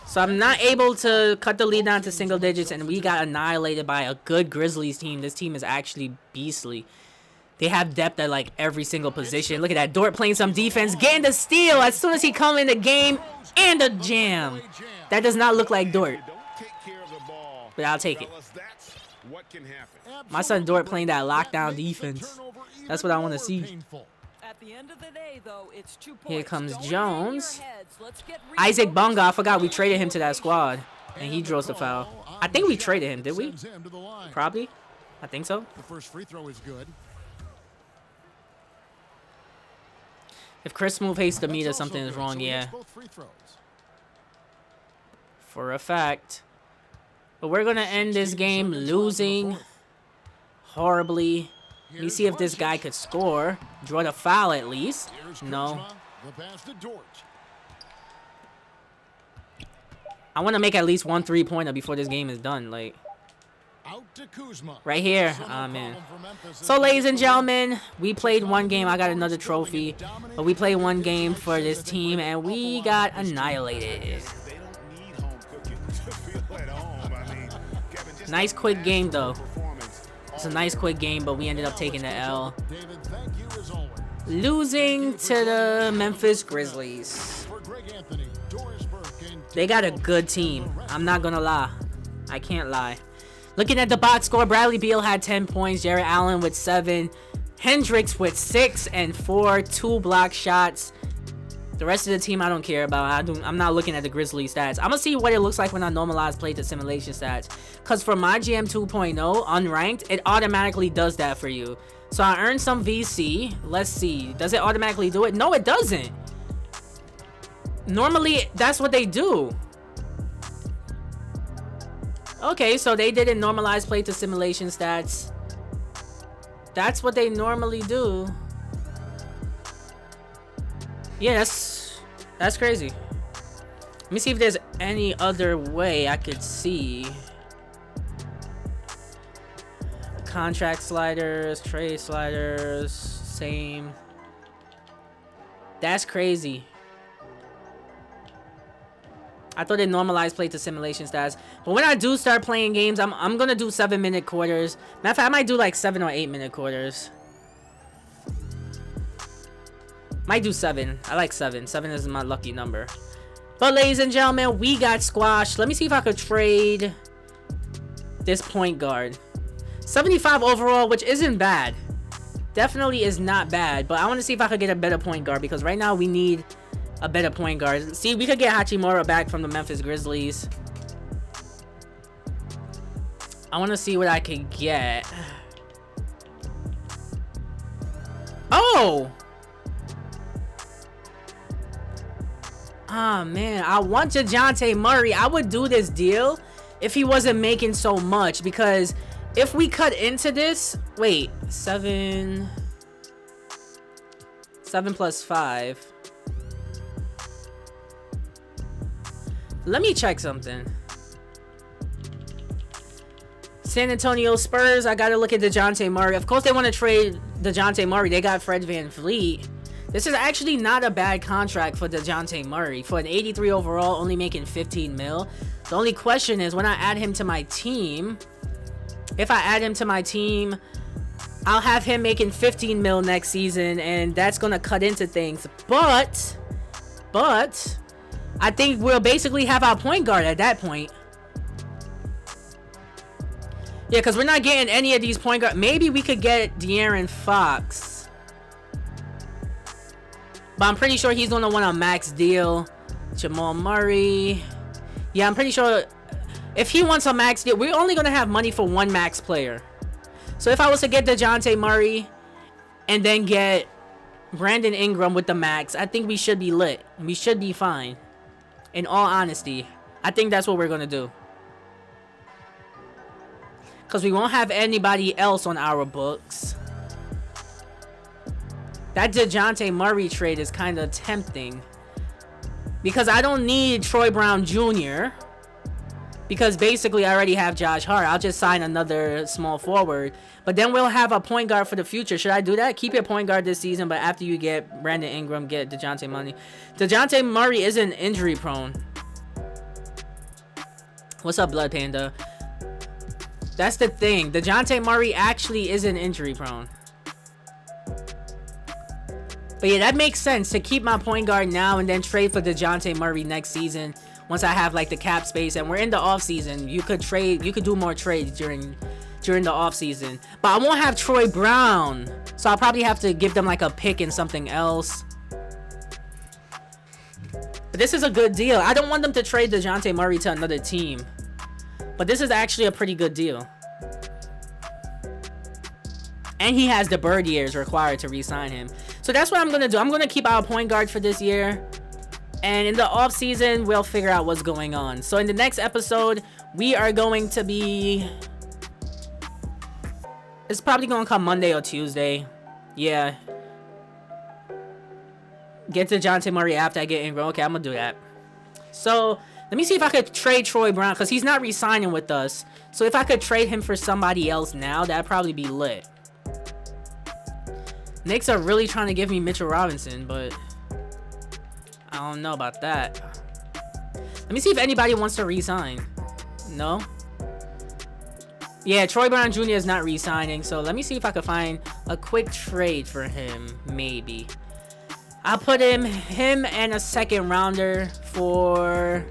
So I'm not able to cut the lead down to single digits, and we got annihilated by a good Grizzlies team. This team is actually beastly. They have depth at like every single position. Look at that. Dort playing some defense, getting the steal as soon as he come in the game, and a jam. That does not look like Dort, Don't take care of the ball. but I'll take it. Fellas, that's what can happen. My son Dort playing that lockdown defense. That's what I want to see. At the end of the day, though, it's 2 points. Here comes Going in Jones. your heads. Let's get Isaac refocused. Bunga, I forgot we traded him to that squad, and he draws the foul. I think we traded him, did we? Sends him to the line. Probably. I think so. The first free throw is good. If Chris Smoove hates the meter, That's also something is good. wrong, So he yeah. hits both free throws. For a fact. But we're going to end this game losing horribly. Let me see if this guy could score. Draw the foul at least. Here's No. Kuzma. The pass to Dort. I want to make at least one 3-pointer before this game is done. Like, Out to Kuzma. right here. So no Ah, man. problem for Memphis as So, they ladies get and the gentlemen, we played one game. I got another trophy. But we played one game for this team, and we got annihilated. They don't need home cooking to feel at home. I mean, Kevin, just Nice quick game, though. performance. It's a nice quick game, but we ended up taking the L. David, thank you as always. Losing to the Memphis Grizzlies. For Greg Anthony, Doris Burke, and They got a good team. I'm not gonna lie. I can't lie. Looking at the box score, Bradley Beal had 10 points, Jarrett Allen with 7, Hendricks with 6 and 4, 2 block shots. The rest of the team I don't care about. I'm not looking at the Grizzlies stats. I'm gonna see what it looks like when I normalize play to simulation stats. Cause for Mygm 2.0 unranked, it automatically does that for you. So I earned some VC. Let's see. Does it automatically do it? No, it doesn't. Normally, that's what they do. Okay, so they didn't normalize play to simulation stats. That's what they normally do. Yeah, that's crazy. Let me see if there's any other way I could see. Contract sliders, trade sliders, same. That's crazy. I thought it normalized play to simulation stats. But when I do start playing games, I'm gonna do 7-minute quarters. Matter of fact, I might do like 7 or 8-minute quarters. Might do 7. I like 7. 7 is my lucky number. But ladies and gentlemen, we got squashed. Let me see if I could trade this point guard. 75 overall, which isn't bad. Definitely is not bad. But I want to see if I could get a better point guard, because right now we need a better point guard. See, we could get Hachimura back from the Memphis Grizzlies. I want to see what I could get. Oh! Ah, man. I want DeJounte Murray. I would do this deal if he wasn't making so much, because if we cut into this, wait, 7 plus 5. Let me check something. San Antonio Spurs, I gotta look at DeJounte Murray. Of course they want to trade DeJounte Murray. They got Fred VanVleet. This is actually not a bad contract for DeJounte Murray. For an 83 overall, only making 15 mil. The only question is, when I add him to my team, if I add him to my team, I'll have him making 15 mil next season, and that's gonna cut into things. But I think we'll basically have our point guard at that point. Yeah, because we're not getting any of these point guards. Maybe we could get De'Aaron Fox, but I'm pretty sure he's gonna want a max deal. Jamal Murray. Yeah, I'm pretty sure if he wants a max deal, we're only gonna have money for one max player. So if I was to get DeJounte Murray and then get Brandon Ingram with the max, I think we should be lit. We should be fine. In all honesty, I think that's what we're gonna do. Because we won't have anybody else on our books. That DeJounte Murray trade is kind of tempting. Because I don't need Troy Brown Jr. Because basically I already have Josh Hart. I'll just sign another small forward. But then we'll have a point guard for the future. Should I do that? Keep your point guard this season, but after you get Brandon Ingram, get DeJounte Murray. DeJounte Murray isn't injury prone. What's up, Blood Panda? That's the thing. DeJounte Murray actually isn't injury prone. But yeah, that makes sense to keep my point guard now and then trade for DeJounte Murray next season. Once I have like the cap space and we're in the off season, you could do more trades during the off season. But I won't have Troy Brown, so I'll probably have to give them like a pick and something else. But this is a good deal. I don't want them to trade DeJounte Murray to another team, but this is actually a pretty good deal. And he has the bird years required to re-sign him. So that's what I'm gonna do. I'm gonna keep our point guard for this year. And in the off season, we'll figure out what's going on. So in the next episode, we are going to be... It's probably going to come Monday or Tuesday. Yeah. Get to DeJounte Murray after I get Ingram. Okay, I'm going to do that. So let me see if I could trade Troy Brown, because he's not re-signing with us. So if I could trade him for somebody else now, that'd probably be lit. Knicks are really trying to give me Mitchell Robinson, but... I don't know about that. Let me see if anybody wants to re-sign. No? Yeah, Troy Brown Jr. is not re-signing, so let me see if I could find a quick trade for him, maybe. I'll put him and a second rounder for...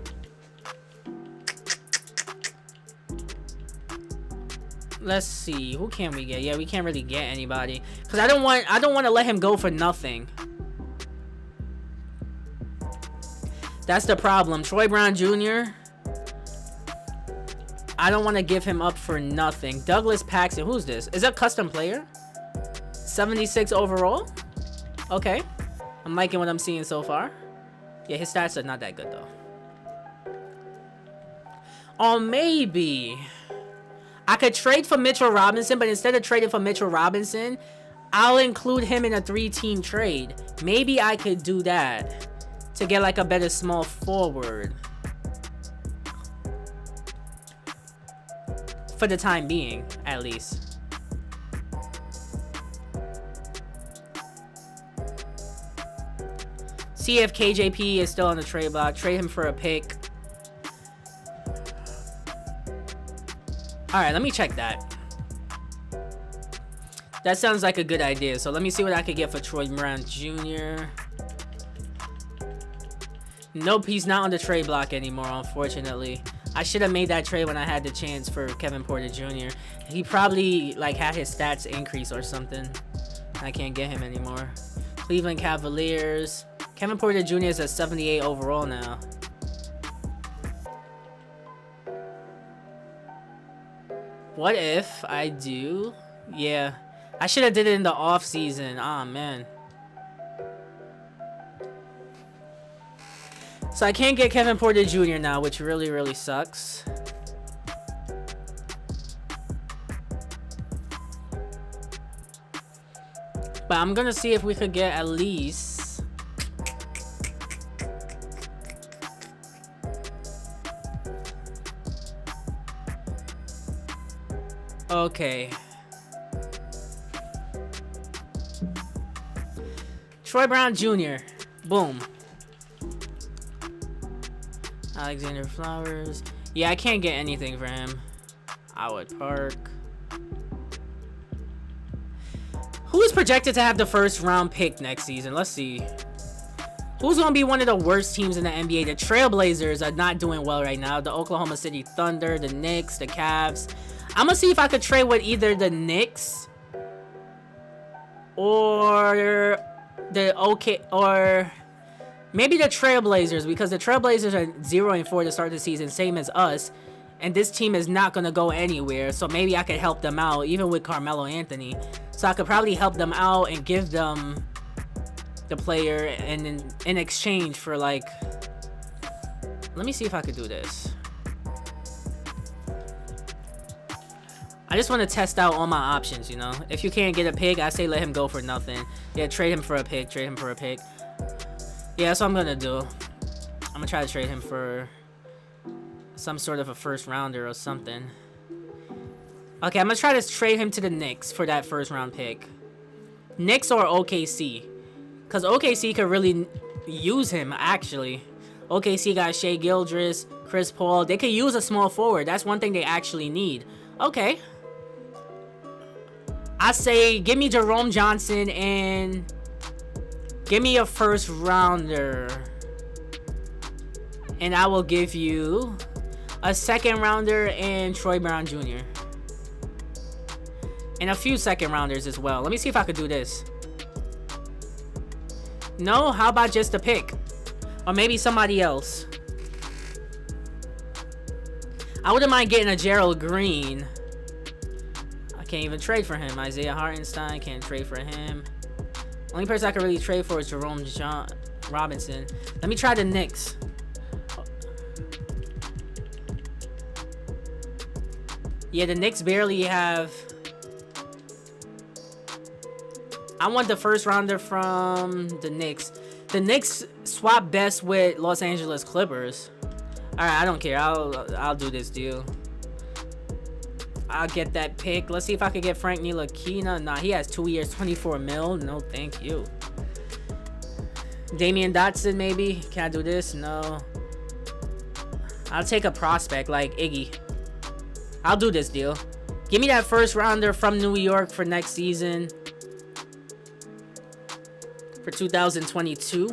Let's see, who can we get? Yeah, we can't really get anybody. Because I don't want to let him go for nothing. That's the problem. Troy Brown Jr. I don't want to give him up for nothing. Douglas Paxson. Who's this? Is that a custom player? 76 overall? Okay. I'm liking what I'm seeing so far. Yeah, his stats are not that good, though. Or maybe I could trade for Mitchell Robinson, but instead of trading for Mitchell Robinson, I'll include him in a 3-team trade. Maybe I could do that to get like a better small forward for the time being, at least. See if KJP is still on the trade block. Trade him for a pick. Alright, let me check that. That sounds like a good idea. So let me see what I could get for Troy Brown Jr. Nope, he's not on the trade block anymore, unfortunately. I should have made that trade when I had the chance for Kevin Porter Jr. He probably like had his stats increase or something. I can't get him anymore. Cleveland Cavaliers. Kevin Porter Jr. is a 78 overall now. What if I do? Yeah, I should have did it in the off season. Ah, man. So I can't get Kevin Porter Jr. now, which really, really sucks. But I'm gonna see if we could get at least... Okay. Troy Brown Jr. Boom. Alexander Flowers. Yeah, I can't get anything for him. Howard Park. Who is projected to have the first round pick next season? Let's see. Who's going to be one of the worst teams in the NBA? The Trailblazers are not doing well right now. The Oklahoma City Thunder, the Knicks, the Cavs. I'm going to see if I could trade with either the Knicks or or maybe the Trailblazers, because the Trailblazers are 0-4 to start the season, same as us. And this team is not going to go anywhere. So maybe I could help them out, even with Carmelo Anthony. So I could probably help them out and give them the player and in exchange for, like... Let me see if I could do this. I just want to test out all my options, you know? If you can't get a pick, I say let him go for nothing. Yeah, trade him for a pick. Trade him for a pick. Yeah, that's what I'm going to do. I'm going to try to trade him for some sort of a first rounder or something. Okay, I'm going to try to trade him to the Knicks for that first round pick. Knicks or OKC. Because OKC could really use him, actually. OKC got Shai Gilgeous, Chris Paul. They could use a small forward. That's one thing they actually need. Okay. I say give me Jerome Johnson and give me a first rounder. And I will give you a second rounder and Troy Brown Jr. And a few second rounders as well. Let me see if I could do this. No? How about just a pick? Or maybe somebody else. I wouldn't mind getting a Gerald Green. I can't even trade for him. Isaiah Hartenstein, can't trade for him. Only person I can really trade for is Jerome Robinson. Let me try the Knicks. Yeah, the Knicks barely have... I want the first rounder from the Knicks. The Knicks swap best with Los Angeles Clippers. Alright, I don't care. I'll do this deal. I'll get that pick. Let's see if I can get Frank Ntilikina. Nah, he has 2 years, 24 mil. No, thank you. Damian Dotson, maybe. Can I do this? No. I'll take a prospect like Iggy. I'll do this deal. Give me that first rounder from New York for next season. For 2022.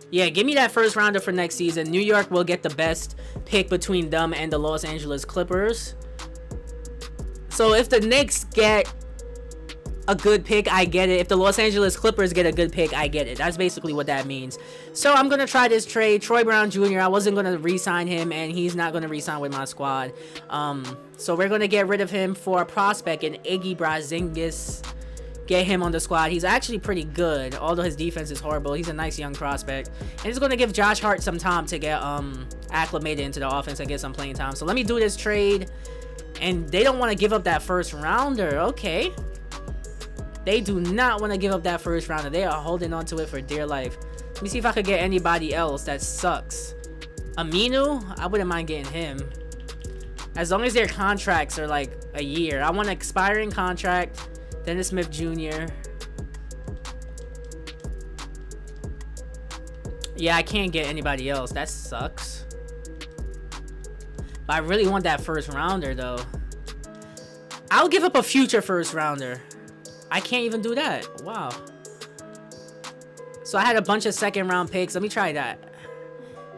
Yeah, give me that first rounder for next season. New York will get the best pick between them and the Los Angeles Clippers. So if the Knicks get a good pick, I get it. If the Los Angeles Clippers get a good pick, I get it. That's basically what that means. So I'm going to try this trade. Troy Brown Jr., I wasn't going to re-sign him, and he's not going to re-sign with my squad. So we're going to get rid of him for a prospect in Iggy Brazingis. Get him on the squad. He's actually pretty good, although his defense is horrible. He's a nice young prospect. And it's going to give Josh Hart some time to get acclimated into the offense and get some playing time. So let me do this trade. And they don't want to give up that first rounder. Okay. They do not want to give up that first rounder. They are holding on to it for dear life. Let me see if I could get anybody else that sucks. Aminu? I wouldn't mind getting him. As long as their contracts are like a year. I want an expiring contract. Dennis Smith Jr. Yeah, I can't get anybody else. That sucks. But I really want that first rounder, though. I'll give up a future first rounder. I can't even do that. Wow. So I had a bunch of second round picks. Let me try that.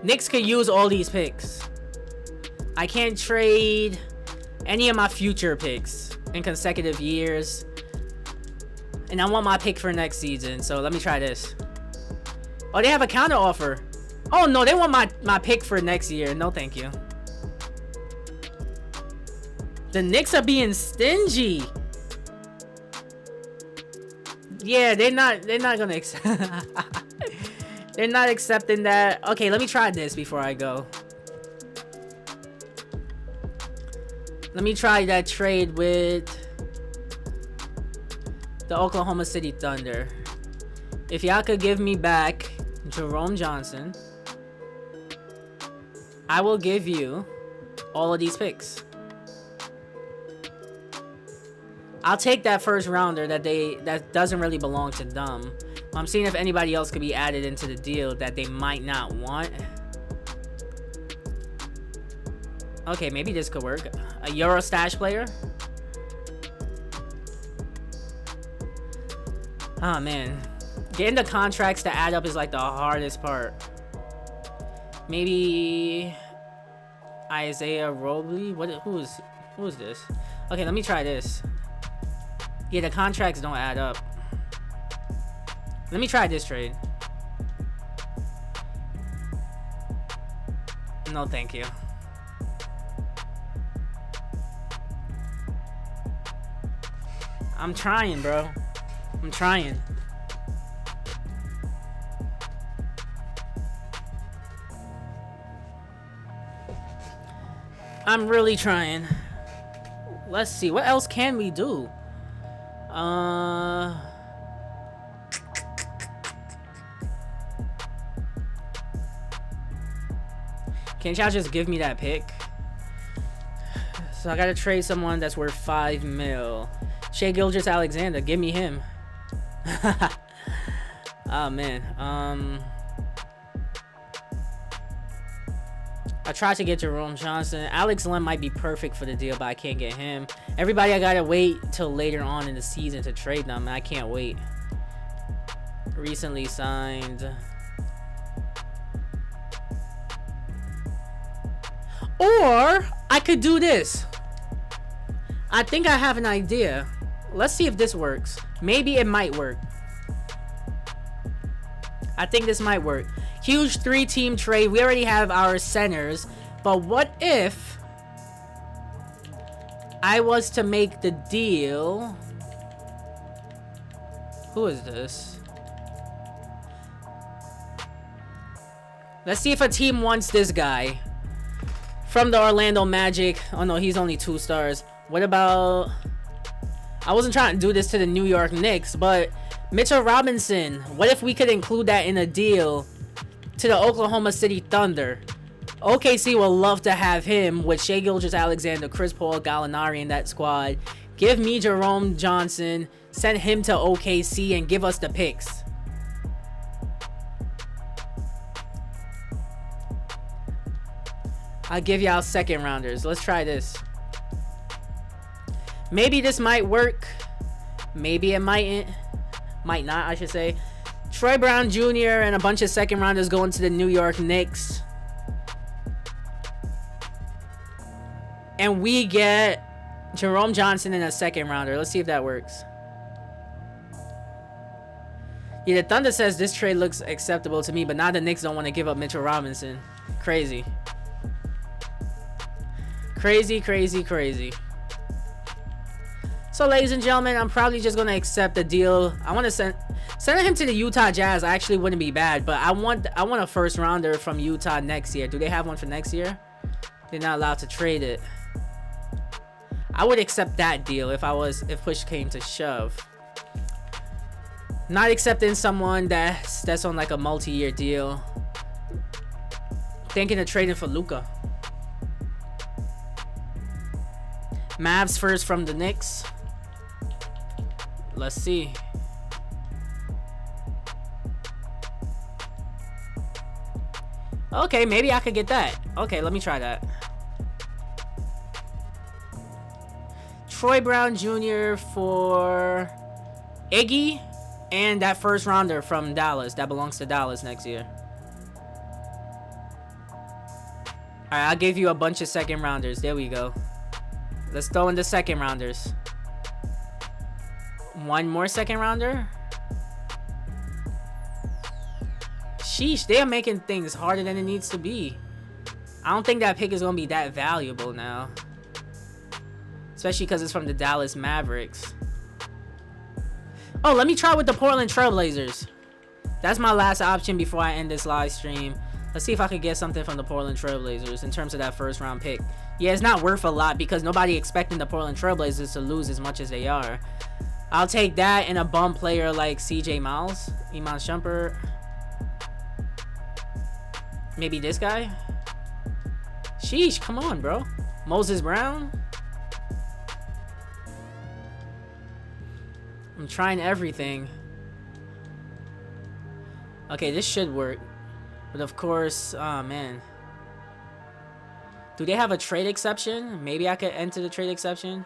Knicks could use all these picks. I can't trade any of my future picks in consecutive years. And I want my pick for next season. So let me try this. Oh, they have a counter offer. Oh, no. They want my pick for next year. No, thank you. The Knicks are being stingy. Yeah, they're not going to accept. They're not accepting that. Okay, let me try this before I go. Let me try that trade with... the Oklahoma City Thunder. If y'all could give me back Jerome Johnson, I will give you all of these picks. I'll take that first rounder that doesn't really belong to them. I'm seeing if anybody else could be added into the deal that they might not want. Okay, maybe this could work. A Euro stash player. Oh man, getting the contracts to add up is like the hardest part. Maybe Isaiah Robley. Who is this? Okay, let me try this. Yeah, the contracts don't add up. Let me try this trade. No, thank you. I'm trying, bro. I'm trying. I'm really trying. Let's see. What else can we do? Can't y'all just give me that pick? So I gotta trade someone that's worth 5 mil. Shai Gilgeous-Alexander, give me him. Oh man. I tried to get Jerome Johnson. Alex Len might be perfect for the deal, but I can't get him. Everybody, I gotta wait till later on in the season to trade them. I can't wait. Recently signed. Or I could do this. I think I have an idea. Let's see if this works. Maybe it might work. I think this might work. Huge 3-team trade. We already have our centers. But what if I was to make the deal? Who is this? Let's see if a team wants this guy. From the Orlando Magic. Oh no, he's only 2 stars. What about... I wasn't trying to do this to the New York Knicks, but Mitchell Robinson. What if we could include that in a deal to the Oklahoma City Thunder? OKC will love to have him with Shai Gilgeous-Alexander, Chris Paul, Gallinari in that squad. Give me Jerome Johnson. Send him to OKC and give us the picks. I'll give y'all second rounders. Let's try this. Maybe this might work. Maybe it mightn't. Might not, I should say. Troy Brown Jr. and a bunch of second rounders going to the New York Knicks. And we get Jerome Johnson in a second rounder. Let's see if that works. Yeah, the Thunder says this trade looks acceptable to me, but now the Knicks don't want to give up Mitchell Robinson. Crazy. Crazy, crazy, crazy. So, ladies and gentlemen, I'm probably just going to accept the deal. I want to send him to the Utah Jazz. Actually wouldn't be bad, but I want a first rounder from Utah next year. Do they have one for next year? They're not allowed to trade it. I would accept that deal if push came to shove. Not accepting someone that's on like a multi-year deal. Thinking of trading for Luka. Mavs first from the Knicks. Let's see. Okay, maybe I could get that. Okay, let me try that. Troy Brown Jr. for Iggy and that first rounder from Dallas that belongs to Dallas next year. Alright, I'll give you a bunch of second rounders. There we go. Let's throw in the second rounders. One more second rounder. Sheesh, they are making things harder than it needs to be. I don't think that pick is going to be that valuable now. Especially because it's from the Dallas Mavericks. Oh, let me try with the Portland Trailblazers. That's my last option before I end this live stream. Let's see if I could get something from the Portland Trailblazers in terms of that first round pick. Yeah, it's not worth a lot because nobody expecting the Portland Trailblazers to lose as much as they are. I'll take that and a bum player like CJ Miles, Iman Shumpert. Maybe this guy. Sheesh, come on, bro. Moses Brown. I'm trying everything. Okay, this should work. But of course, oh man. Do they have a trade exception? Maybe I could enter the trade exception.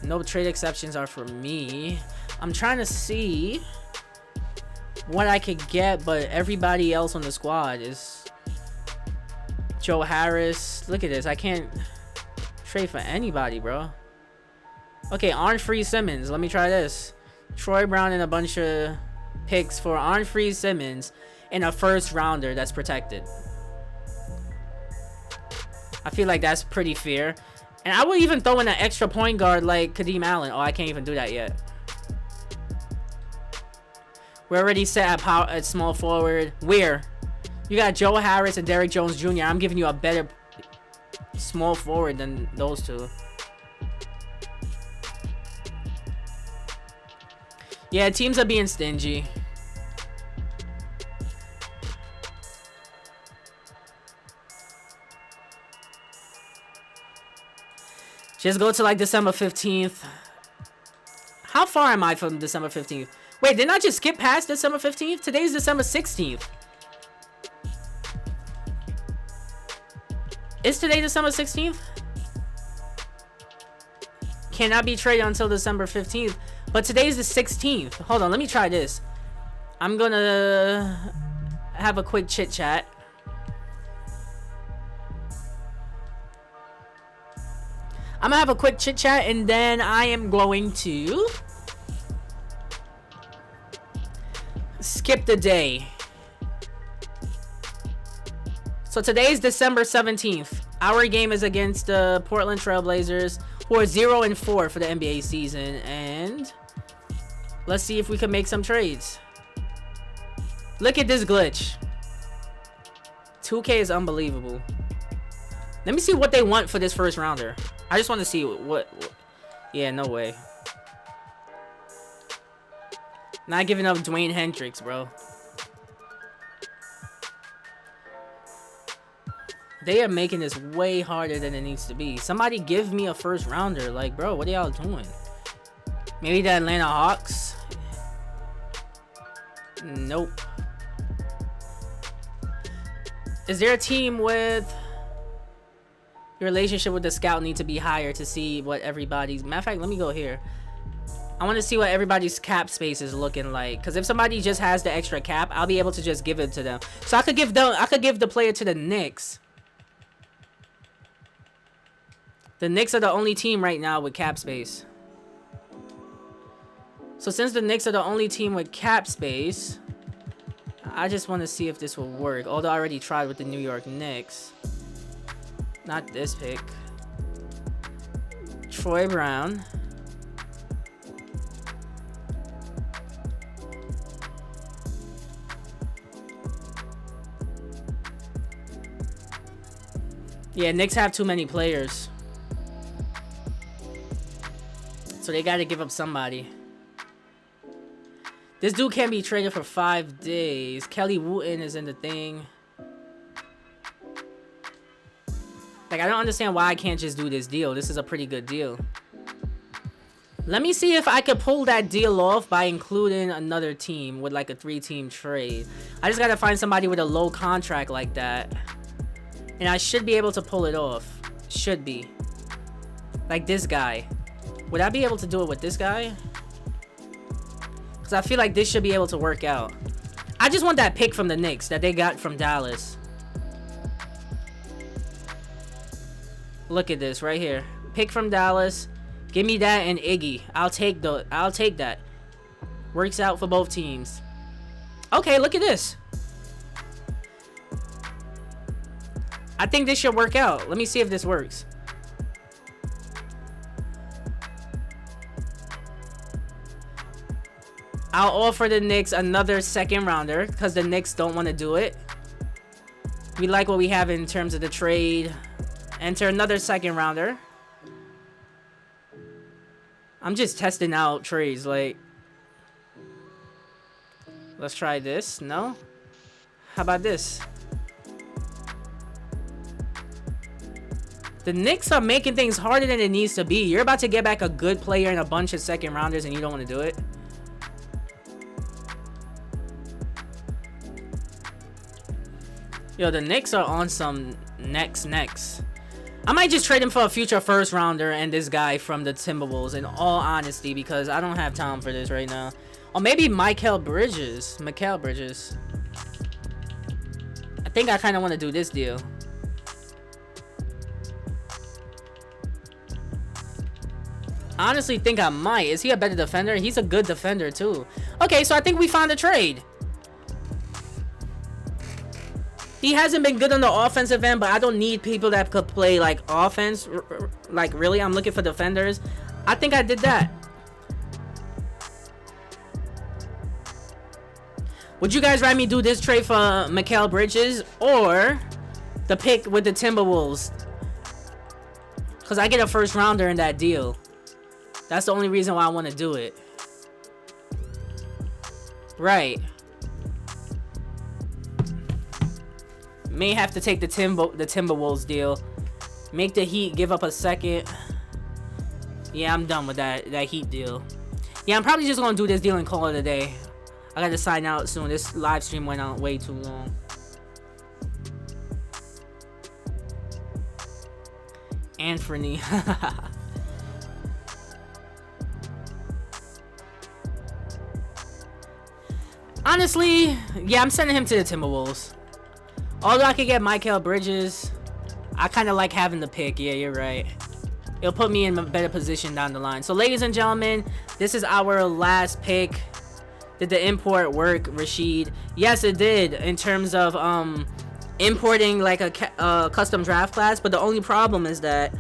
No trade exceptions are for me. I'm trying to see what I could get, but everybody else on the squad is Joe Harris. Look at this. I can't trade for anybody, bro. Okay, Arnfree Simmons. Let me try this. Troy Brown and a bunch of picks for Arnfree Simmons and a first rounder that's protected. I feel like that's pretty fair. And I would even throw in an extra point guard like Kadeem Allen. Oh, I can't even do that yet. We're already set at power at small forward. Where? You got Joe Harris and Derrick Jones Jr. I'm giving you a better small forward than those two. Yeah, teams are being stingy. Just go to like December 15th. How far am I from December 15th? Wait, didn't I just skip past December 15th? Today's December 16th. Is today December 16th? Cannot be traded until December 15th. But today's the 16th. Hold on, let me try this. I'm gonna have a quick chit chat. I'm gonna have a quick chit chat and then I am going to skip the day. So today's December 17th. Our game is against the Portland Trailblazers, who are 0-4 for the NBA season, and let's see if we can make some trades. Look at this glitch. 2K is unbelievable. Let me see what they want for this first rounder. I just want to see what yeah, no way. Not giving up Dwayne Hendricks, bro. They are making this way harder than it needs to be. Somebody give me a first rounder. Like, bro, what are y'all doing? Maybe the Atlanta Hawks? Nope. Is there a team with your relationship with the scout need to be higher to see what everybody's... Matter of fact, let me go here. I want to see what everybody's cap space is looking like. Because if somebody just has the extra cap, I'll be able to just give it to them. So I could give the player to the Knicks. The Knicks are the only team right now with cap space. So since the Knicks are the only team with cap space, I just want to see if this will work. Although I already tried with the New York Knicks. Not this pick. Troy Brown. Yeah, Knicks have too many players. So they got to give up somebody. This dude can't be traded for 5 days. Kelly Wooten is in the thing. Like, I don't understand why I can't just do this deal. This is a pretty good deal. Let me see if I could pull that deal off by including another team with like a 3-team trade. I just got to find somebody with a low contract like that. And I should be able to pull it off. Should be. Like this guy. Would I be able to do it with this guy? Because I feel like this should be able to work out. I just want that pick from the Knicks that they got from Dallas. Look at this right here. Pick from Dallas. Give me that and Iggy. I'll take that. Works out for both teams. Okay, look at this. I think this should work out. Let me see if this works. I'll offer the Knicks another second rounder because the Knicks don't want to do it. We like what we have in terms of the trade. Enter another second rounder. I'm just testing out trades. Like, let's try this. No? How about this? The Knicks are making things harder than it needs to be. You're about to get back a good player and a bunch of second rounders and you don't want to do it. Yo, the Knicks are on some next. I might just trade him for a future first rounder and this guy from the Timberwolves, in all honesty, because I don't have time for this right now. Or maybe Mikal Bridges. I think I kind of want to do this deal. Honestly think I might. Is he a better defender? He's a good defender too. Okay, so I think we found a trade. He hasn't been good on the offensive end, but I don't need people that could play like offense. Like, really, I'm looking for defenders. I think I did that. Would you guys rather me do this trade for Mikal Bridges or the pick with the Timberwolves? Because I get a first rounder in that deal. That's the only reason why I want to do it. Right. May have to take the Timberwolves deal. Make the Heat give up a second. Yeah, I'm done with that Heat deal. Yeah, I'm probably just gonna do this deal and call it a day. I gotta sign out soon. This live stream went on way too long. Anthony. Honestly, yeah, I'm sending him to the Timberwolves. Although I could get Mikal Bridges, I kind of like having the pick. Yeah, you're right. It'll put me in a better position down the line. So, ladies and gentlemen, this is our last pick. Did the import work, Rashid? Yes, it did, in terms of importing like a custom draft class. But the only problem is that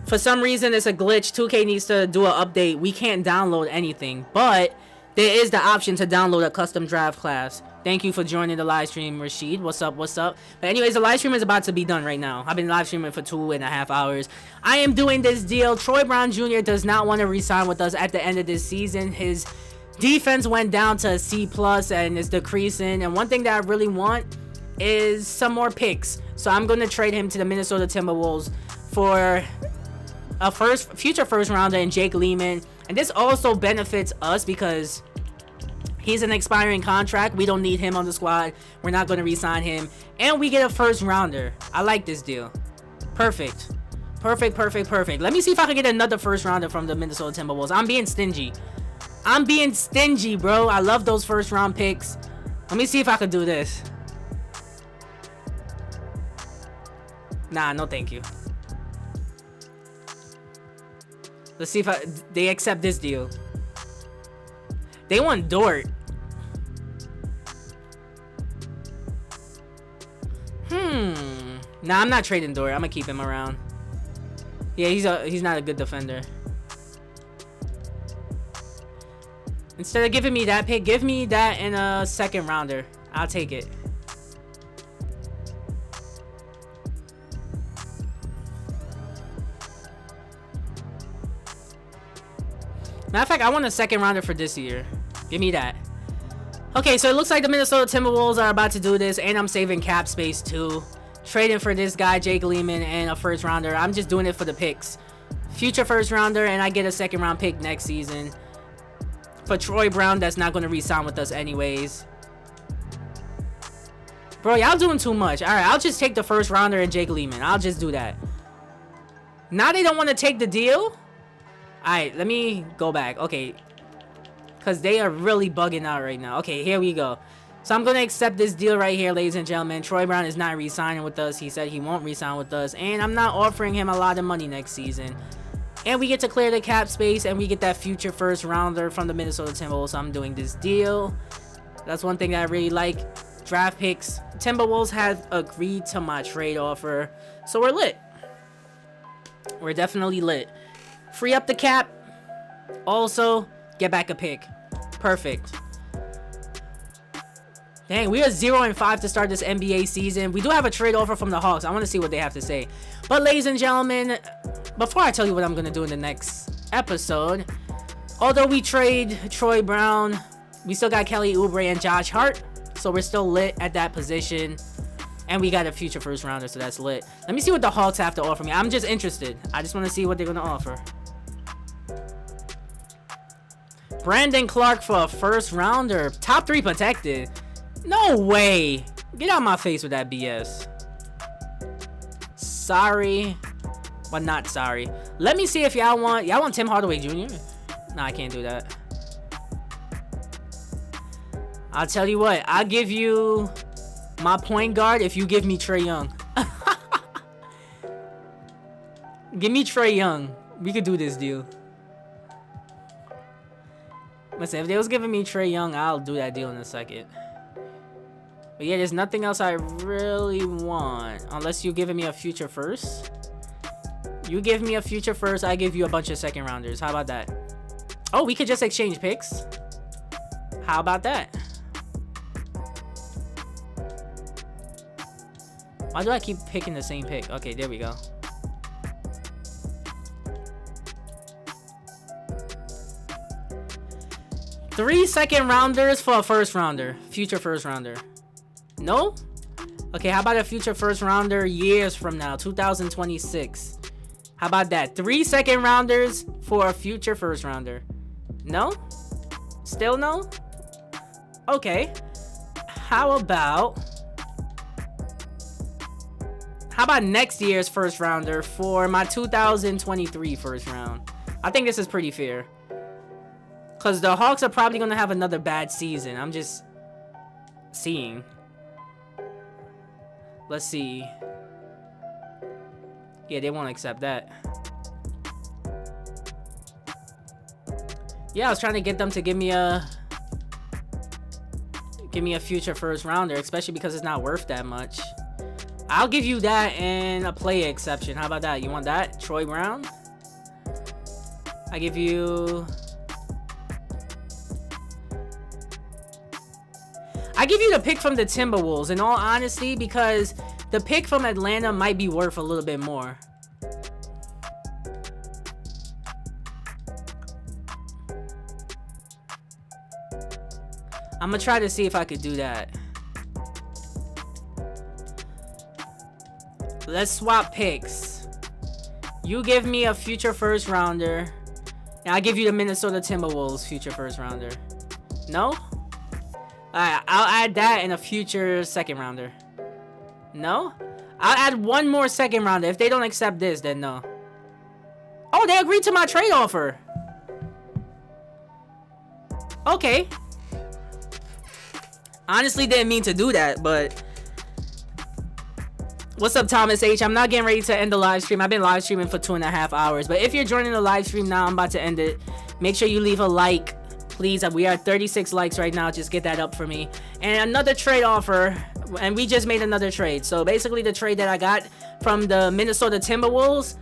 for some reason it's a glitch. 2K needs to do an update. We can't download anything, but there is the option to download a custom draft class. Thank you for joining the live stream, Rashid. What's up? But anyways, the live stream is about to be done right now. I've been live streaming for 2.5 hours. I am doing this deal. Troy Brown Jr. does not want to re-sign with us at the end of this season. His defense went down to a C+ and is decreasing. And one thing that I really want is some more picks. So I'm going to trade him to the Minnesota Timberwolves for a future first rounder and Jake Lehman. And this also benefits us because he's an expiring contract. We don't need him on the squad. We're not going to re-sign him. And we get a first rounder. I like this deal. Perfect. Let me see if I can get another first rounder from the Minnesota Timberwolves. I'm being stingy, bro. I love those first round picks. Let me see if I can do this. Nah, no thank you. Let's see if they accept this deal. They want Dort. Nah, I'm not trading Dort. I'm gonna keep him around. Yeah, he's not a good defender. Instead of giving me that pick, give me that and a second rounder. I'll take it. Matter of fact, I want a second rounder for this year. Give me that. Okay, so it looks like the Minnesota Timberwolves are about to do this, and I'm saving cap space too. Trading for this guy, Jake Lehman, and a first rounder. I'm just doing it for the picks. Future first rounder, and I get a second round pick next season. For Troy Brown, that's not going to re-sign with us anyways. Bro, y'all doing too much. Alright, I'll just take the first rounder and Jake Lehman. I'll just do that. Now they don't want to take the deal? Alright, let me go back. Okay. Because they are really bugging out right now. Okay, here we go. So I'm going to accept this deal right here, ladies and gentlemen. Troy Brown is not re-signing with us. He said he won't re-sign with us. And I'm not offering him a lot of money next season. And we get to clear the cap space. And we get that future first rounder from the Minnesota Timberwolves. So I'm doing this deal. That's one thing that I really like. Draft picks. Timberwolves have agreed to my trade offer. So we're lit. We're definitely lit. Free up the cap. Also, get back a pick. Perfect. Dang, we are 0-5 to start this NBA season. We do have a trade offer from the Hawks. I want to see what they have to say. But ladies and gentlemen, before I tell you what I'm going to do in the next episode. Although we trade Troy Brown, we still got Kelly Oubre and Josh Hart, so we're still lit at that position. And we got a future first rounder, so that's lit. Let me see what the Hawks have to offer me. I'm just interested. I just want to see what they're going to offer. Brandon Clark for a first rounder. Top 3 protected. No way. Get out my face with that BS. Sorry, but not sorry. Let me see if y'all want Tim Hardaway Jr. Nah, I can't do that. I'll tell you what. I'll give you my point guard if you give me Trae Young. Give me Trae Young. We could do this deal. Listen, if they was giving me Trae Young, I'll do that deal in a second. But yeah, there's nothing else I really want. Unless you're giving me a future first. You give me a future first, I give you a bunch of second rounders. How about that? Oh, we could just exchange picks. How about that? Why do I keep picking the same pick? Okay, there we go. Three second rounders for a first rounder. Future first rounder. No? Okay, how about a future first rounder years from now? 2026. How about that? 3 second rounders for a future first rounder. No? Still no? Okay. How about next year's first rounder for my 2023 first round? I think this is pretty fair. Because the Hawks are probably going to have another bad season. I'm just seeing. Let's see. Yeah, they won't accept that. Yeah, I was trying to get them to give me a future first rounder, especially because it's not worth that much. I'll give you that and a play exception. How about that? You want that? Troy Brown? I give you the pick from the Timberwolves, in all honesty, because the pick from Atlanta might be worth a little bit more. I'm gonna try to see if I could do that. Let's swap picks. You give me a future first rounder, and I'll give you the Minnesota Timberwolves future first rounder. No? Alright, I'll add that and a future second rounder. No? I'll add one more second rounder. If they don't accept this, then no. Oh, they agreed to my trade offer. Okay. Honestly, didn't mean to do that, but what's up, Thomas H? I'm not getting ready to end the live stream. I've been live streaming for 2.5 hours, but if you're joining the live stream now, I'm about to end it. Make sure you leave a like. Please, we are at 36 likes right now. Just get that up for me. And another trade offer, and we just made another trade. So basically the trade that I got from the Minnesota Timberwolves,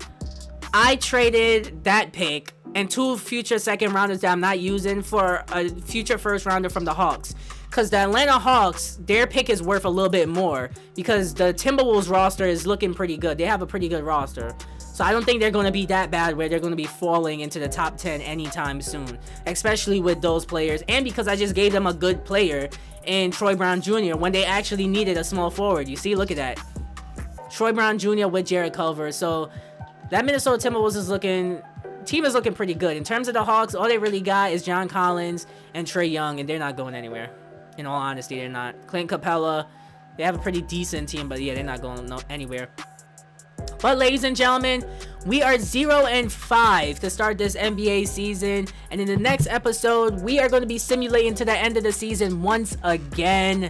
I traded that pick and 2 future second rounders that I'm not using for a future first rounder from the Hawks. Because the Atlanta Hawks, their pick is worth a little bit more because the Timberwolves roster is looking pretty good. They have a pretty good roster. So I don't think they're going to be that bad where they're going to be falling into the top 10 anytime soon, especially with those players. And because I just gave them a good player in Troy Brown Jr. when they actually needed a small forward. You see, look at that. Troy Brown Jr. with Jared Culver. So that Minnesota Timberwolves team is looking pretty good. In terms of the Hawks, all they really got is John Collins and Trae Young, and they're not going anywhere. In all honesty, they're not. Clint Capella, they have a pretty decent team, but yeah, they're not going anywhere. But ladies and gentlemen, we are 0-5 to start this NBA season, and in the next episode, we are going to be simulating to the end of the season once again,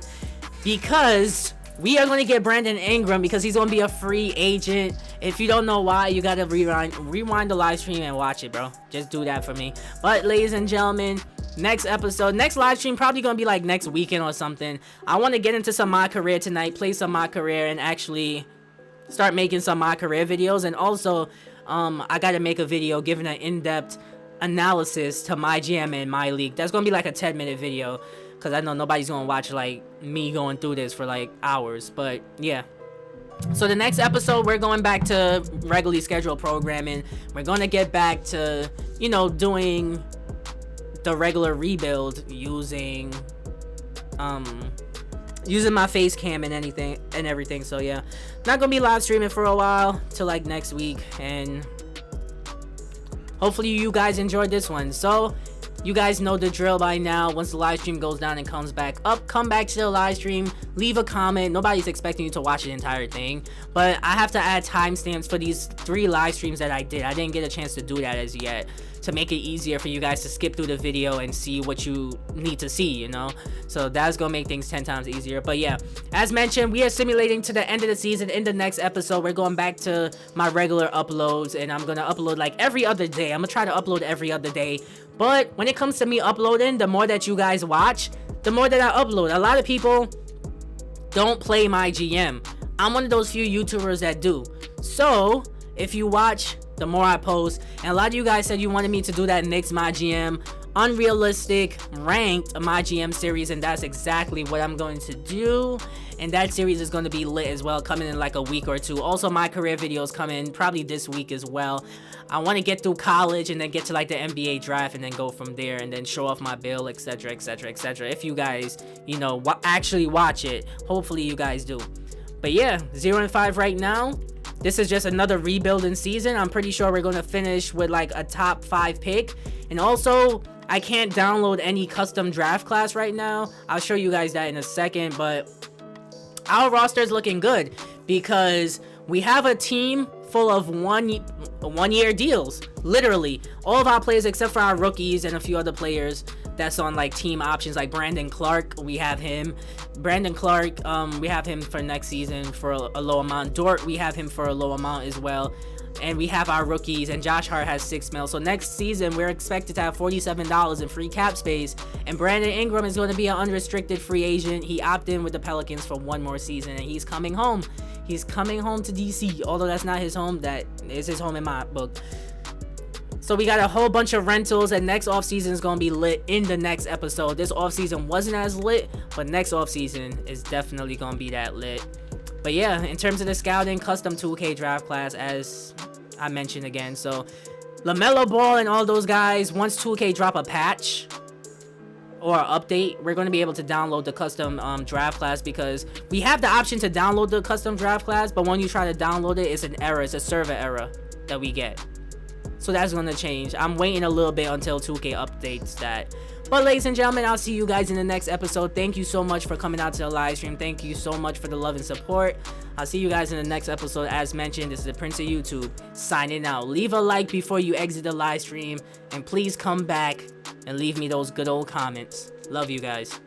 because we are going to get Brandon Ingram because he's going to be a free agent. If you don't know why, you got to rewind the live stream and watch it, bro. Just do that for me. But ladies and gentlemen, next episode, next live stream, probably gonna be like next weekend or something. I want to get into some My Career tonight, play some My Career, and actually start making some My Career videos. And also, I gotta make a video giving an in-depth analysis to my GM and my league. That's gonna be like a 10-minute video, because I know nobody's gonna watch like me going through this for like hours. But yeah, So the next episode, we're going back to regularly scheduled programming. We're going to get back to, you know, doing the regular rebuild using my face cam and everything. So yeah, not gonna be live streaming for a while till like next week, and hopefully you guys enjoyed this one. So you guys know the drill by now. Once the live stream goes down and comes back up, come back to the live stream, leave a comment. Nobody's expecting you to watch the entire thing, but I have to add timestamps for these 3 live streams that I did. I didn't get a chance to do that as yet, to make it easier for you guys to skip through the video and see what you need to see, you know. So that's gonna make things 10 times easier. But yeah, as mentioned, we are simulating to the end of the season. In the next episode, we're going back to my regular uploads, and I'm gonna upload like every other day. I'm gonna try to upload every other day, but when it comes to me uploading, the more that you guys watch, the more that I upload. A lot of people don't play Mygm. I'm one of those few YouTubers that do. So if you watch, the more I post. And a lot of you guys said you wanted me to do that next Mygm unrealistic ranked Mygm series, and that's exactly what I'm going to do. And that series is going to be lit as well, coming in like a week or two. Also, my career videos coming probably this week as well. I want to get through college and then get to like the NBA draft and then go from there and then show off my bill, etc, etc, etc. If you guys, you know, actually watch it, hopefully you guys do. But yeah, 0-5 right now. This is just another rebuilding season. I'm pretty sure we're going to finish with like a top 5 pick. And also, I can't download any custom draft class right now. I'll show you guys that in a second. But our roster is looking good because we have a team full of one-year deals. Literally, all of our players except for our rookies and a few other players that's on like team options, like Brandon Clark. We have him. Brandon Clark, we have him for next season for a low amount. Dort, we have him for a low amount as well. And we have our rookies, and Josh Hart has $6 million. So next season, we're expected to have $47 in free cap space. And Brandon Ingram is going to be an unrestricted free agent. He opted in with the Pelicans for 1 more season, and he's coming home. He's coming home to DC, although that's not his home. That is his home in my book. So we got a whole bunch of rentals, and next offseason is going to be lit in the next episode. This offseason wasn't as lit, but next offseason is definitely going to be that lit. But yeah, in terms of the scouting, custom 2K draft class, as I mentioned again. So LaMelo Ball and all those guys, once 2K drop a patch or update, we're going to be able to download the custom draft class, because we have the option to download the custom draft class, but when you try to download it, it's an error. It's a server error that we get. So that's going to change. I'm waiting a little bit until 2K updates that. But ladies and gentlemen, I'll see you guys in the next episode. Thank you so much for coming out to the live stream. Thank you so much for the love and support. I'll see you guys in the next episode. As mentioned, this is the Prince of YouTube signing out. Leave a like before you exit the live stream, and please come back and leave me those good old comments. Love you guys.